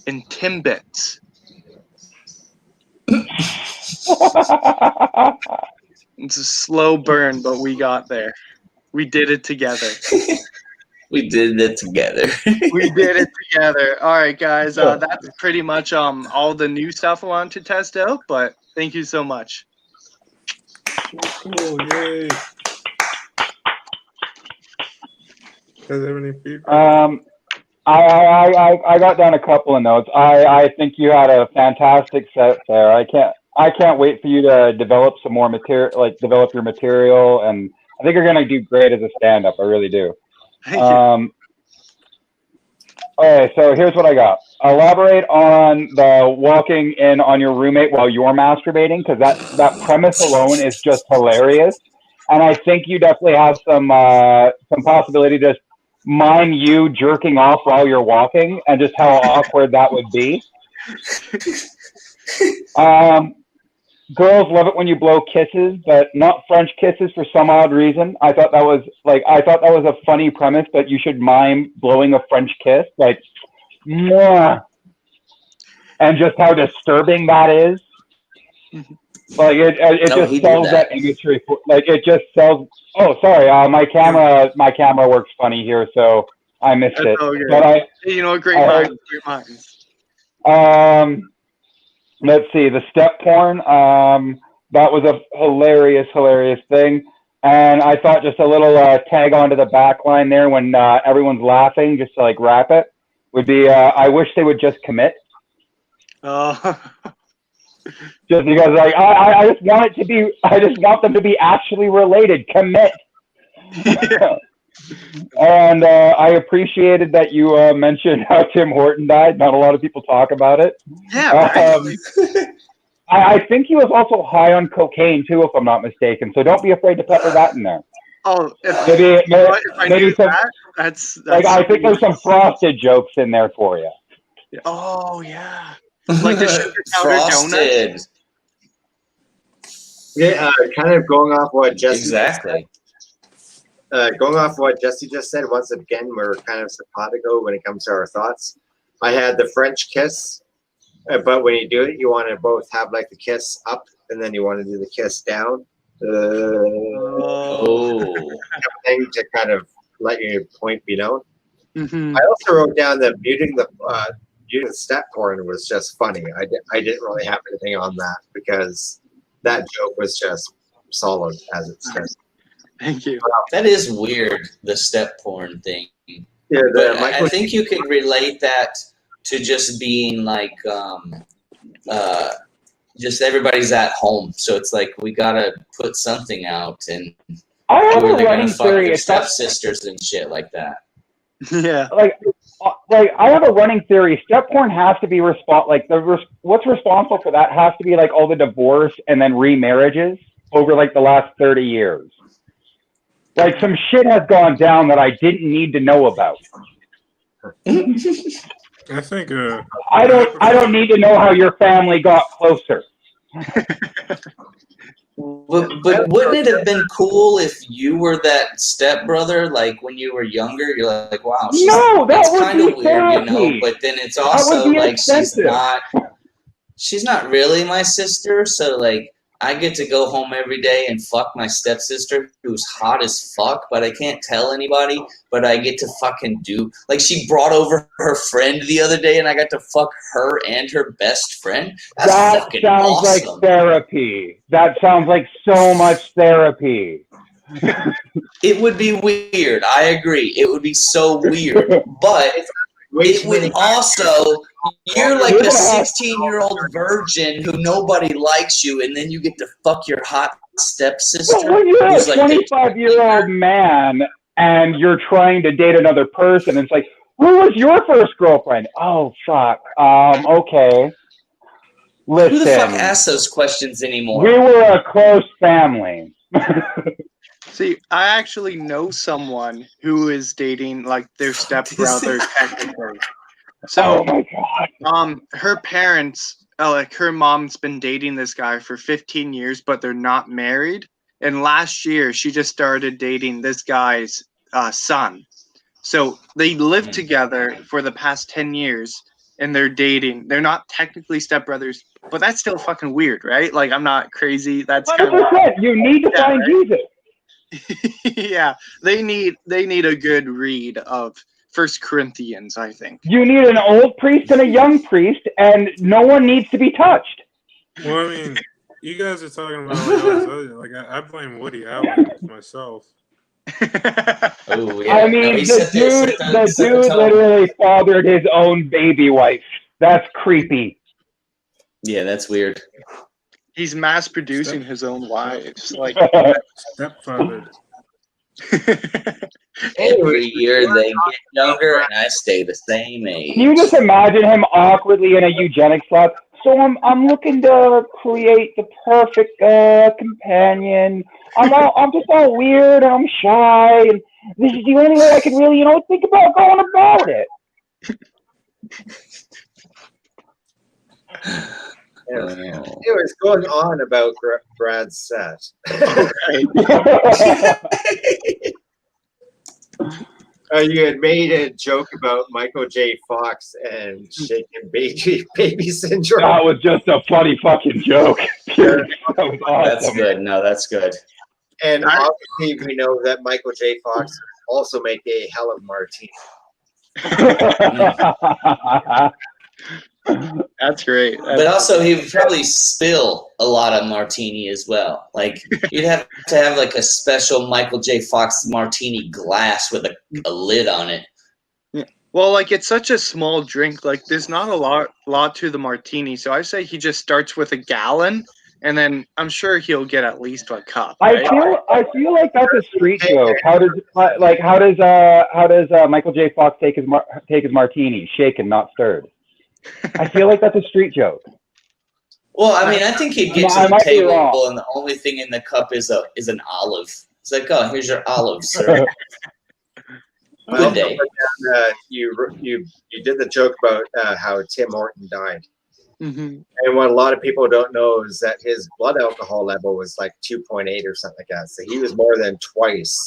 [SPEAKER 5] in Timbits." It's a slow burn, but we got there. We did it together.
[SPEAKER 2] We did it together.
[SPEAKER 5] We did it together. All right, guys. That's pretty much all the new stuff I wanted to test out, but thank you so much.
[SPEAKER 1] Cool, yay. Does have any feedback?
[SPEAKER 3] I got down a couple of notes. I think you had a fantastic set there. I I can't wait for you to develop some more material, like develop your material, and I think you're gonna do great as a stand-up. I really do.
[SPEAKER 5] Thank you.
[SPEAKER 3] Okay, so here's what I got. Elaborate on the walking in on your roommate while you're masturbating, because that premise alone is just hilarious. And I think you definitely have some possibility to just mime you jerking off while you're walking, and just how awkward that would be. Girls love it when you blow kisses, but not French kisses for some odd reason. I thought that was a funny premise, that you should mime blowing a French kiss, like, mwah, and just how disturbing that is. Like it just sells that imagery. Like it just sells. Oh, sorry, my camera works funny here, so I missed it. But
[SPEAKER 5] great minds.
[SPEAKER 3] Let's see, the step porn. That was a hilarious thing. And I thought just a little tag onto the back line there when everyone's laughing, just to like wrap it, would be, I wish they would just commit.
[SPEAKER 5] Oh.
[SPEAKER 3] Just because like, I just want them to be actually related. Commit.
[SPEAKER 5] Yeah.
[SPEAKER 3] And I appreciated that you mentioned how Tim Horton died. Not a lot of people talk about it.
[SPEAKER 5] Yeah.
[SPEAKER 3] I think he was also high on cocaine too, if I'm not mistaken. So don't be afraid to pepper that in there.
[SPEAKER 5] Oh,
[SPEAKER 3] maybe some,
[SPEAKER 5] that's
[SPEAKER 3] like I think there's some frosted jokes in there for you.
[SPEAKER 5] Oh yeah, like the sugar powder donuts.
[SPEAKER 4] Yeah, kind of going off what Jesse
[SPEAKER 2] Exactly.
[SPEAKER 4] Going off what Jesse just said, once again, we're kind of simpatico when it comes to our thoughts. I had the French kiss, but when you do it, you want to both have like the kiss up, and then you want to do the kiss down. Thing to kind of let your point be known.
[SPEAKER 5] Mm-hmm.
[SPEAKER 4] I also wrote down that muting the step porn was just funny. I didn't really have anything on that because that joke was just solid as it stood.
[SPEAKER 5] Thank you.
[SPEAKER 2] That is weird, the step porn thing.
[SPEAKER 4] Yeah,
[SPEAKER 2] but I think you could relate that to just being like, just everybody's at home, so it's like we gotta put something out, and
[SPEAKER 3] I have
[SPEAKER 2] they're
[SPEAKER 3] a running
[SPEAKER 2] gonna fuck
[SPEAKER 3] theory.
[SPEAKER 2] their stepsisters and shit like that.
[SPEAKER 5] Yeah.
[SPEAKER 3] Like I have a running theory. Step porn has to be what's responsible for that has to be like all the divorce and then remarriages over like the last 30 years. Like some shit has gone down that I didn't need to know about.
[SPEAKER 1] I think
[SPEAKER 3] I don't need to know how your family got closer.
[SPEAKER 2] But wouldn't it have been cool if you were that stepbrother? Like when you were younger, you're like, wow, that's kind of weird, you know. But then it's also like she's not really my sister, so like I get to go home every day and fuck my stepsister who's hot as fuck, but I can't tell anybody, but I get to fucking do. Like she brought over her friend the other day and I got to fuck her and her best friend.
[SPEAKER 3] That sounds awesome. Like therapy. That sounds like so much therapy.
[SPEAKER 2] It would be weird. I agree. It would be so weird. But it would also... You're like a 16-year-old virgin who nobody likes you, and then you get to fuck your hot stepsister.
[SPEAKER 3] Well, when you're a 25-year-old man and you're trying to date another person, it's like, who was your first girlfriend? Oh, fuck. Okay. Listen.
[SPEAKER 2] Who the fuck asks those questions anymore?
[SPEAKER 3] We were a close family.
[SPEAKER 5] See, I actually know someone who is dating like their stepbrother technically. So, her parents, like her mom's been dating this guy for 15 years, but they're not married. And last year, she just started dating this guy's son. So they lived together for the past 10 years, and they're dating. They're not technically stepbrothers, but that's still fucking weird, right? Like, I'm not crazy. That's
[SPEAKER 3] 100%. You need to find Jesus.
[SPEAKER 5] Yeah, they need a good read of 1 Corinthians, I think.
[SPEAKER 3] You need an old priest and a young priest, and no one needs to be touched.
[SPEAKER 1] Well, I mean, you guys are talking about like I blame Woody Allen myself.
[SPEAKER 2] Oh, yeah.
[SPEAKER 3] I mean, the dude literally fathered his own baby wife. That's creepy.
[SPEAKER 2] Yeah, that's weird.
[SPEAKER 5] He's mass producing his own wives. Like
[SPEAKER 1] Stepfather.
[SPEAKER 2] Every year they get younger, and I stay the same age.
[SPEAKER 3] Can you just imagine him awkwardly in a eugenics lab? So I'm looking to create the perfect companion. I'm just all weird and I'm shy, and this is the only way I can really, think about going about it.
[SPEAKER 4] It was going on about Brad's set. You had made a joke about Michael J. Fox and shaken baby syndrome.
[SPEAKER 3] That was just a funny fucking joke. That was awesome.
[SPEAKER 2] That's good. No, that's good.
[SPEAKER 4] And obviously, we know that Michael J. Fox also make a hell of martini.
[SPEAKER 5] that's great.
[SPEAKER 2] But also, he would probably spill a lot of martini as well. Like, you'd have to have like a special Michael J. Fox martini glass with a lid on it.
[SPEAKER 5] Well, like it's such a small drink. Like there's not a lot to the martini. So I say he just starts with a gallon, and then I'm sure he'll get at least a cup. Right?
[SPEAKER 3] I feel like that's a street joke. How does Michael J. Fox take his martini? Shaken, not stirred. I feel like that's a street joke.
[SPEAKER 2] Well, I mean, I think he'd get to the table, and the only thing in the cup is an olive. It's like, oh, here's your olive, sir. Good day.
[SPEAKER 4] You did the joke about how Tim Horton died.
[SPEAKER 5] Mm-hmm.
[SPEAKER 4] And what a lot of people don't know is that his blood alcohol level was like 2.8 or something like that. So he was more than twice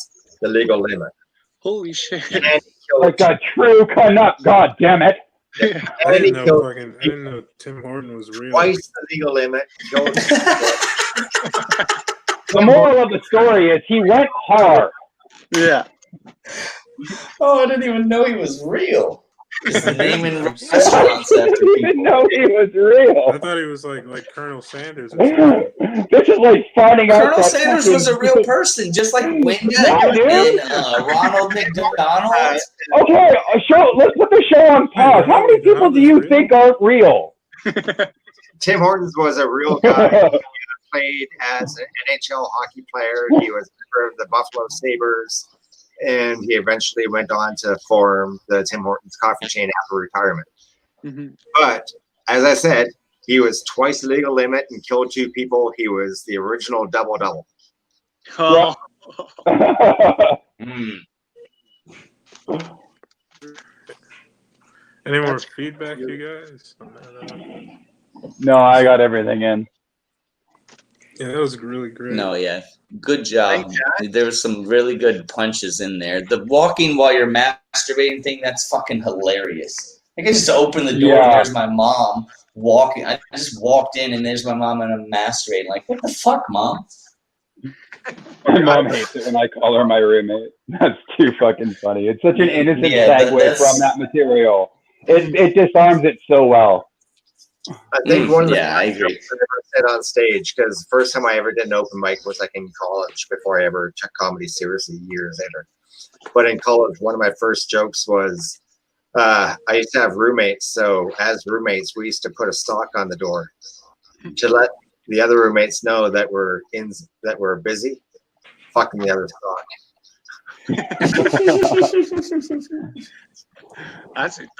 [SPEAKER 4] the legal limit.
[SPEAKER 5] Holy shit.
[SPEAKER 3] Like a true Canuck, god damn it.
[SPEAKER 1] I didn't know Tim Horton was real.
[SPEAKER 4] Twice the legal limit.
[SPEAKER 3] The moral of the story is he went hard.
[SPEAKER 5] Yeah.
[SPEAKER 2] Oh, I didn't even know he was real. Just naming restaurants after
[SPEAKER 3] I didn't even know he was real.
[SPEAKER 1] I thought he was like Colonel Sanders or something.
[SPEAKER 3] This is like finding out.
[SPEAKER 2] Colonel Sanders was a real person, just like Wynja and Ronald McDonald.
[SPEAKER 3] Okay, let's put the show on pause. How many people do you think aren't real?
[SPEAKER 4] Tim Hortons was a real guy. He played as an NHL hockey player. He was a member of the Buffalo Sabres. And he eventually went on to form the Tim Hortons coffee chain after retirement.
[SPEAKER 5] Mm-hmm.
[SPEAKER 4] But as I said, he was twice the legal limit and killed 2 people. He was the original double-double.
[SPEAKER 5] Oh.
[SPEAKER 1] Any more feedback, you guys?
[SPEAKER 3] No, I got everything in.
[SPEAKER 1] Yeah, that was really great.
[SPEAKER 2] No, yeah. Good job. There was some really good punches in there. The walking while you're masturbating thing, that's fucking hilarious. I can just open the door and there's my mom walking. I just walked in and there's my mom and I'm masturbating. Like, what the fuck, Mom?
[SPEAKER 3] My mom hates it when I call her my roommate. That's too fucking funny. It's such an innocent segue from that material. It disarms it so well.
[SPEAKER 4] I think one of the
[SPEAKER 2] I agree.
[SPEAKER 4] jokes I ever said on stage, because the first time I ever did an open mic was like in college before I ever took comedy seriously years later. But in college, one of my first jokes was I used to have roommates. So as roommates, we used to put a sock on the door to let the other roommates know that we're busy fucking the other sock.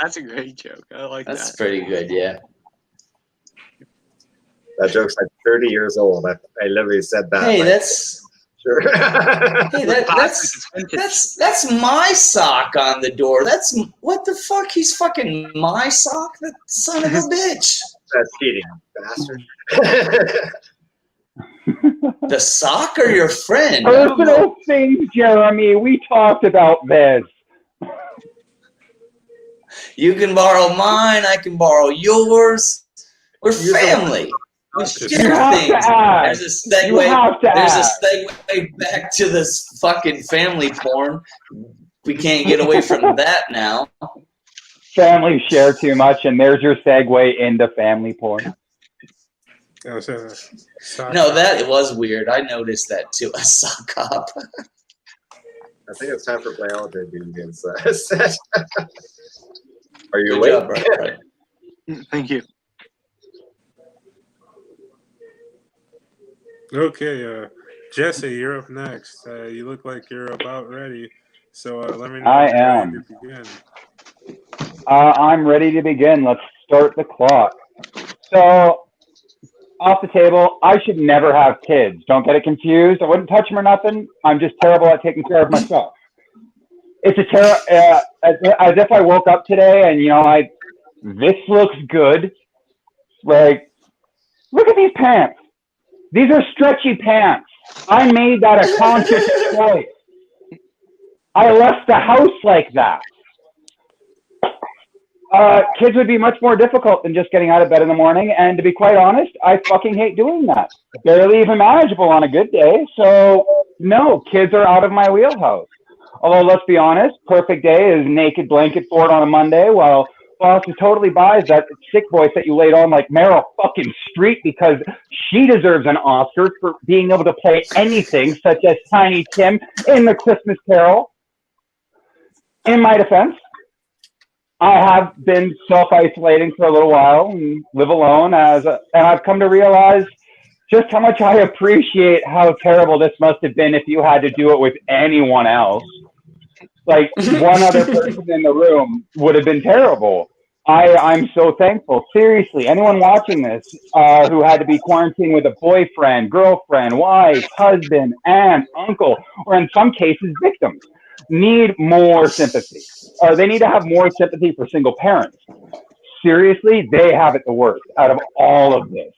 [SPEAKER 5] That's a great joke. I like that.
[SPEAKER 2] That's pretty good, yeah.
[SPEAKER 4] That joke's like 30 years old. I literally said that.
[SPEAKER 2] Hey,
[SPEAKER 4] like,
[SPEAKER 2] that's
[SPEAKER 4] sure.
[SPEAKER 2] hey, that's my sock on the door. That's what the fuck? He's fucking my sock? That son of a bitch.
[SPEAKER 4] That's cheating, bastard.
[SPEAKER 2] The sock or your friend?
[SPEAKER 3] Personal things, Jeremy. We talked about this.
[SPEAKER 2] You can borrow mine. I can borrow yours. We're family. We share things. There's a segue. There's a segue back to this fucking family porn. We can't get away from that now.
[SPEAKER 3] Families share too much, and there's your segue into family porn.
[SPEAKER 2] No, that it was weird. I noticed that too. A sock up.
[SPEAKER 4] I think it's time for biology to begin. Are you
[SPEAKER 2] Good
[SPEAKER 4] awake?
[SPEAKER 2] job, Brian.
[SPEAKER 5] Thank you.
[SPEAKER 1] Okay, Jesse, you're up next. You look like you're about ready. So let me know
[SPEAKER 3] I
[SPEAKER 1] when you're ready
[SPEAKER 3] am.
[SPEAKER 1] to begin.
[SPEAKER 3] I'm ready to begin. Let's start the clock. So, off the table, I should never have kids. Don't get it confused. I wouldn't touch them or nothing. I'm just terrible at taking care of myself. It's a as if I woke up today and, this looks good. Like, look at these pants. These are stretchy pants. I made that a conscious choice. I left the house like that. Kids would be much more difficult than just getting out of bed in the morning. And to be quite honest, I fucking hate doing that. Barely even manageable on a good day. So, no, kids are out of my wheelhouse. Although, let's be honest, perfect day is naked blanket fort on a Monday, while boss totally buys that sick voice that you laid on like Meryl fucking Streep because she deserves an Oscar for being able to play anything such as Tiny Tim in The Christmas Carol. In my defense, I have been self-isolating for a little while and live alone and I've come to realize just how much I appreciate how terrible this must have been if you had to do it with anyone else. Like, one other person in the room would have been terrible. I'm so thankful. Seriously, anyone watching this who had to be quarantined with a boyfriend, girlfriend, wife, husband, aunt, uncle, or in some cases victims, need more sympathy. Or they need to have more sympathy for single parents. Seriously, they have it the worst out of all of this.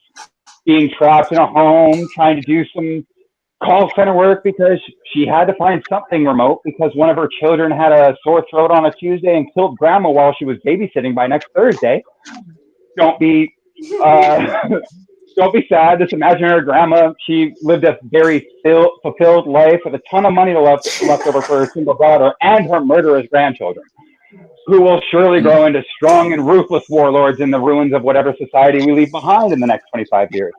[SPEAKER 3] Being trapped in a home, trying to do some call center work because she had to find something remote because one of her children had a sore throat on a Tuesday and killed grandma while she was babysitting by next Thursday. Don't be sad. Just imagine her grandma. She lived a very fulfilled life with a ton of money left over for her single daughter and her murderous grandchildren, who will surely grow into strong and ruthless warlords in the ruins of whatever society we leave behind in the next 25 years.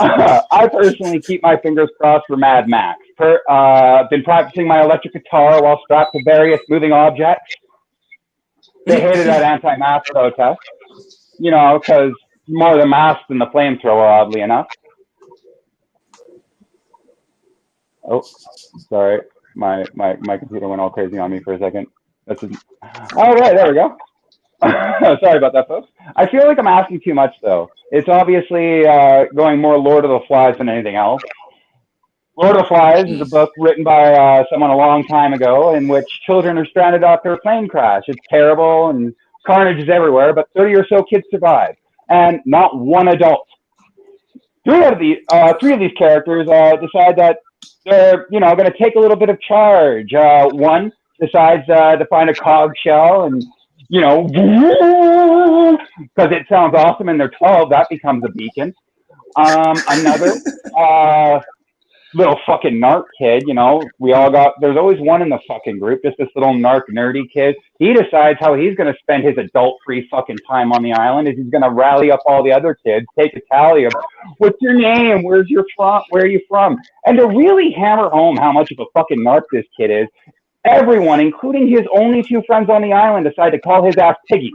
[SPEAKER 3] I personally keep my fingers crossed for Mad Max. Been practicing my electric guitar while strapped to various moving objects. They hated that anti-mask protest, because more the mask than the flamethrower, oddly enough. Oh, sorry. My computer went all crazy on me for a second. All right, there we go. Sorry about that, folks. I feel like I'm asking too much, though. It's obviously going more Lord of the Flies than anything else. Lord of the Flies is a book written by someone a long time ago in which children are stranded after a plane crash. It's terrible and carnage is everywhere, but 30 or so kids survive, and not one adult. Three of these characters decide that they're, going to take a little bit of charge. One decides to find a cog shell and because it sounds awesome and they're 12, that becomes a beacon. Another little fucking narc kid, there's always one in the fucking group, just this little narc nerdy kid. He decides how he's going to spend his adult-free fucking time on the island is he's going to rally up all the other kids, take a tally of, what's your name, where are you from? And to really hammer home how much of a fucking narc this kid is, everyone, including his only two friends on the island, decide to call his ass Piggy.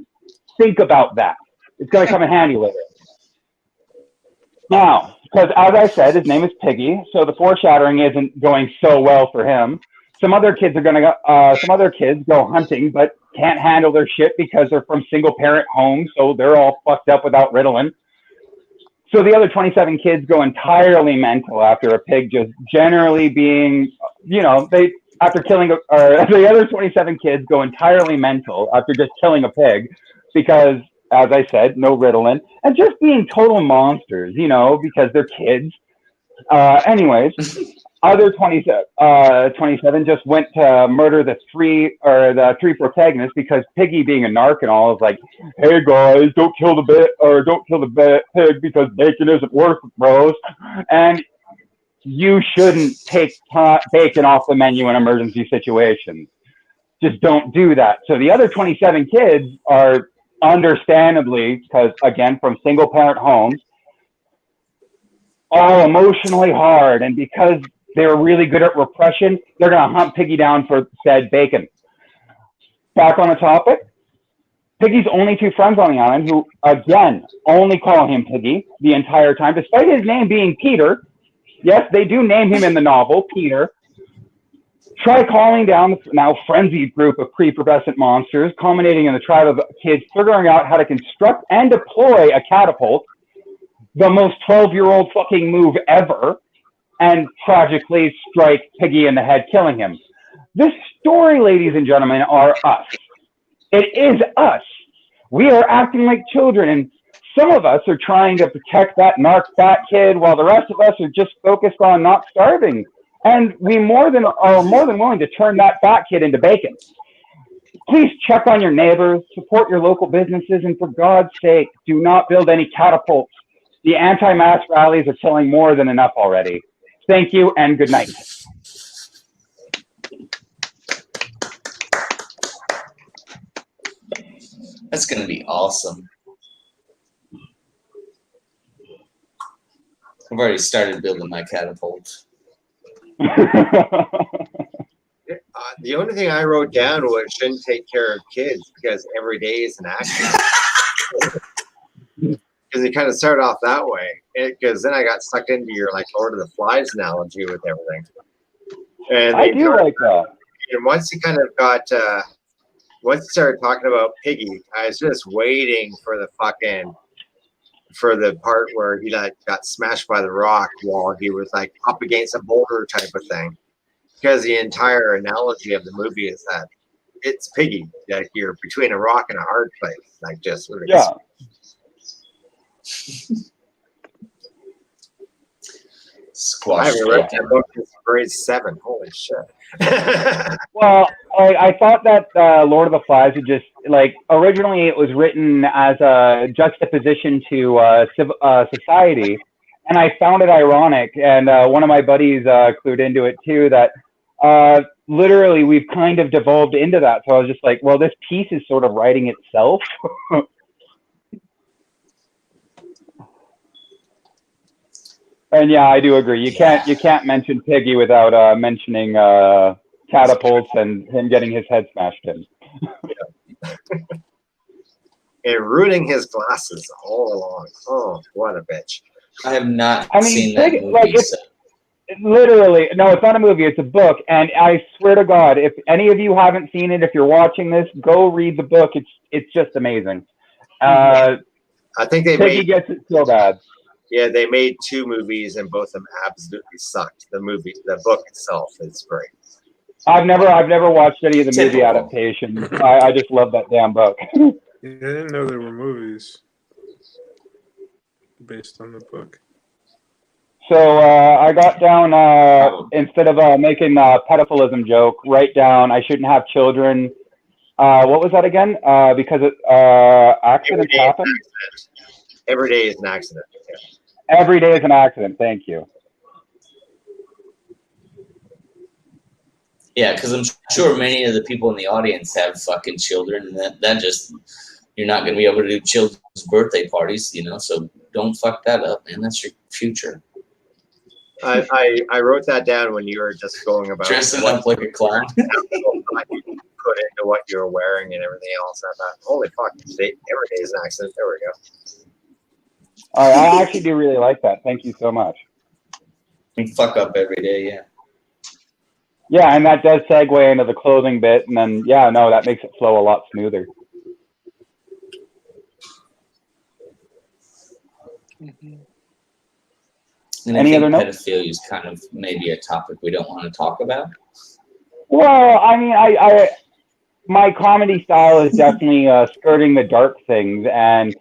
[SPEAKER 3] Think about that. It's going to come in handy later. Now, because as I said, his name is Piggy, so the foreshadowing isn't going so well for him. Some other kids go hunting, but can't handle their shit because they're from single-parent homes, so they're all fucked up without Ritalin. So the other 27 kids go entirely mental after a pig just generally being, after killing, the other 27 kids go entirely mental after just killing a pig because, as I said, no Ritalin, and just being total monsters, because they're kids. Anyways, other 27 just went to murder the three protagonists because Piggy, being a narc and all, is like, hey guys, don't kill the pig because bacon isn't worth it, bros. And you shouldn't take bacon off the menu in emergency situations. Just don't do that. So the other 27 kids are understandably, because again, from single parent homes, all emotionally hard. And because they're really good at repression, they're going to hunt Piggy down for said bacon. Back on the topic. Piggy's only two friends on the island who, again, only call him Piggy the entire time, despite his name being Peter. Yes, they do name him in the novel, Peter. Try calling down the now frenzied group of prepubescent monsters, culminating in the tribe of kids figuring out how to construct and deploy a catapult, the most 12-year-old fucking move ever, and tragically strike Piggy in the head, killing him. This story, ladies and gentlemen, are us. It is us. We are acting like children, and some of us are trying to protect that narc fat kid, while the rest of us are just focused on not starving. And we are more than willing to turn that fat kid into bacon. Please check on your neighbors, support your local businesses, and for God's sake, do not build any catapults. The anti-mask rallies are killing more than enough already. Thank you and good night.
[SPEAKER 2] That's going to be awesome. I've already started building my catapult.
[SPEAKER 4] The only thing I wrote down was shouldn't take care of kids because every day is an accident. Because it kind of started off that way. Because then I got sucked into your like Lord of the Flies analogy with everything. And
[SPEAKER 3] I do like that.
[SPEAKER 4] And once you kind of got, once you started talking about Piggy, I was just waiting for the part where he like got smashed by the rock while he was like up against a boulder type of thing. Because the entire analogy of the movie is that it's Piggy, like you're between a rock and a hard place, like just
[SPEAKER 3] Yeah.
[SPEAKER 2] Squash.
[SPEAKER 4] I haven't read that book since grade 7. Holy shit!
[SPEAKER 3] Well, I thought that Lord of the Flies would just like originally it was written as a juxtaposition to society, and I found it ironic. And one of my buddies clued into it too. That literally we've kind of devolved into that. So I was just like, well, this piece is sort of writing itself. And yeah, I do agree. You can't mention Piggy without mentioning catapults and him getting his head smashed in.
[SPEAKER 4] And ruining his glasses all along. Oh, what a bitch!
[SPEAKER 2] I have not
[SPEAKER 3] I mean,
[SPEAKER 2] seen that
[SPEAKER 3] Piggy,
[SPEAKER 2] movie.
[SPEAKER 3] like, it's literally, no, it's not a movie. It's a book. And I swear to God, if any of you haven't seen it, if you're watching this, go read the book. It's just amazing.
[SPEAKER 4] I think they
[SPEAKER 3] Piggy
[SPEAKER 4] made.
[SPEAKER 3] gets it so bad.
[SPEAKER 4] Yeah, they made 2 movies and both of them absolutely sucked. The book itself is great.
[SPEAKER 3] I've never watched any of the movie
[SPEAKER 2] Typical.
[SPEAKER 3] adaptations. I just love that damn book.
[SPEAKER 1] Yeah, I didn't know there were movies based on the book.
[SPEAKER 3] So I got down, instead of making a pedophilism joke, write down I shouldn't have children. What was that again? Because accidents happen?
[SPEAKER 4] Every day is an accident. Yeah.
[SPEAKER 3] Every day is an accident. Thank you.
[SPEAKER 2] Yeah, because I'm sure many of the people in the audience have fucking children, and that just, you're not going to be able to do children's birthday parties, so don't fuck that up, man. That's your future.
[SPEAKER 4] I wrote that down when you were just going about
[SPEAKER 2] Dressing up like a clown.
[SPEAKER 4] put into what you're wearing and everything else. I thought, holy fuck, every day is an accident. There we go.
[SPEAKER 3] All right, I actually do really like that. Thank you so much.
[SPEAKER 2] You fuck up every day, yeah.
[SPEAKER 3] Yeah, and that does segue into the clothing bit, and then that makes it flow a lot smoother.
[SPEAKER 2] And
[SPEAKER 3] Any
[SPEAKER 2] I think
[SPEAKER 3] other notes?
[SPEAKER 2] pedophilia is kind of maybe a topic we don't want to talk about.
[SPEAKER 3] Well, I mean, my comedy style is definitely skirting the dark things, and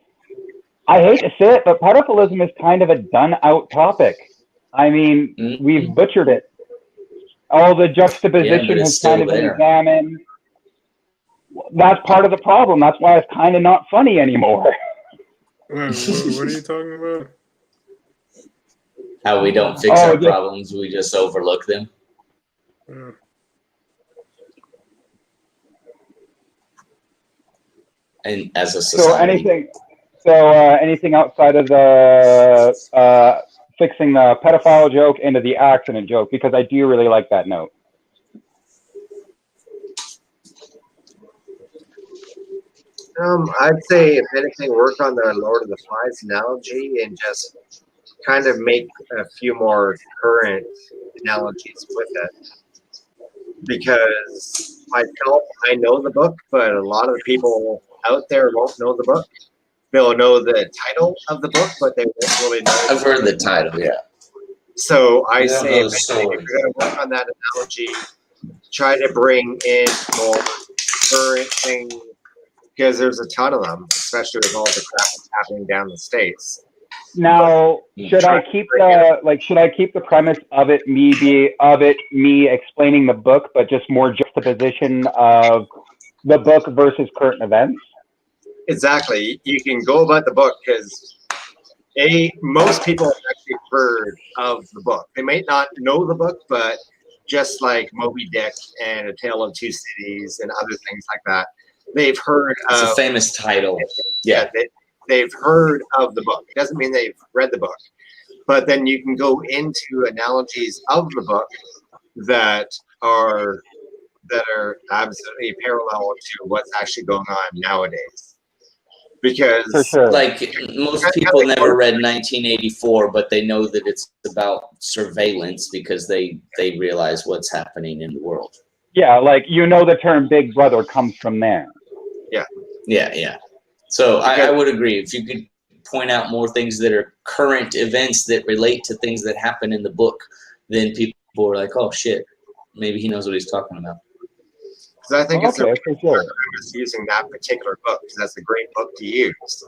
[SPEAKER 3] I hate to say it, but pedophilism is kind of a done-out topic. I mean, we've butchered it. All the juxtaposition has kind of been examined. That's part of the problem. That's why it's kind of not funny anymore.
[SPEAKER 1] Wait, what are you talking about?
[SPEAKER 2] How we don't fix our problems, we just overlook them. And as a society.
[SPEAKER 3] So anything outside of the fixing the pedophile joke into the accident joke, because I do really like that note.
[SPEAKER 4] I'd say if anything, work on the Lord of the Flies analogy and just kind of make a few more current analogies with it. Because myself, I know the book, but a lot of the people out there won't know the book. They'll know the title of the book, but they won't really know.
[SPEAKER 2] I've heard the title, yeah.
[SPEAKER 4] So I
[SPEAKER 2] They don't
[SPEAKER 4] say,
[SPEAKER 2] know the
[SPEAKER 4] if
[SPEAKER 2] story.
[SPEAKER 4] you're going to work on that analogy, try to bring in more current things, because there's a ton of them, especially with all the crap that's happening down the states.
[SPEAKER 3] Now, should I keep the premise of it me explaining the book, but just more juxtaposition of the book versus current events?
[SPEAKER 4] Exactly. You can go about the book because most people have actually heard of the book. They might not know the book, but just like Moby Dick and A Tale of Two Cities and other things like that, they've heard
[SPEAKER 2] It's
[SPEAKER 4] of.
[SPEAKER 2] a famous title. Yeah.
[SPEAKER 4] They've heard of the book. It doesn't mean they've read the book, but then you can go into analogies of the book that are absolutely parallel to what's actually going on nowadays. Because
[SPEAKER 3] For sure.
[SPEAKER 2] Like most people never read 1984, but they know that it's about surveillance because they realize what's happening in the world.
[SPEAKER 3] Yeah, like the term Big Brother comes from there.
[SPEAKER 2] Yeah. So I would agree. If you could point out more things that are current events that relate to things that happen in the book, then people are like, oh shit, maybe he knows what he's talking about.
[SPEAKER 4] Because I think it's
[SPEAKER 3] Okay, for sure.
[SPEAKER 4] using that particular book because that's a great book to use,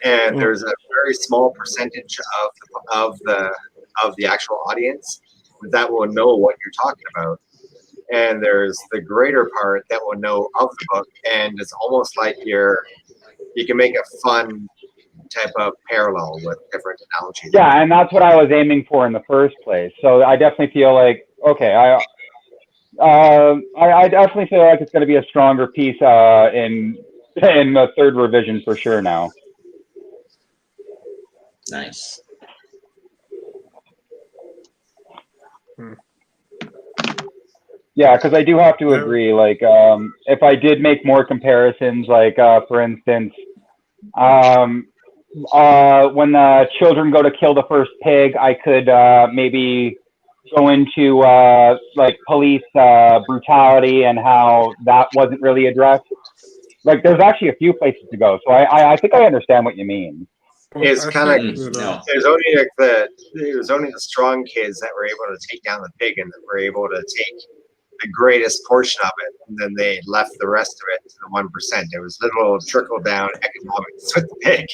[SPEAKER 4] and there's a very small percentage of the actual audience that will know what you're talking about, and there's the greater part that will know of the book, and it's almost like you can make a fun type of parallel with different analogies.
[SPEAKER 3] Yeah, and that's what I was aiming for in the first place. So I definitely feel like, okay, I definitely feel like it's going to be a stronger piece in the third revision for sure now.
[SPEAKER 2] Nice.
[SPEAKER 3] Yeah, because I do have to agree. Like, if I did make more comparisons, like for instance, when the children go to kill the first pig, I could maybe go into like police brutality and how that wasn't really addressed. Like, there's actually a few places to go. So I think I understand what you mean.
[SPEAKER 4] It's kind of
[SPEAKER 2] No.
[SPEAKER 4] there's only the strong kids that were able to take down the pig and that were able to take the greatest portion of it, and then they left the rest of it to the 1%. There was little trickle down economics with the pig.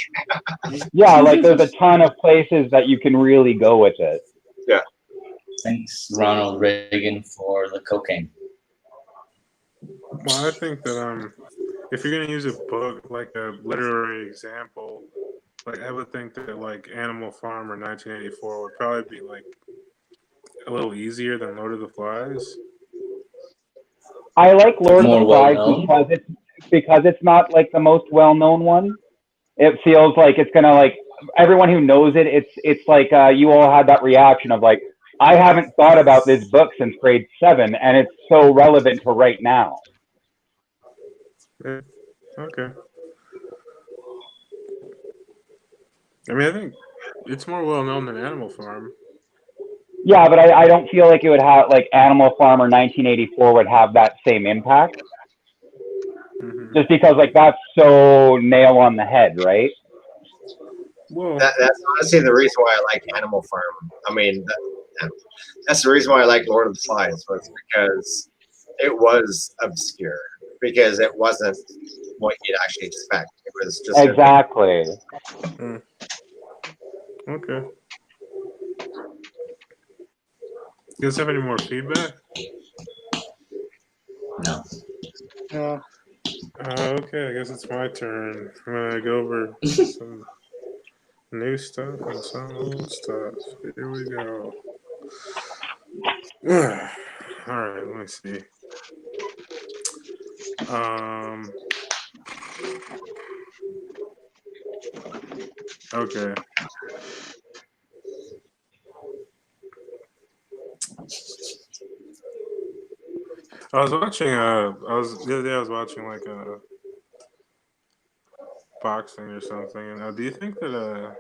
[SPEAKER 3] Yeah, like there's a ton of places that you can really go with it.
[SPEAKER 4] Yeah.
[SPEAKER 2] Thanks, Ronald Reagan, for the cocaine.
[SPEAKER 1] Well, I think that if you're gonna use a book like a literary example, like I would think that like Animal Farm or 1984 would probably be like a little easier than Lord of the Flies.
[SPEAKER 3] I like Lord
[SPEAKER 2] More
[SPEAKER 3] of the Flies
[SPEAKER 2] well-known.
[SPEAKER 3] because it's not like the most well-known one. It feels like it's gonna like everyone who knows it. It's like you all had that reaction of like, I haven't thought about this book since grade 7, and it's so relevant to right now.
[SPEAKER 1] Yeah. Okay. I mean, I think it's more well known than Animal Farm.
[SPEAKER 3] Yeah, but I don't feel like it would have like Animal Farm or 1984 would have that same impact.
[SPEAKER 1] Mm-hmm.
[SPEAKER 3] Just because like that's so nail on the head, right?
[SPEAKER 1] Well,
[SPEAKER 4] That's honestly the reason why I like Animal Farm. I mean, that's the reason why I like Lord of the Flies, was because it was obscure, because it wasn't what you'd actually expect. It was just
[SPEAKER 3] Exactly.
[SPEAKER 1] okay. You guys have any more feedback?
[SPEAKER 2] No.
[SPEAKER 1] Okay, I guess it's my turn. I'm gonna go over some new stuff and some old stuff. Here we go. All right, let me see. Okay. I was watching. The other day I was watching like boxing or something. Do you think that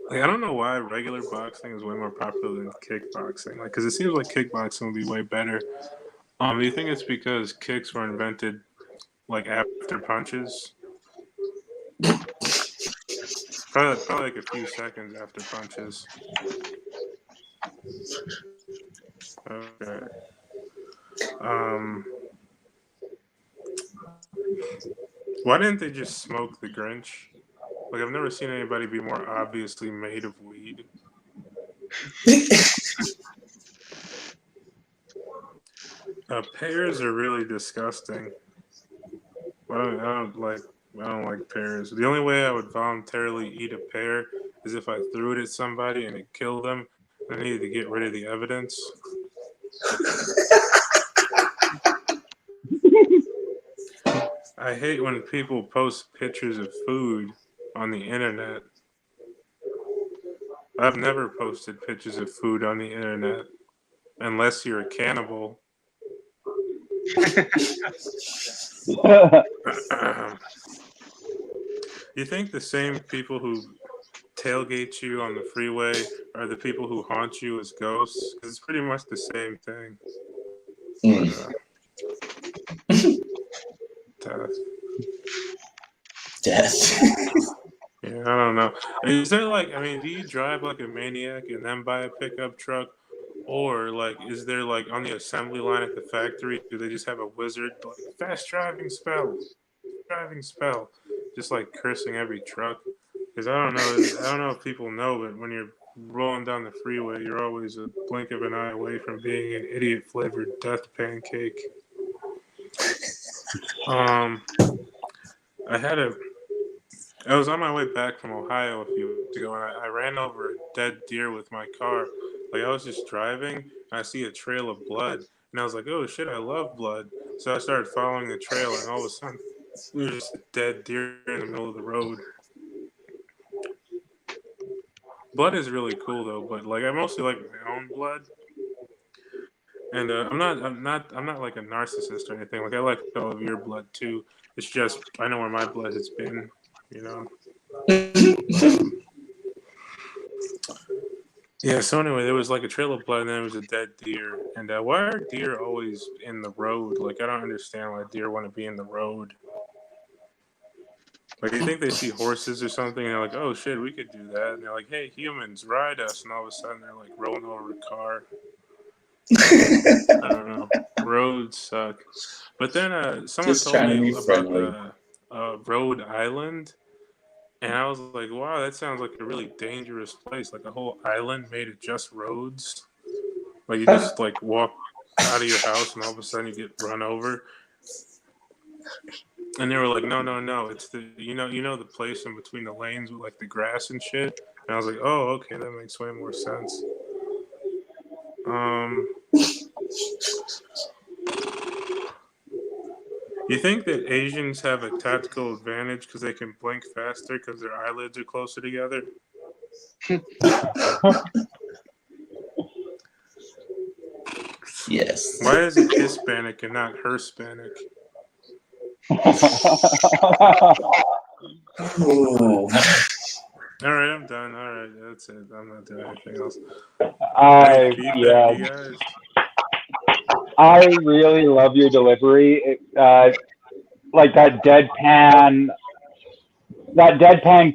[SPEAKER 1] like I don't know why regular boxing is way more popular than kickboxing. Like, because it seems like kickboxing would be way better. Do you think it's because kicks were invented like after punches? Probably like a few seconds after punches. Okay. Why didn't they just smoke the Grinch? Like, I've never seen anybody be more obviously made of weed. Pears are really disgusting. I don't like pears. The only way I would voluntarily eat a pear is if I threw it at somebody and it killed them. I needed to get rid of the evidence. I hate when people post pictures of food on the internet. I've never posted pictures of food on the internet unless you're a cannibal. You think the same people who tailgate you on the freeway are the people who haunt you as ghosts? Because it's pretty much the same thing.
[SPEAKER 2] Death.
[SPEAKER 1] Yeah, I don't know. Is there do you drive like a maniac and then buy a pickup truck? Or like, is there like on the assembly line at the factory, do they just have a wizard like fast driving spell, just like cursing every truck? Because I don't know if people know, but when you're rolling down the freeway, you're always a blink of an eye away from being an idiot flavored death pancake. I was on my way back from Ohio a few weeks ago, and I ran over a dead deer with my car. Like, I was just driving, and I see a trail of blood, and I was like, oh shit, I love blood. So I started following the trail, and all of a sudden, there was just a dead deer in the middle of the road. Blood is really cool though, but like I mostly like my own blood. And I'm not like a narcissist or anything. Like, I like all of your blood too. It's just I know where my blood has been, you know. Yeah. So anyway, there was like a trail of blood, and then there was a dead deer. And why are deer always in the road? Like, I don't understand why deer want to be in the road. Like, you think they see horses or something, and they're like, "Oh shit, we could do that." And they're like, "Hey, humans, ride us!" And all of a sudden, they're like rolling over a car. I don't know. Roads suck. But then someone
[SPEAKER 2] Just
[SPEAKER 1] told
[SPEAKER 2] trying to
[SPEAKER 1] me
[SPEAKER 2] be
[SPEAKER 1] about
[SPEAKER 2] friendly.
[SPEAKER 1] the Rhode Island, and I was like, "Wow, that sounds like a really dangerous place. Like a whole island made of just roads. Like you just like walk out of your house, and all of a sudden you get run over." And they were like, no, it's the you know the place in between the lanes with like the grass and shit. And I was like, oh, okay, that makes way more sense. You think that Asians have a tactical advantage because they can blink faster because their eyelids are closer together?
[SPEAKER 2] Yes.
[SPEAKER 1] Why is it Hispanic and not Hispanic?
[SPEAKER 2] Ooh.
[SPEAKER 1] All right, I'm done. All right, that's it. I'm not doing anything else.
[SPEAKER 3] I really love your delivery. Like that deadpan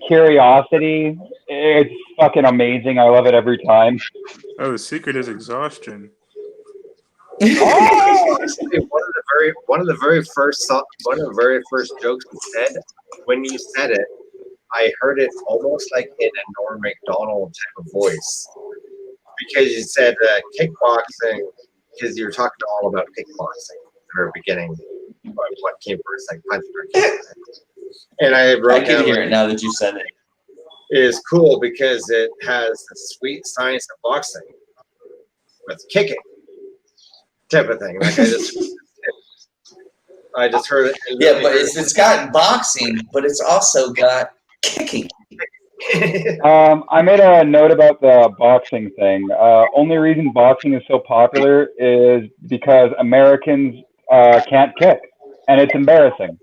[SPEAKER 3] curiosity. It's fucking amazing. I love it every time.
[SPEAKER 1] Oh, the secret is exhaustion.
[SPEAKER 4] Honestly, one of the very first jokes you said, when you said it, I heard it almost like in a Norm Macdonald type of voice, because you said kickboxing, because you were talking all about kickboxing at the very beginning. What came first, like punching or kicking? And I wrote
[SPEAKER 2] I can
[SPEAKER 4] down,
[SPEAKER 2] hear it now that you said it.
[SPEAKER 4] is cool because it has the sweet science of boxing with kicking type of thing. Like I just heard it.
[SPEAKER 2] Yeah, but it's got boxing, but it's also got kicking.
[SPEAKER 3] I made a note about the boxing thing. Only reason boxing is so popular is because Americans can't kick, and it's embarrassing.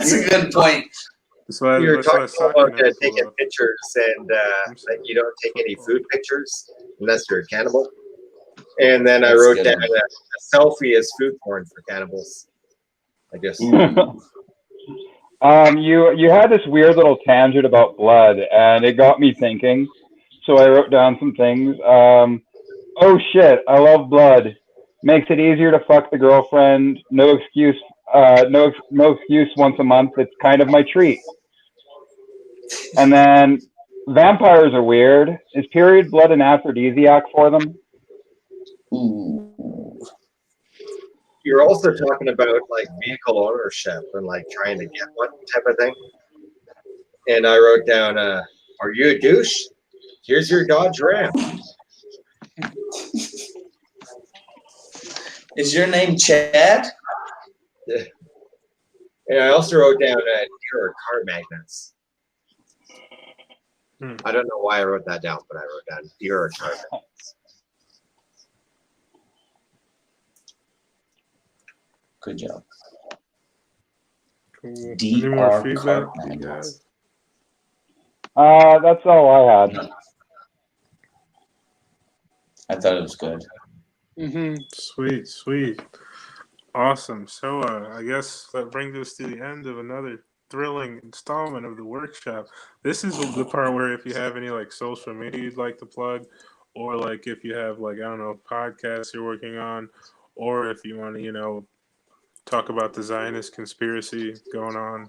[SPEAKER 2] That's a good point.
[SPEAKER 1] That's why,
[SPEAKER 4] You're
[SPEAKER 1] that's why
[SPEAKER 4] talking
[SPEAKER 1] soccer
[SPEAKER 4] about
[SPEAKER 1] never
[SPEAKER 4] taking
[SPEAKER 1] blew up.
[SPEAKER 4] pictures and like you don't take any food pictures unless you're a cannibal. And then I
[SPEAKER 2] That's
[SPEAKER 4] wrote
[SPEAKER 2] good
[SPEAKER 4] down
[SPEAKER 2] one.
[SPEAKER 4] a selfie is food porn for cannibals. I guess.
[SPEAKER 3] You had this weird little tangent about blood, and it got me thinking. So I wrote down some things. Oh shit, I love blood. Makes it easier to fuck the girlfriend. No excuse. No excuse. Once a month. It's kind of my treat. And then vampires are weird. Is period blood an aphrodisiac for them?
[SPEAKER 2] Ooh.
[SPEAKER 4] You're also talking about like vehicle ownership and like trying to get one type of thing. And I wrote down, "Are you a douche? Here's your Dodge Ram."
[SPEAKER 2] Is your name Chad?
[SPEAKER 4] And I also wrote down deer are car magnets. I don't know why I wrote that down, but I wrote down deer are car magnets.
[SPEAKER 2] Good job.
[SPEAKER 1] Cool. Any
[SPEAKER 2] DR
[SPEAKER 1] more feedback?
[SPEAKER 2] card
[SPEAKER 1] you
[SPEAKER 2] magnets.
[SPEAKER 1] guys?
[SPEAKER 3] That's all I had.
[SPEAKER 2] No. I thought it was good.
[SPEAKER 1] Sweet, sweet. Awesome. So I guess that brings us to the end of another thrilling installment of the workshop. This is the part where if you have any like social media you'd like to plug, or like if you have like, I don't know, podcasts you're working on, or if you want to, talk about the Zionist conspiracy going on.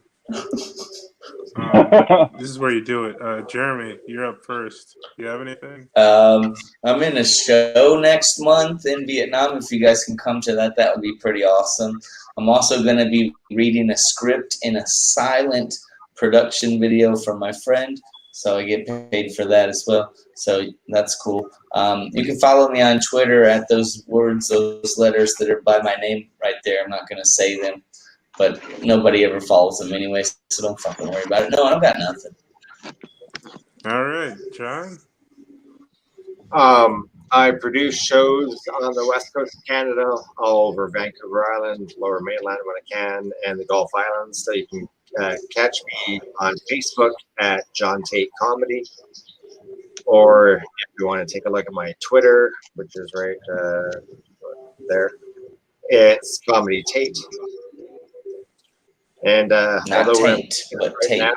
[SPEAKER 1] This is where you do it. Jeremy, you're up first. You have anything?
[SPEAKER 2] I'm in a show next month in Vietnam. If you guys can come to that, that would be pretty awesome. I'm also going to be reading a script in a silent production video from my friend, so I get paid for that as well. So that's cool. You can follow me on Twitter at those letters that are by my name right there. I'm not going to say them, but nobody ever follows them anyway, so don't fucking worry about it. No, I've got nothing.
[SPEAKER 1] All right, John.
[SPEAKER 4] I produce shows on the west coast of Canada, all over Vancouver Island, Lower Mainland when I can, and the Gulf Islands. So you can catch me on Facebook at John Tate Comedy, or if you want to take a look at my Twitter, which is right there, it's Comedy Tate. And
[SPEAKER 2] Not
[SPEAKER 4] although
[SPEAKER 2] Tate, but
[SPEAKER 4] right
[SPEAKER 2] Tate.
[SPEAKER 4] now,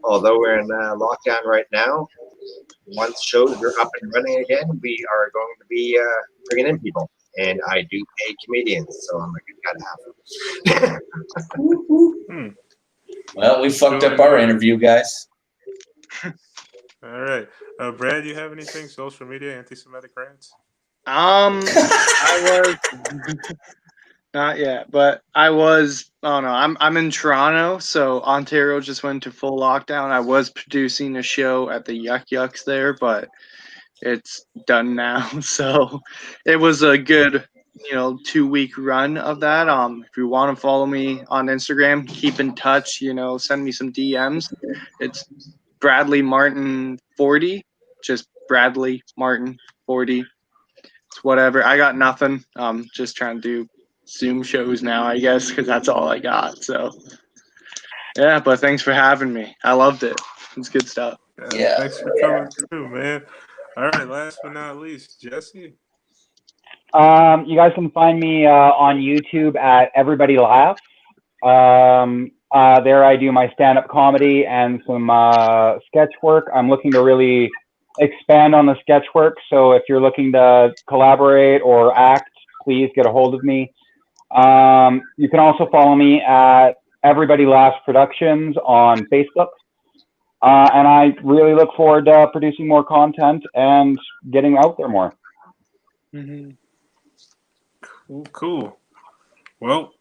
[SPEAKER 4] although we're in lockdown right now, once shows are up and running again, we are going to be bringing in people. And I do pay comedians, so I'm a good guy to have.
[SPEAKER 2] Well, we fucked up our interview, guys.
[SPEAKER 1] All right. Brad, you have anything? Social media, anti-Semitic rants?
[SPEAKER 5] I was not yet, but I was. Oh no, I'm in Toronto, so Ontario just went to full lockdown. I was producing a show at the Yuck Yucks there, but it's done now. So it was a good, 2-week run of that. If you want to follow me on Instagram, keep in touch. Send me some DMs. It's Bradley Martin 40, just Bradley Martin 40. It's whatever. I got nothing. Just trying to do Zoom shows now, I guess, because that's all I got. So yeah, but thanks for having me. I loved it. It's good stuff.
[SPEAKER 2] Yeah.
[SPEAKER 1] Thanks for coming through, man. All right. Last but not least, Jesse.
[SPEAKER 3] You guys can find me on YouTube at Everybody Laughs. There I do my stand-up comedy and some sketch work. I'm looking to really expand on the sketch work, so if you're looking to collaborate or act, please get a hold of me. You can also follow me at Everybody Laughs Productions on Facebook. And I really look forward to producing more content and getting out there more.
[SPEAKER 1] Cool. Well,